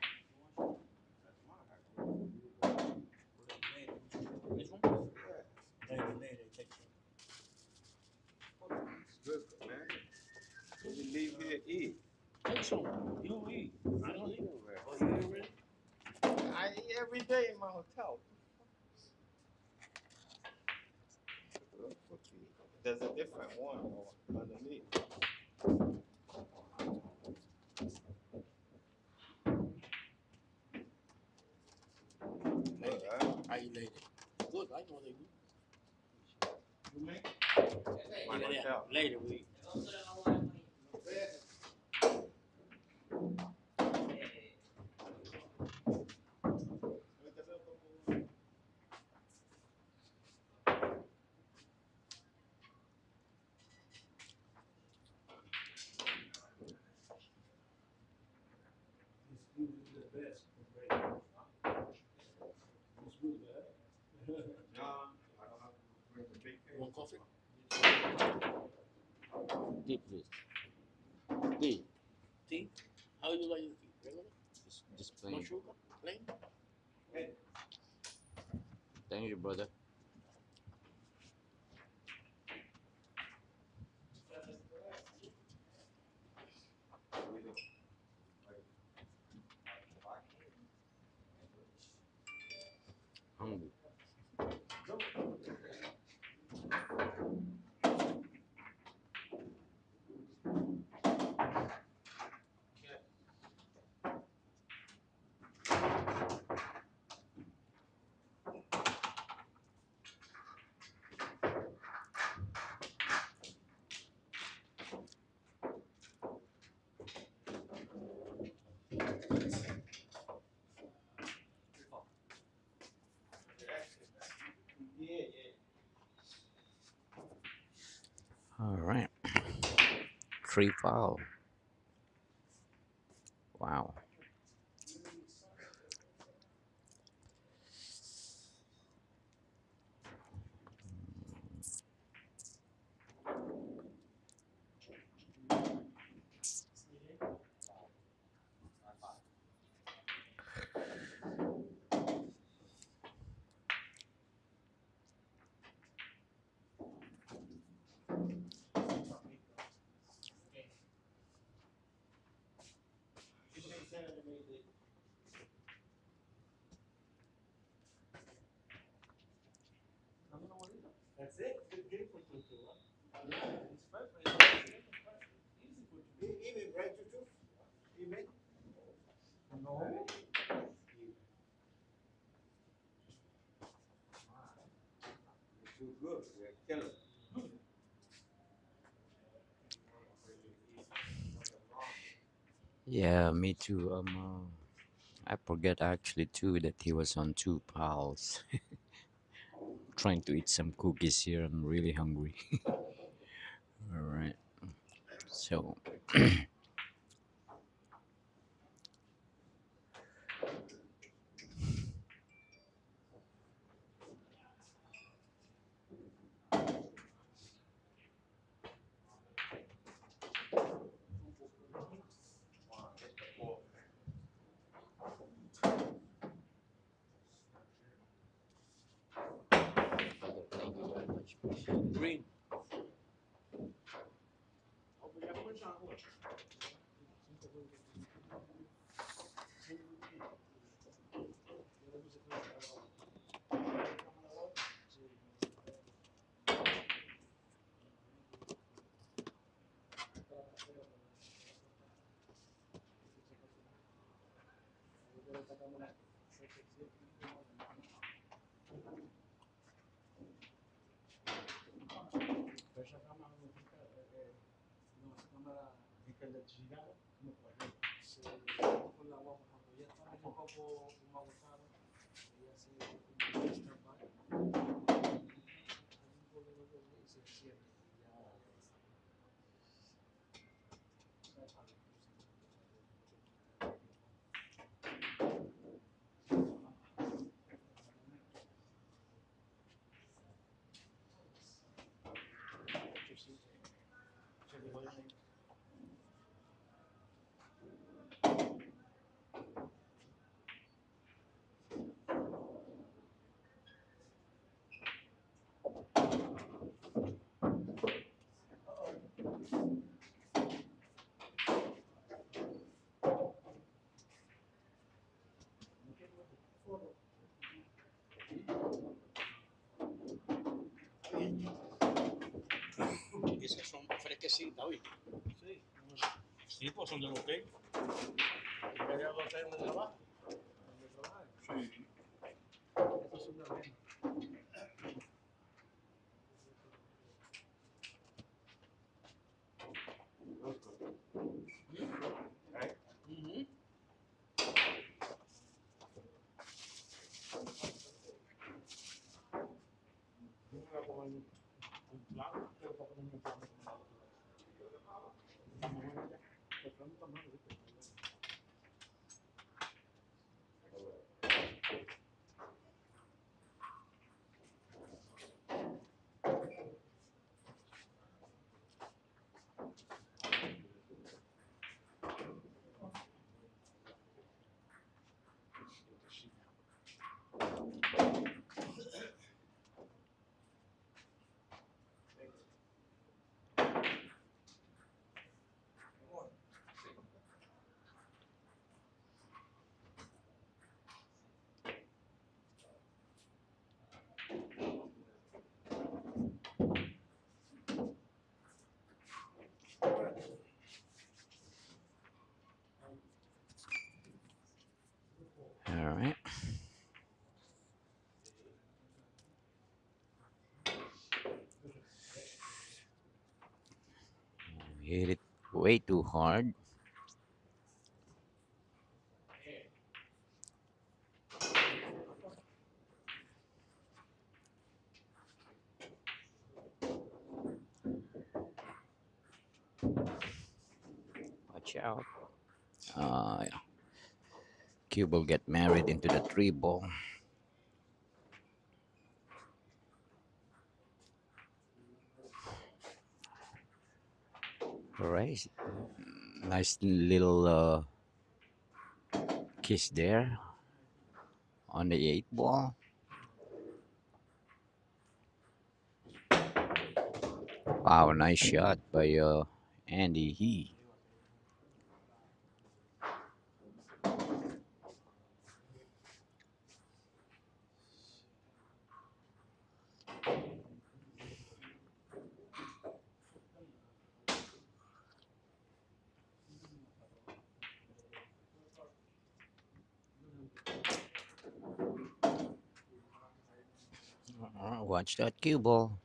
Deep, please. Tea. Just plain. Thank you, brother. Hungry. All right. Three foul. Wow. Yeah, me too. I forget actually too that he was on two pals. Trying to eat some cookies here. I'm really hungry. All right. So, thank you very much. Green. Esas son fresquecitas, hoy. Sí. Sí, pues son del hotel. ¿Y del hotel donde trabaja? ¿Donde trabaja? Sí. Eso es una vez. Ujú. Yo me voy a comer un plato, pero para comer un plato. Te pregunto más, ¿viste? All right. Hit it way too hard. Watch out. Yeah. Cube will get married into the tree ball. All right. Nice little kiss there on the eight ball. Wow, nice shot by Andy He. Watch that cue ball.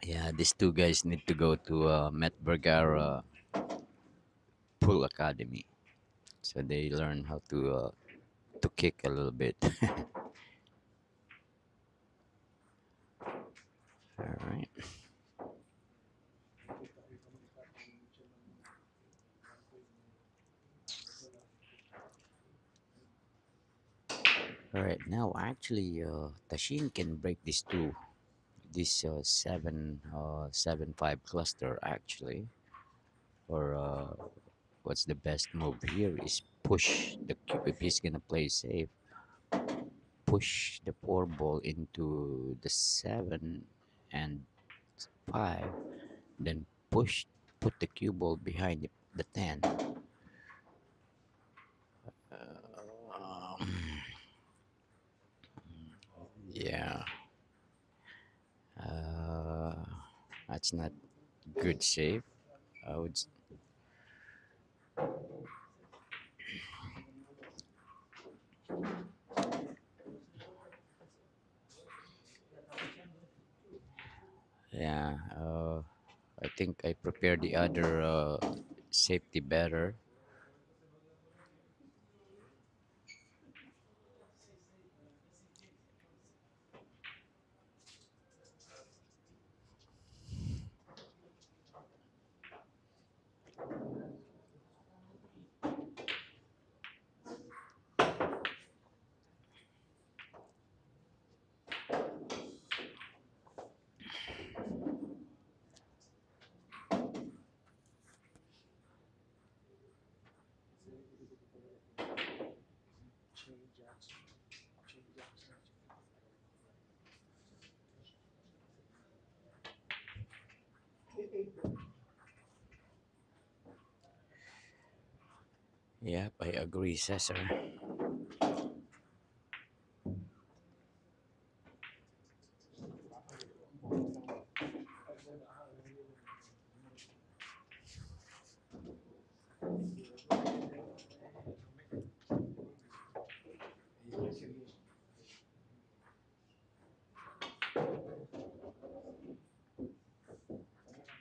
Yeah, these two guys need to go to Matt Vergara Pool Academy, so they learn how to kick a little bit. All right. All right. Now, actually, Tashin can break this two, this 7-5 cluster actually, or what's the best move here is push the cube if he's gonna play safe. Push the four ball into the seven and 5, then put the cue ball behind the 10. Um, yeah, uh, that's not good shape. I would. Yeah, I think I prepared the other safety better. Yep, I agree, Cesar.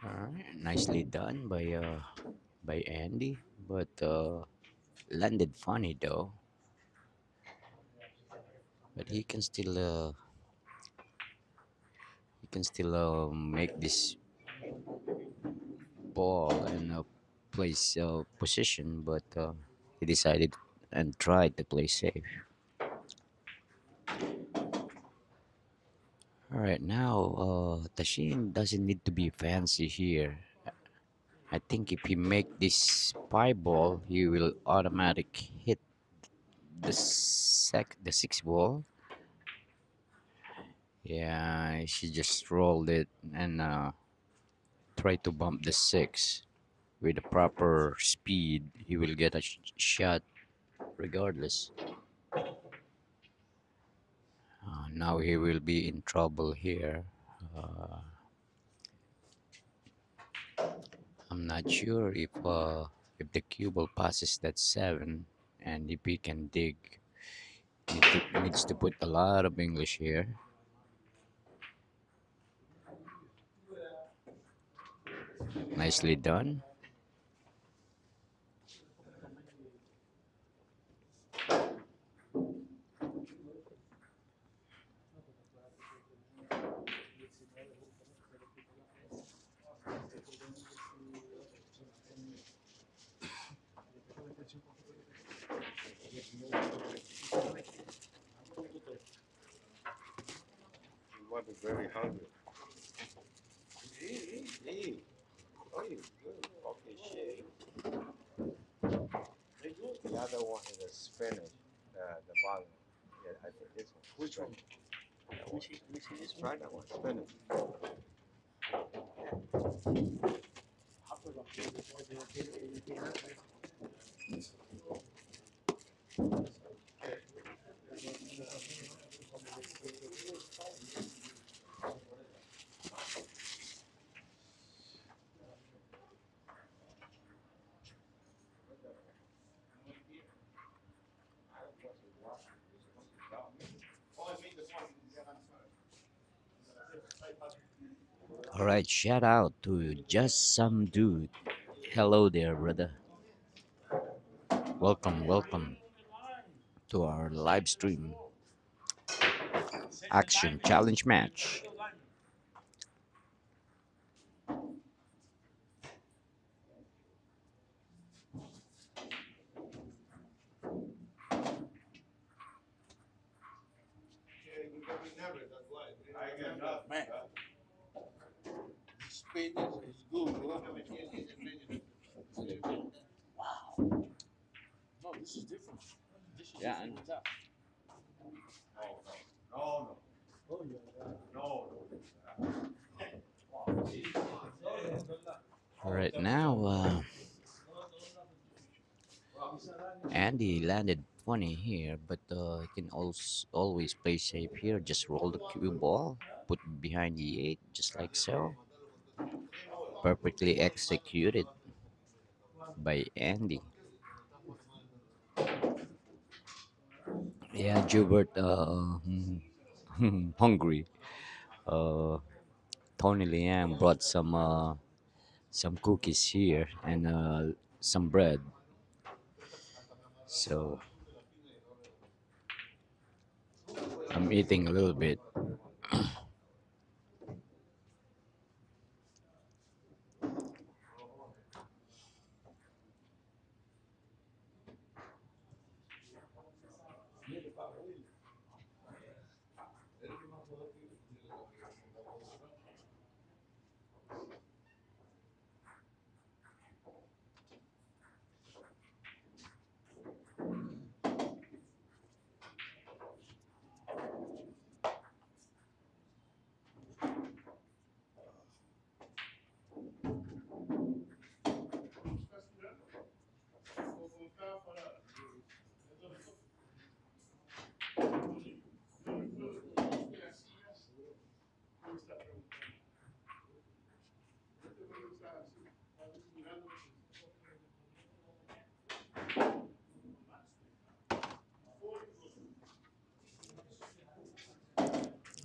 All right, nicely done by Andy, but landed funny though. But he can still make this ball and place position, but he decided and tried to play safe. All right, now Tashin doesn't need to be fancy here. I think if he make this spy ball, he will automatic hit the six ball. Yeah, she just rolled it and tried to bump the six. With the proper speed, he will get a shot regardless. Now he will be in trouble here. Uh, I'm not sure if the cue ball passes that 7, and if he can dig. Needs to put a lot of English here. Nicely done. You might be very hungry. Eat. Oh, you good. Okay, shit. The other one is a spinach. The bottom. Yeah, I think this one. Which one? That one. Let me see this one. Try that one. Spinach. All right, shout out to just some dude. Hello there, brother. Welcome to our live stream action challenge match. Man, spinach is good, bro. Wow. No, this is different. This is Yeah, different. What's up? No, no, no, no. Oh, yeah. No, no. Right now, Andy landed 20 here, but he can also always play safe here. Just roll the cue ball, put it behind the 8, just like so. Perfectly executed by Andy. Yeah, Jubert, hungry. Uh, Tony Liang brought some cookies here and some bread. So I'm eating a little bit.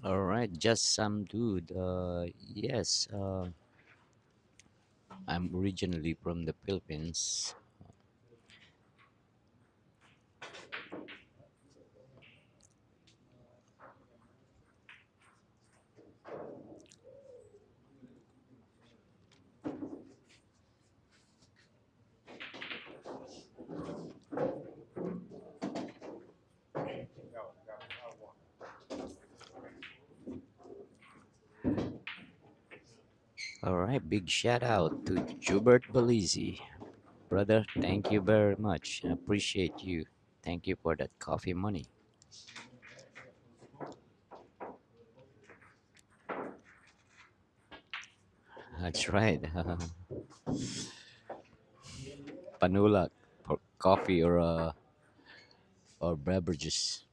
All right, just some dude. Yes, I'm originally from the Philippines. All right, big shout out to Jubert Belize. Brother, thank you very much. I appreciate you. Thank you for that coffee money. That's right. Panulak for coffee or beverages.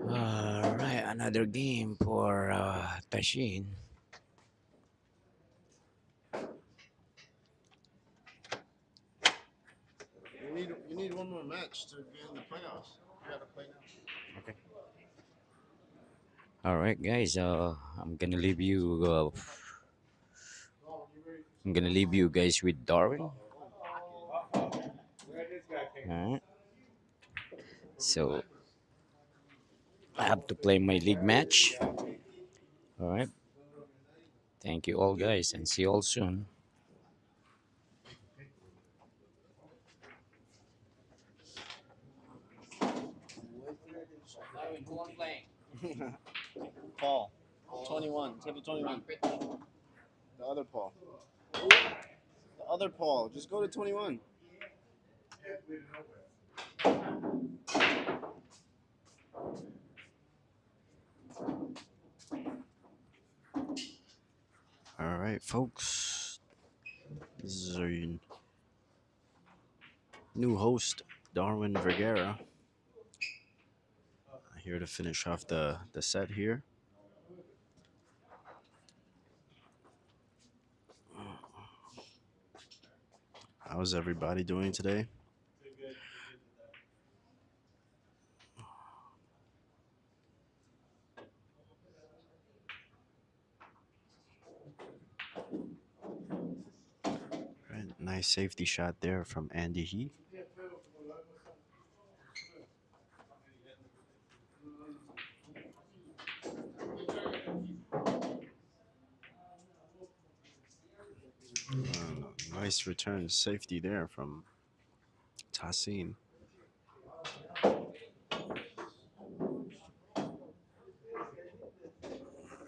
All right, another game for Tashin. You need one more match to get in the playoffs. You gotta play now. Okay. All right, guys. I'm gonna leave you. I'm gonna leave you guys with Darwin. All right. So I have to play my league match. All right. Thank you all, guys, and see you all soon. Paul, 21. Let's go to 21. The other Paul. The other Paul. Just go to 21. All right, folks. This is our new host, Darwin Vergara, here to finish off the set here. How's everybody doing today? Right, nice safety shot there from Andy He. Nice return safety there from Tassin.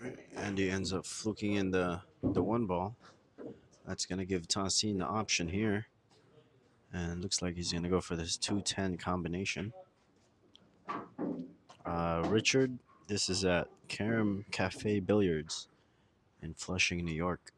Right, Andy ends up fluking in the one ball. That's gonna give Tassin the option here, and looks like he's gonna go for this 210 combination. Richard, this is at Karam Cafe Billiards in Flushing, New York.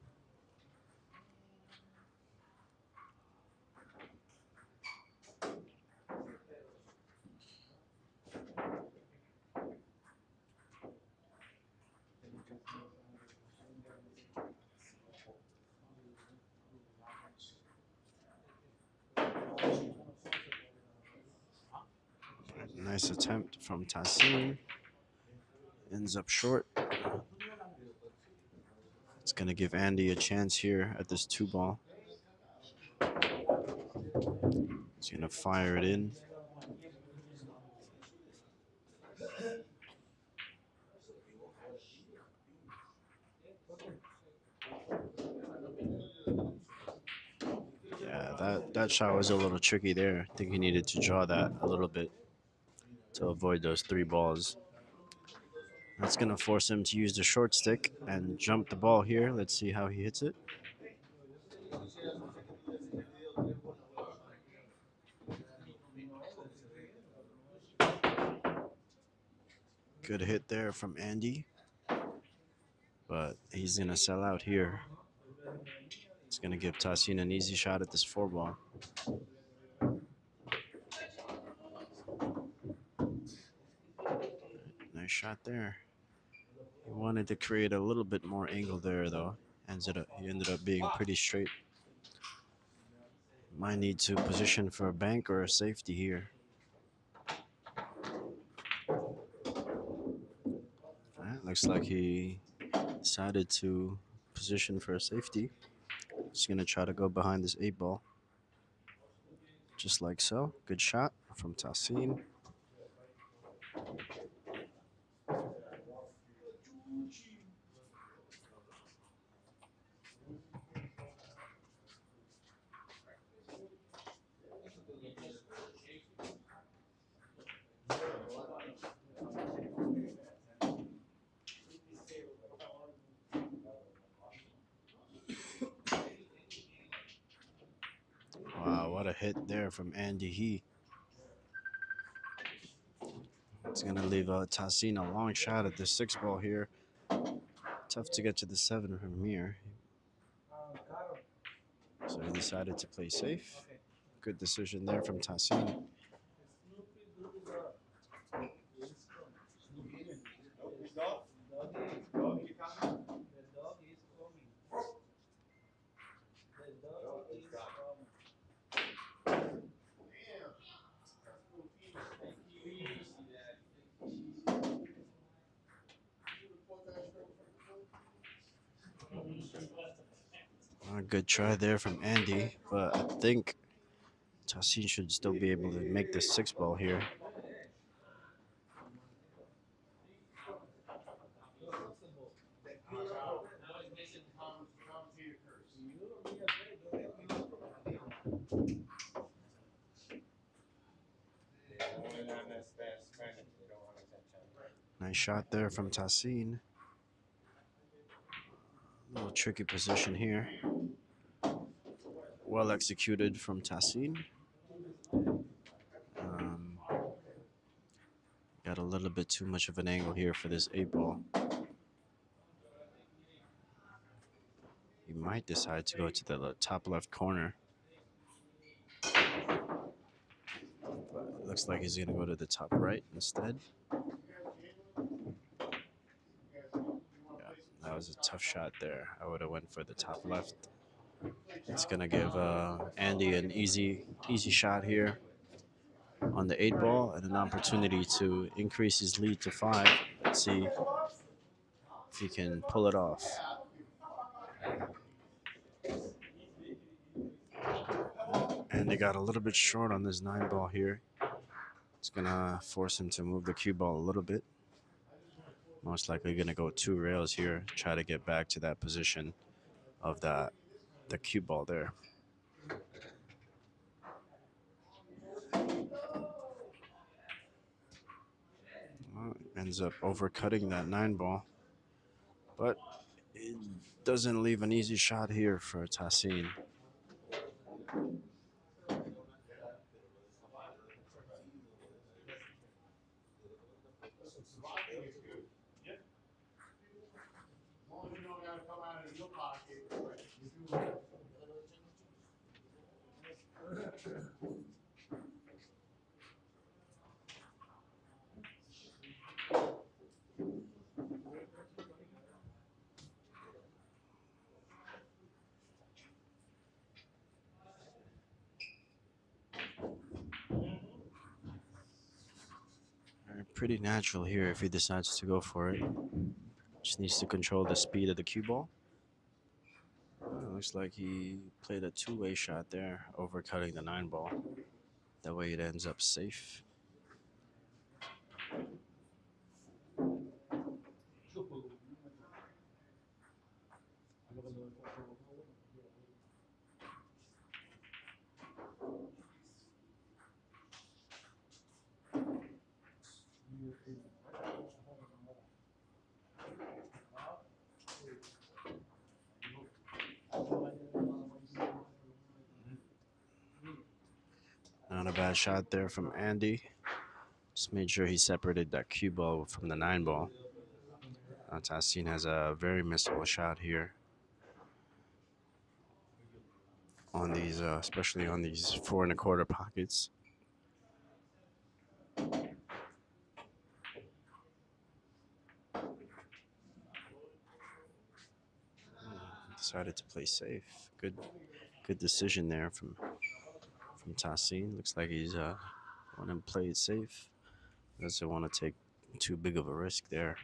Nice attempt from Tahsin. Ends up short. It's going to give Andy a chance here at this 2 ball. He's going to fire it in. Yeah, that shot was a little tricky there. I think he needed to draw that a little bit to avoid those 3 balls. That's going to force him to use the short stick and jump the ball here. Let's see how he hits it. Good hit there from Andy. But he's going to sell out here. It's going to give Tassin an easy shot at this 4 ball. Nice shot there. He wanted to create a little bit more angle there, though. He ended up being pretty straight. Might need to position for a bank or a safety here. Looks like he decided to position for a safety. He's going to try to go behind this 8 ball. Just like so. Good shot from Tahsin. Wow, what a hit there from Andy He. It's going to leave Tahsin a long shot at the 6 ball here. Tough to get to the 7 from here. So he decided to play safe. Good decision there from Tahsin. A good try there from Andy, but I think Tahsin should still be able to make the 6 ball here. Nice shot there from Tahsin. A little tricky position here. Well executed from Tahsin. Got a little bit too much of an angle here for this 8 ball. He might decide to go to the top left corner. But it looks like he's going to go to the top right instead. Yeah, that was a tough shot there. I would have went for the top left. It's going to give Andy an easy shot here on the 8 ball and an opportunity to increase his lead to 5. Let's see if he can pull it off. And they got a little bit short on this 9 ball here. It's going to force him to move the cue ball a little bit. Most likely going to go 2 rails here, try to get back to that position of the cue ball there. Well, ends up overcutting that 9 ball. But it doesn't leave an easy shot here for Tahsin. pretty natural here if he decides to go for it. Just needs to control the speed of the cue ball. Looks like he played a two-way shot there, overcutting the 9 ball. That way it ends up safe. Not a bad shot there from Andy. Just made sure he separated that cue ball from the 9 ball. Tassin has a very missable shot here on these, especially on these 4 1/4 pockets. Decided to play safe. Good decision there from Tassin. Looks like he's want to play it safe. Doesn't want to take too big of a risk there.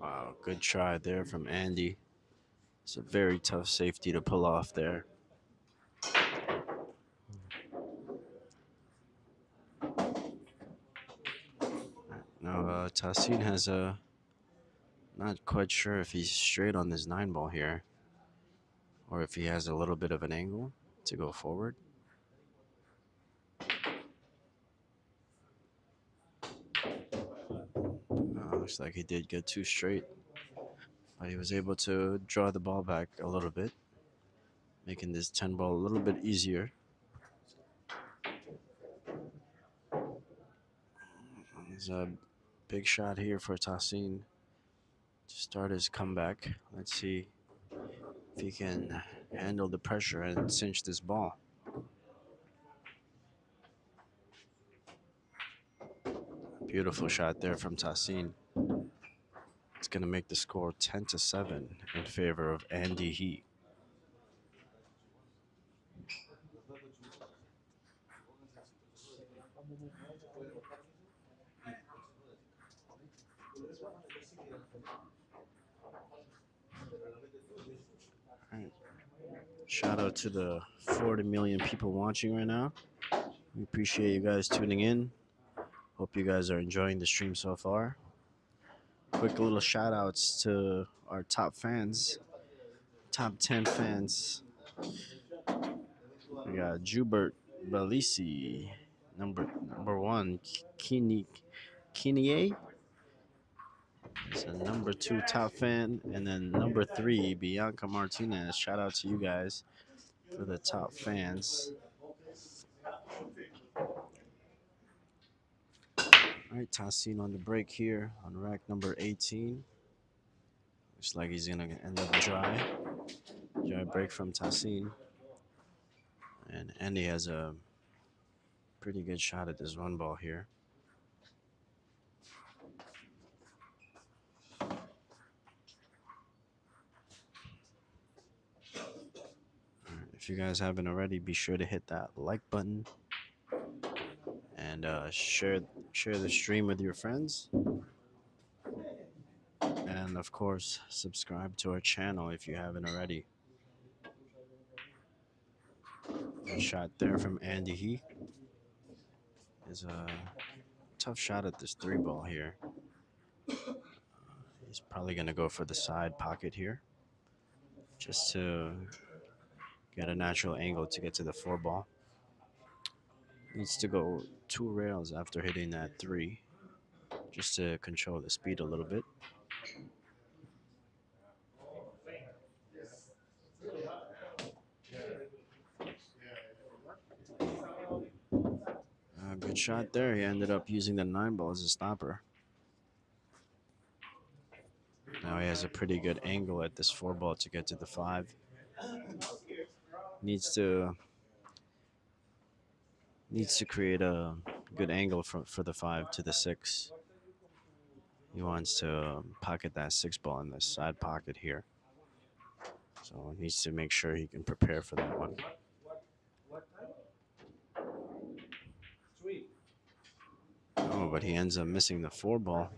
Wow, good try there from Andy. It's a very tough safety to pull off there. Now, Tassin has a. Not quite sure if he's straight on this 9 ball here, or if he has a little bit of an angle to go forward. Looks like he did get 2 straight, but he was able to draw the ball back a little bit, making this 10 ball a little bit easier. There's a big shot here for Tassin to start his comeback. Let's see if he can handle the pressure and cinch this ball. Beautiful shot there from Tassin. It's going to make the score 10-7 in favor of Andy He. All right. Shout out to the 40 million people watching right now. We appreciate you guys tuning in. Hope you guys are enjoying the stream so far. Quick little shout outs to our top fans, top 10 fans. We got Jubert Balisi, number 1, Kinie. It's a number 2 top fan, and then number 3, Bianca Martinez. Shout out to you guys for the top fans. All right, Tassin on the break here on rack number 18. Looks like he's gonna end up dry. Dry break from Tassin. And Andy has a pretty good shot at this 1 ball here. If you guys haven't already, be sure to hit that like button and share the stream with your friends. And of course, subscribe to our channel if you haven't already. Good shot there from Andy He. Is a tough shot at this 3 ball here. He's probably gonna go for the side pocket here, just to get a natural angle to get to the 4 ball. Needs to go 2 rails after hitting that 3, just to control the speed a little bit. Good shot there. He ended up using the 9 ball as a stopper. Now he has a pretty good angle at this 4 ball to get to the 5. Needs to create a good angle for the 5 to the 6. He wants to pocket that 6 ball in the side pocket here. So he needs to make sure he can prepare for that one. Oh, but he ends up missing the 4 ball.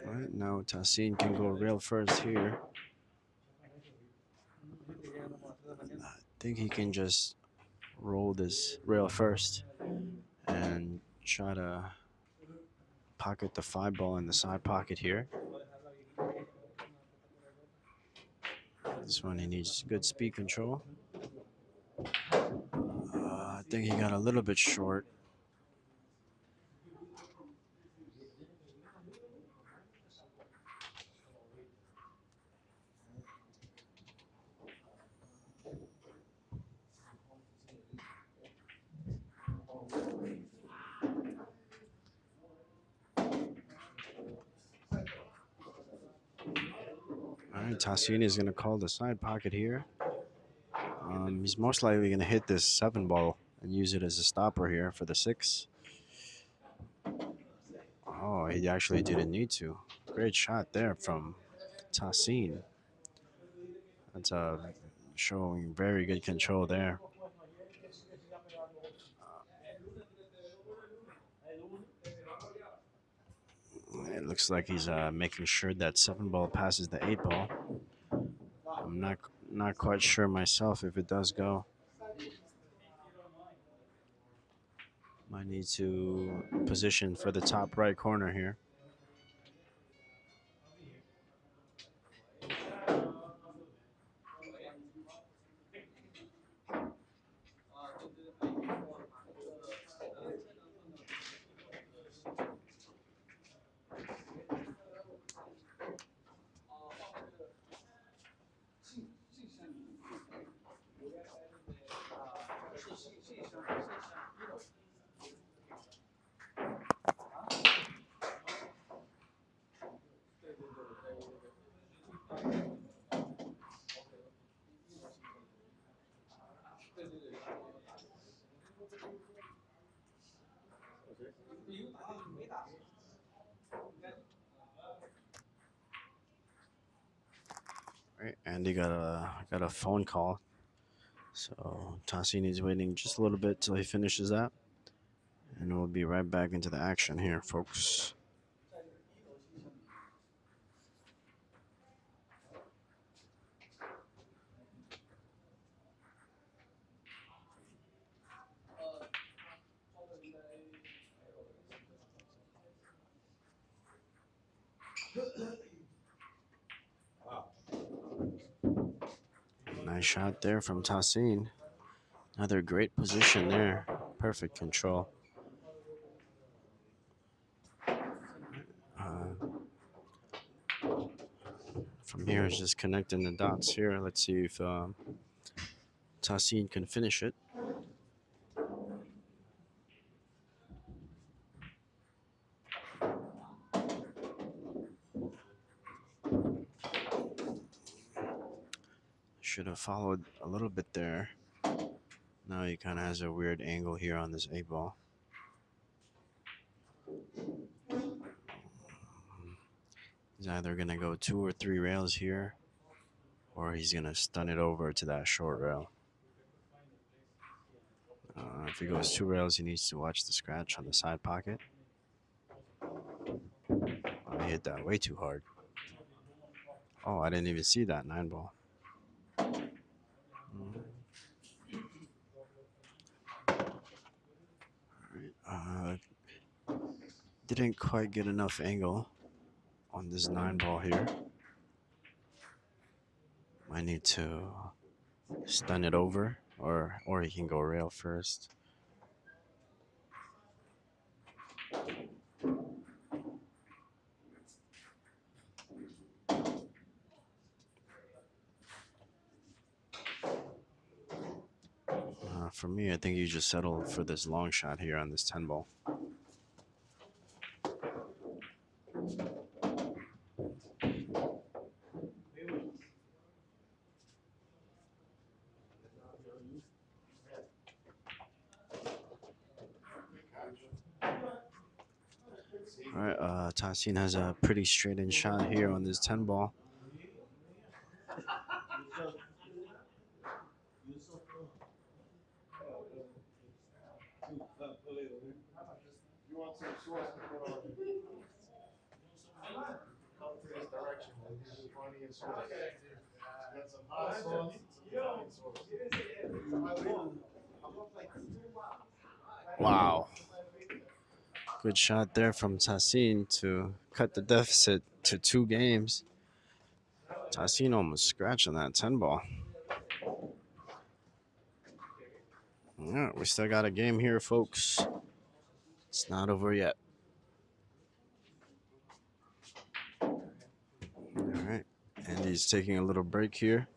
All right, now Tassin can go rail first here. I think he can just roll this rail first and try to pocket the 5 ball in the side pocket here. This one he needs good speed control. I think he got a little bit short. All right, Tassin is going to call the side pocket here. He's most likely going to hit this 7 ball and use it as a stopper here for the 6. Oh, he actually didn't need to. Great shot there from Tassin. That's showing very good control there. It looks like he's making sure that 7 ball passes the 8 ball. I'm not quite sure myself if it does go. Might need to position for the top right corner here. Right, Andy got a phone call, so Tassin is waiting just a little bit till he finishes that, and we'll be right back into the action here, folks. Nice shot there from Tassin. Another great position there. Perfect control. From here, it's just connecting the dots here. Let's see if Tassin can finish it. Should have followed a little bit there. Now he kind of has a weird angle here on this 8 ball. He's either going to go 2 or 3 rails here, or he's going to stun it over to that short rail. If he goes 2 rails, he needs to watch the scratch on the side pocket. Oh, he hit that way too hard. Oh, I didn't even see that 9 ball. Didn't quite get enough angle on this 9 ball here. Might need to stun it over, or he can go rail first. For me, I think you just settle for this long shot here on this 10 ball. All right, Tassin has a pretty straight in shot here on this 10 ball. Wow. Good shot there from Tassin to cut the deficit to 2 games. Tassin almost scratching that 10 ball. All right, we still got a game here, folks. It's not over yet. All right. Andy's taking a little break here.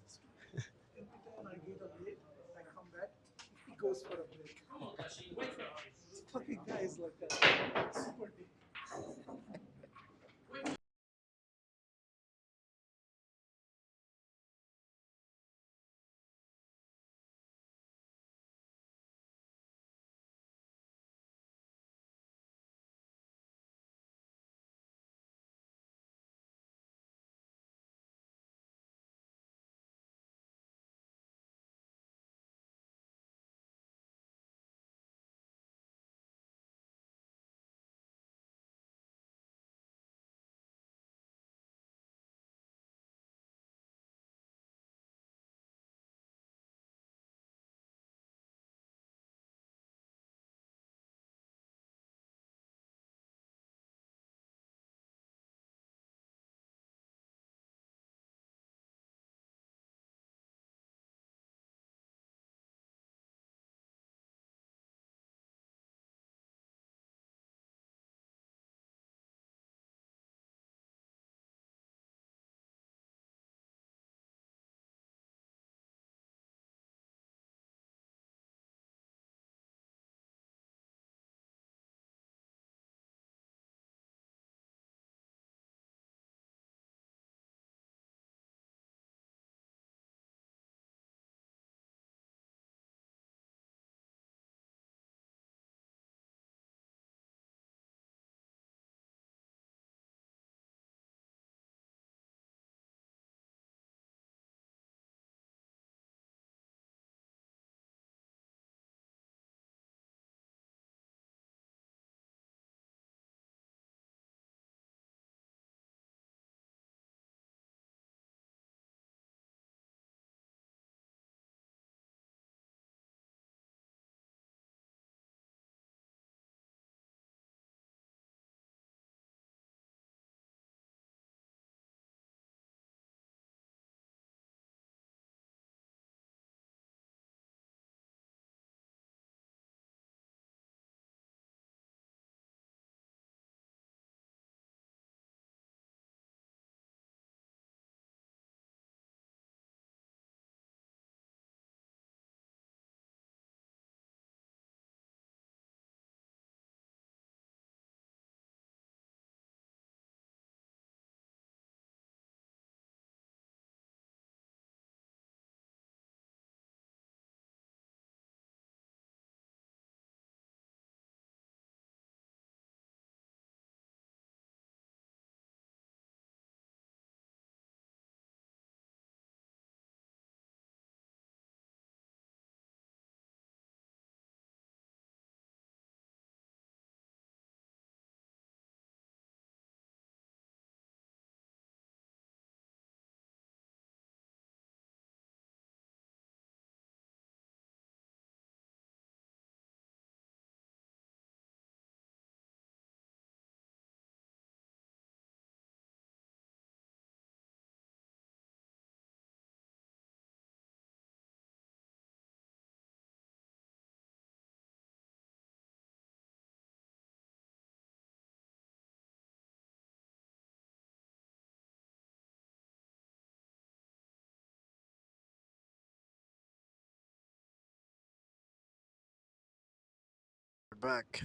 back.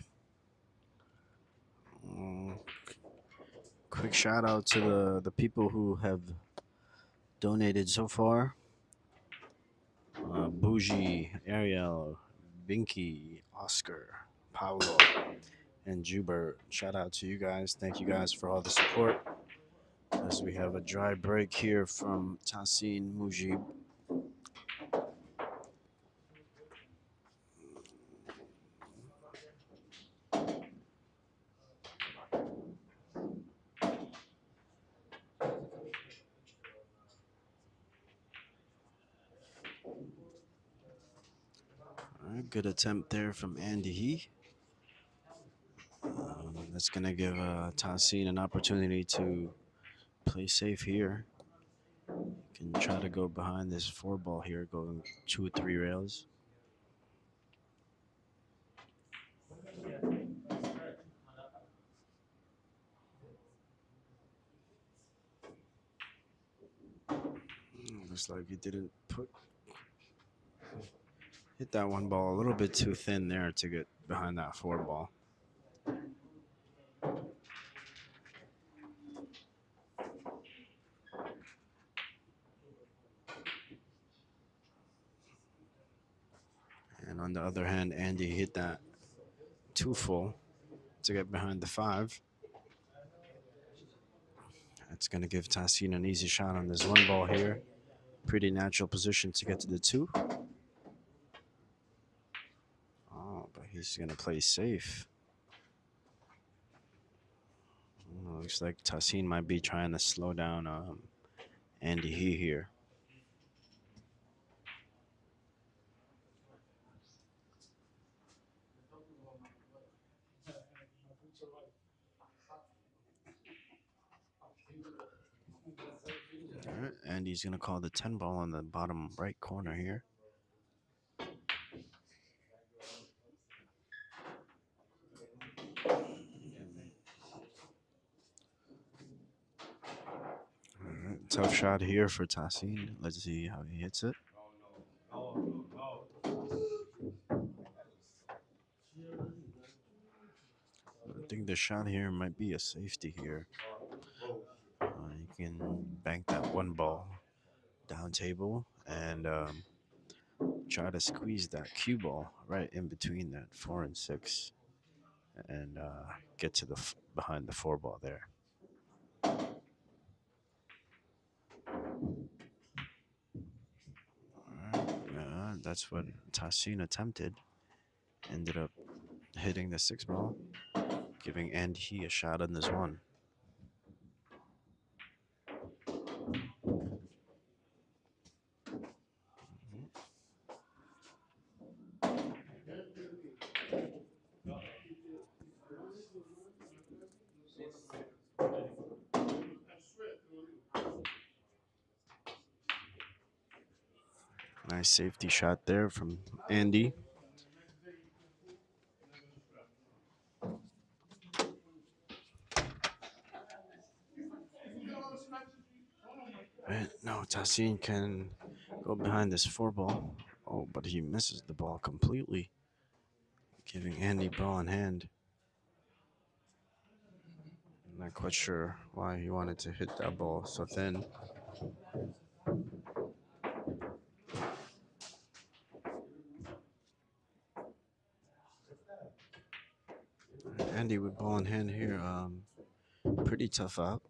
Mm, quick shout out to the people who have donated so far. Bougie, Ariel, Binky, Oscar, Paolo, and Jubert. Shout out to you guys. Thank you guys for all the support. As we have a dry break here from Tahsin Mujib. All right, good attempt there from Andy He. That's going to give Tahsin an opportunity to play safe here. Can try to go behind this four ball here, going 2 or 3 rails. Looks like he didn't hit that one ball a little bit too thin there to get behind that four ball. And on the other hand, Andy hit that too full to get behind the five. That's going to give Tahsin an easy shot on this one ball here. Pretty natural position to get to the two. Oh, but he's going to play safe. Looks like Tahsin might be trying to slow down Andy He here. All right, Andy's going to call the 10 ball on the bottom right corner here. All right, tough shot here for Tahsin. Let's see how he hits it. I think the shot here might be a safety here. You can bank that one ball down table and try to squeeze that cue ball right in between that 4 and 6 and get to the behind the four ball there. That's what Tashin attempted. Ended up hitting the 6 ball, giving Andy a shot on this one. Nice safety shot there from Andy. No, Tassin can go behind this 4 ball. Oh, but he misses the ball completely, giving Andy ball in hand. I'm not quite sure why he wanted to hit that ball so thin. Andy with ball in hand here. Pretty tough out.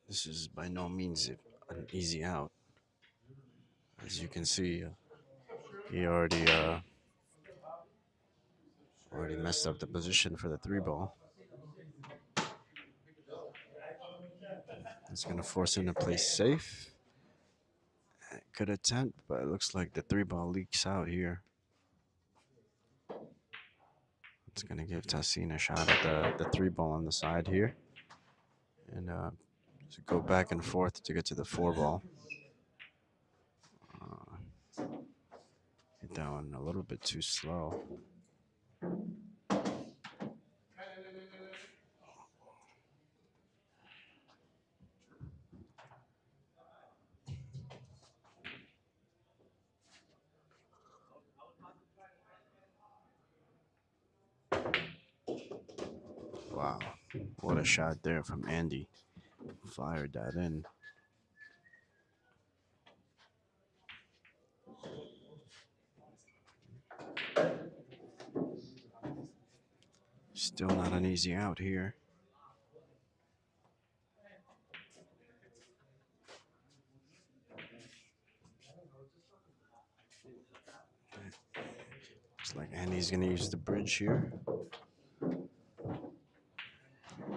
This is by no means an easy out. As you can see, he already messed up the position for the 3 ball. It's going to force him to play safe. Good attempt, but it looks like the 3 ball leaks out here. It's going to give Tahsin a shot at the 3 ball on the side here. And go back and forth to get to the 4 ball. Hit that one a little bit too slow. Wow, what a shot there from Andy. Fired that in. Still not an easy out here. Looks like Andy's gonna use the bridge here.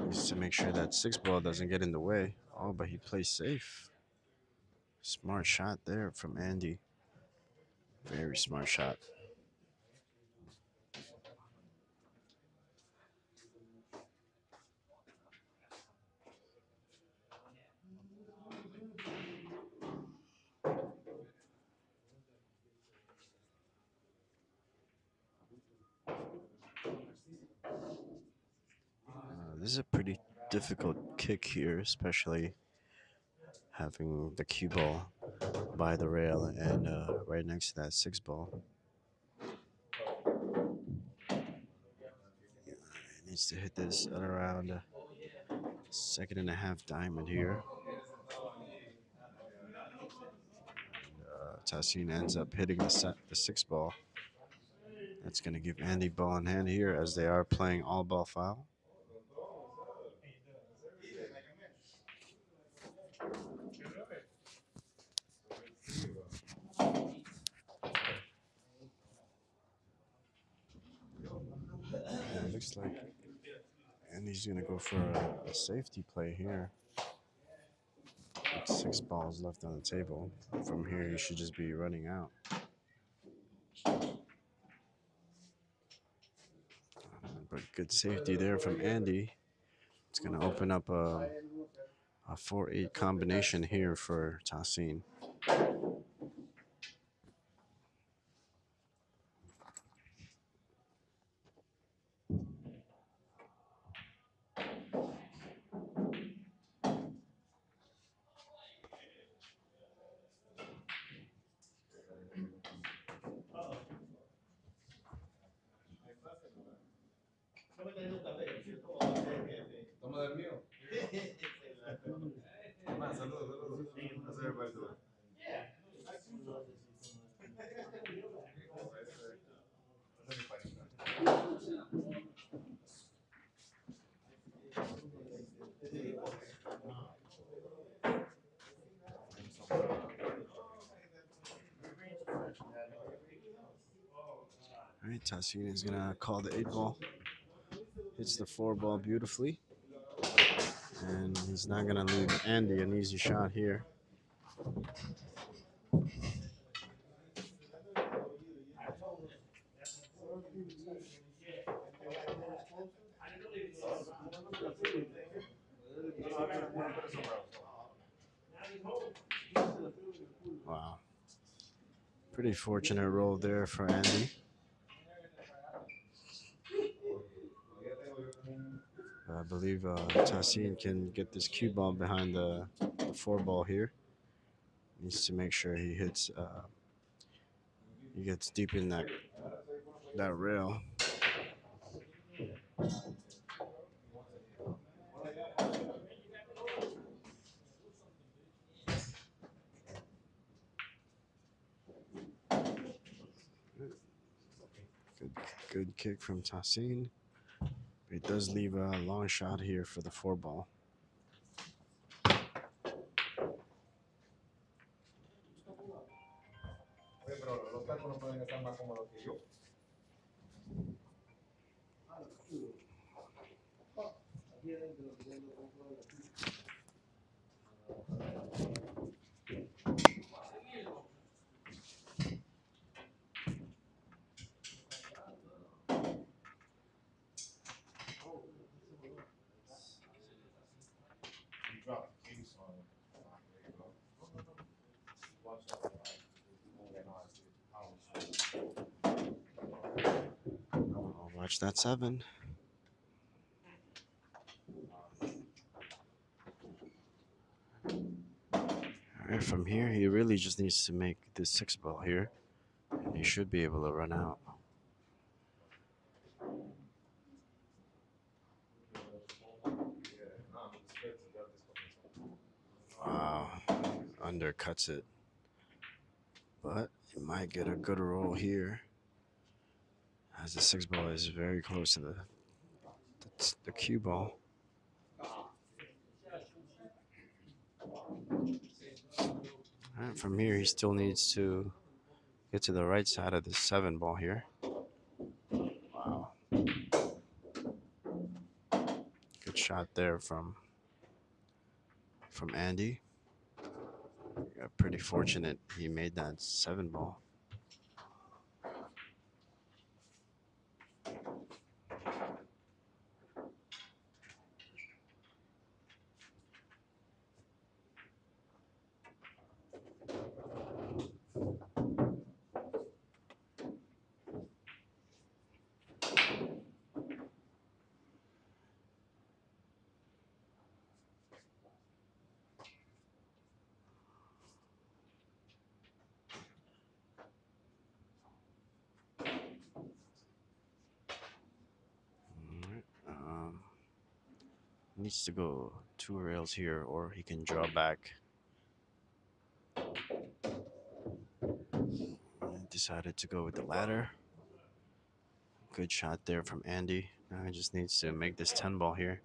Needs to make sure that six ball doesn't get in the way. Oh, but he plays safe. Smart shot there from Andy. Very smart shot. This is a pretty difficult kick here, especially having the cue ball by the rail and right next to that six ball. He needs to hit this at around second and a half diamond here. Tassin ends up hitting the six ball. That's going to give Andy ball in hand here as they are playing all ball foul. And it looks like Andy's going to go for a safety play here. With six balls left on the table. From here, he should just be running out. But good safety there from Andy. It's going to open up a 4-8 combination here for Tahsin. All right, Tassin is going to call the 8 ball. Hits the 4 ball beautifully. And he's not going to leave Andy an easy shot here. Wow. Pretty fortunate roll there for Andy. I believe Tassin can get this cue ball behind the 4 ball here. Needs to make sure he hits. He gets deep in that rail. Good kick from Tassin. It does leave a long shot here for the 4 ball. Oh, watch that 7. All right, from here, he really just needs to make this 6 ball here, and he should be able to run out. Wow, undercuts it, but he might get a good roll here, as the 6 ball is very close to the cue ball. And from here, he still needs to get to the right side of the 7 ball here. Wow, good shot there from Andy. Got pretty fortunate he made that 7 ball. All right. Needs to go 2 rails here, or he can draw back. And decided to go with the ladder. Good shot there from Andy. Now he just needs to make this 10 ball here.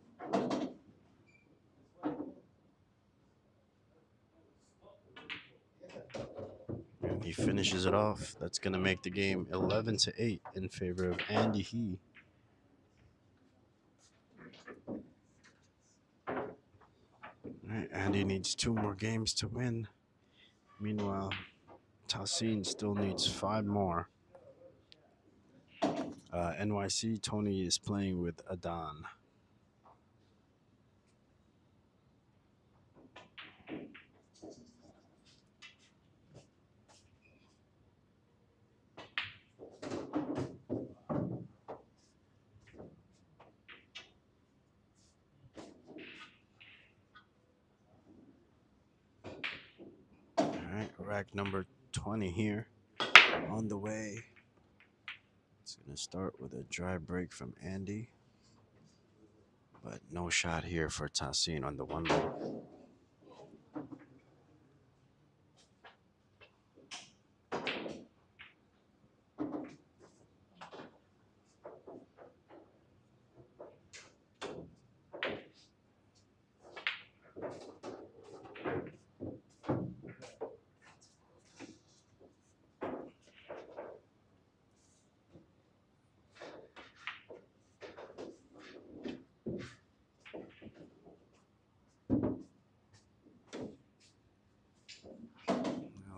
And he finishes it off. That's going to make the game 11-8 in favor of Andy He. All right, Andy needs 2 more games to win. Meanwhile, Tassin still needs 5 more. NYC, Tony is playing with Adan. All right, rack number 20 here on the way. It's going to start with a dry break from Andy. But no shot here for Tassin on the 1 ball.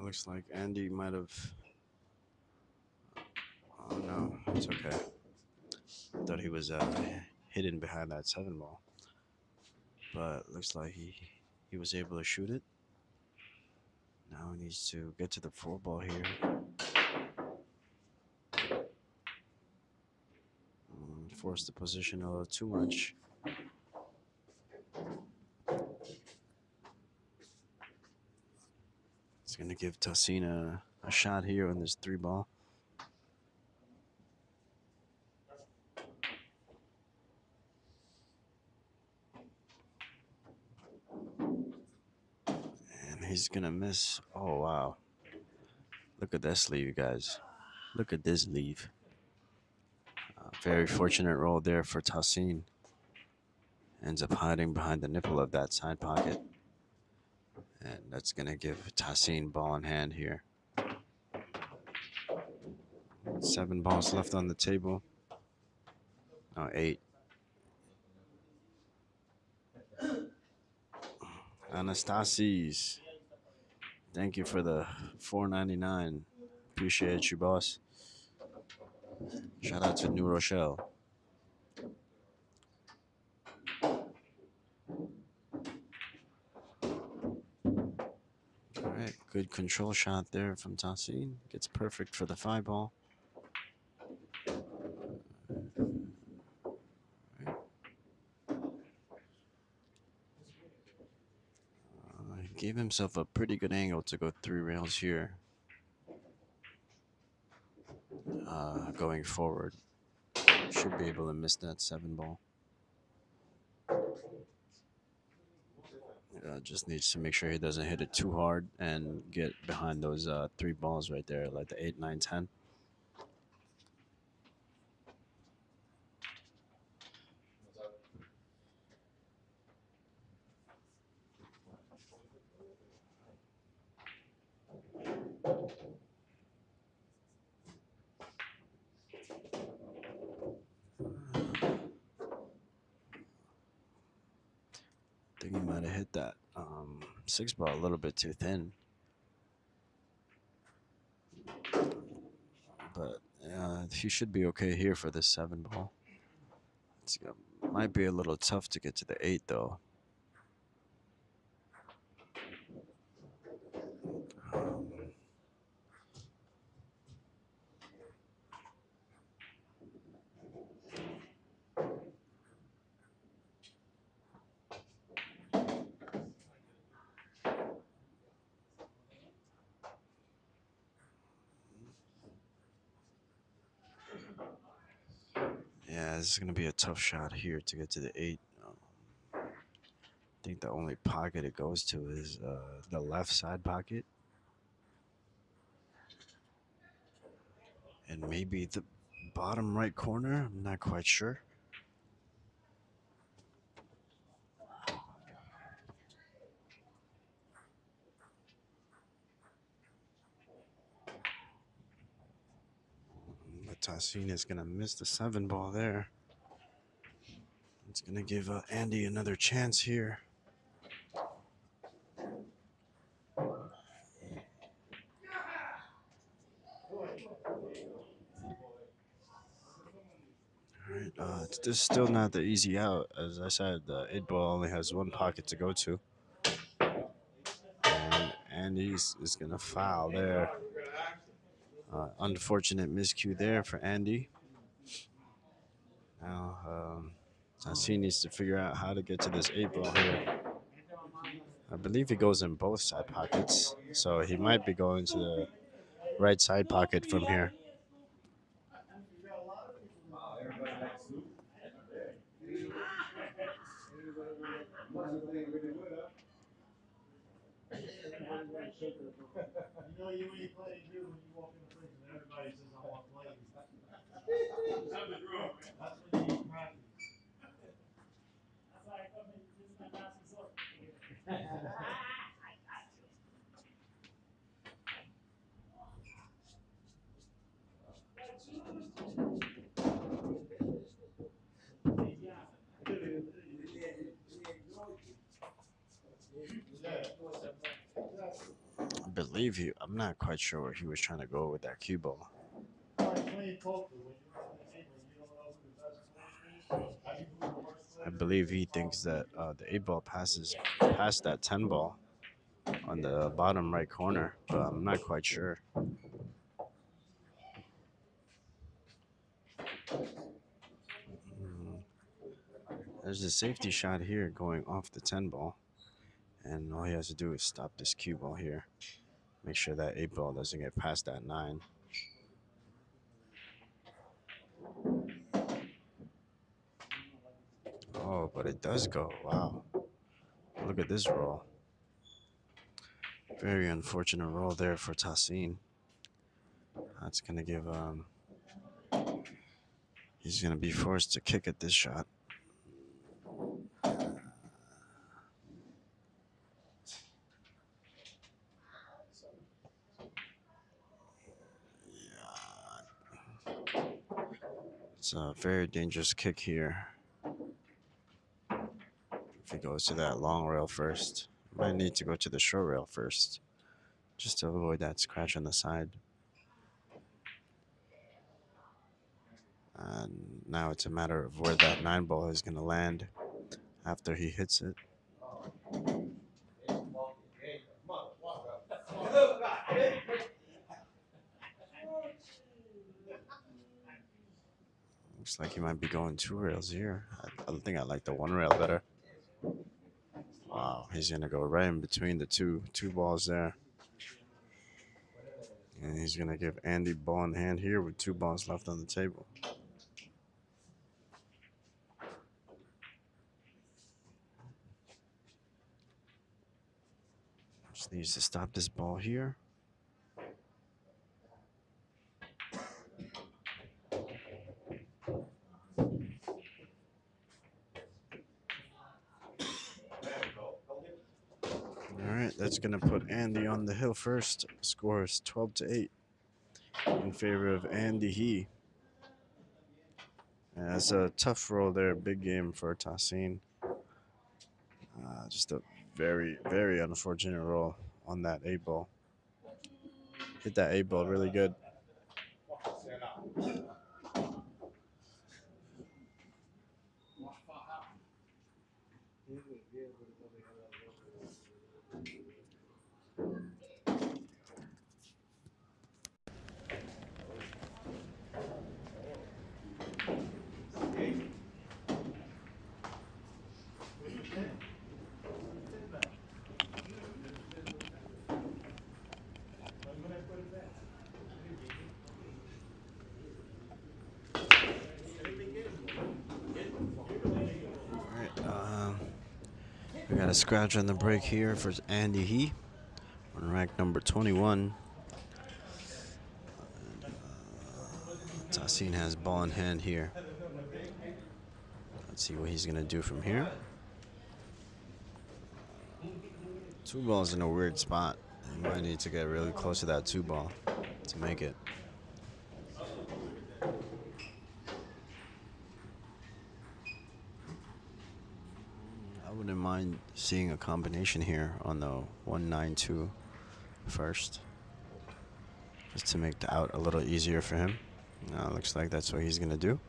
Looks like Andy might have. Oh no, it's okay. I thought he was hidden behind that 7 ball, but looks like he was able to shoot it. Now he needs to get to the 4 ball here. Force the position a little too much. It's gonna give Tassin a shot here on this 3 ball. And he's gonna miss. Oh wow. Look at this leave, guys. Look at this leave. Very fortunate roll there for Tassin. Ends up hiding behind the nipple of that side pocket. And that's going to give Tassin ball in hand here. 7 balls left on the table. No, 8. Anastasis, thank you for the $4.99. Appreciate you, boss. Shout out to New Rochelle. All right, good control shot there from Tassin. Gets perfect for the 5 ball. He gave himself a pretty good angle to go 3 rails here. Going forward, should be able to miss that 7 ball. Just needs to make sure he doesn't hit it too hard and get behind those three balls right there, like the 8, 9, 10. I think he might have hit that six ball a little bit too thin. But he should be okay here for this seven ball. Might be a little tough to get to the eight though. Um, yeah, this is gonna be a tough shot here to get to the eight. I think the only pocket it goes to is the left side pocket, and maybe the bottom right corner. I'm not quite sure. But Tassin is gonna miss the seven ball there. It's gonna give Andy another chance here. All right, it's just still not the easy out. As I said, the eight ball only has one pocket to go to, and Andy's is gonna foul there. Unfortunate miscue there for Andy. Now, Tassin needs to figure out how to get to this eight ball here. I believe he goes in both side pockets, so he might be going to the right side pocket from here. I believe I'm not quite sure where he was trying to go with that cue ball. I believe he thinks that the eight ball passes past that 10 ball on the bottom right corner, but I'm not quite sure. Mm, There's a safety shot here going off the 10 ball, and all he has to do is stop this cue ball here. Make sure that eight ball doesn't get past that 9. Oh, but it does go. Wow. Look at this roll. Very unfortunate roll there for Tassin. That's going to give he's going to be forced to kick at this shot. It's a very dangerous kick here. If he goes to that long rail first, might need to go to the short rail first, just to avoid that scratch on the side. And now it's a matter of where that 9 ball is going to land after he hits it. Looks like he might be going 2 rails here. I think I like the 1 rail better. Wow, he's gonna go right in between the two balls there. And he's gonna give Andy ball in hand here with 2 balls left on the table. Just needs to stop this ball here. All right, that's gonna put Andy on the hill first. Score is 12-8 in favor of Andy He. That's a tough roll there, big game for Tahsin. Just a very, very unfortunate roll on that 8 ball. Hit that 8 ball really good. All right, we got a scratch on the break here for Andy He on rack number 21. Tahsin has ball in hand here. Let's see what he's gonna do from here. 2 balls in a weird spot. He might need to get really close to that 2 ball to make it. I wouldn't mind seeing a combination here on the 1-9-2 first, just to make the out a little easier for him. Looks like that's what he's gonna do.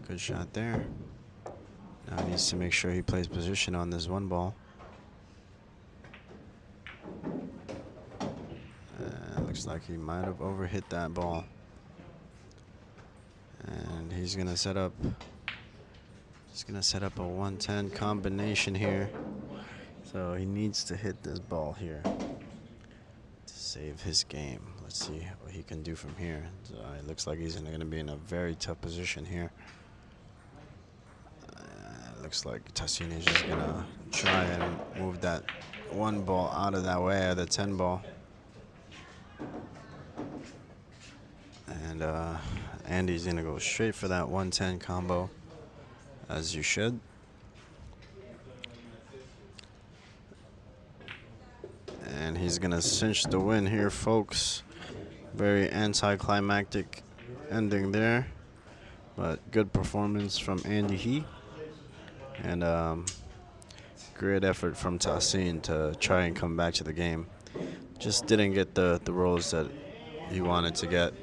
Good shot there. Now he needs to make sure he plays position on this 1 ball. Looks like he might have overhit that ball. And he's gonna set up a 110 combination here. So he needs to hit this ball here to save his game. Let's see what he can do from here. So it looks like he's gonna be in a very tough position here. Looks like Tashin is just gonna try and move that 1 ball out of that way of the 10 ball. And Andy's gonna go straight for that 110 combo, as you should. And he's gonna cinch the win here, folks. Very anticlimactic ending there, but good performance from Andy He. And great effort from Tahsin to try and come back to the game. Just didn't get the rolls that he wanted to get.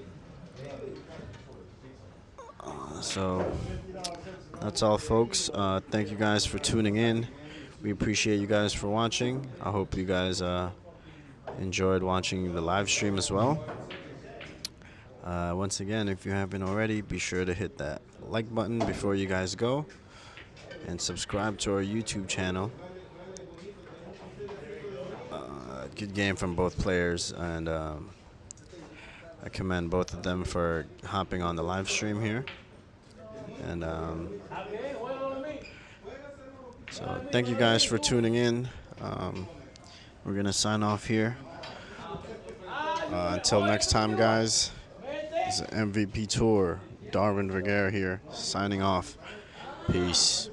So that's all, folks. Thank you guys for tuning in. We appreciate you guys for watching. I hope you guys enjoyed watching the live stream as well. Once again, if you haven't already, be sure to hit that like button before you guys go. And subscribe to our YouTube channel. Good game from both players, and I commend both of them for hopping on the live stream here. And so thank you guys for tuning in. We're gonna sign off here. Until next time, guys. This is MVP Tour. Darwin Vergara here, signing off. Peace.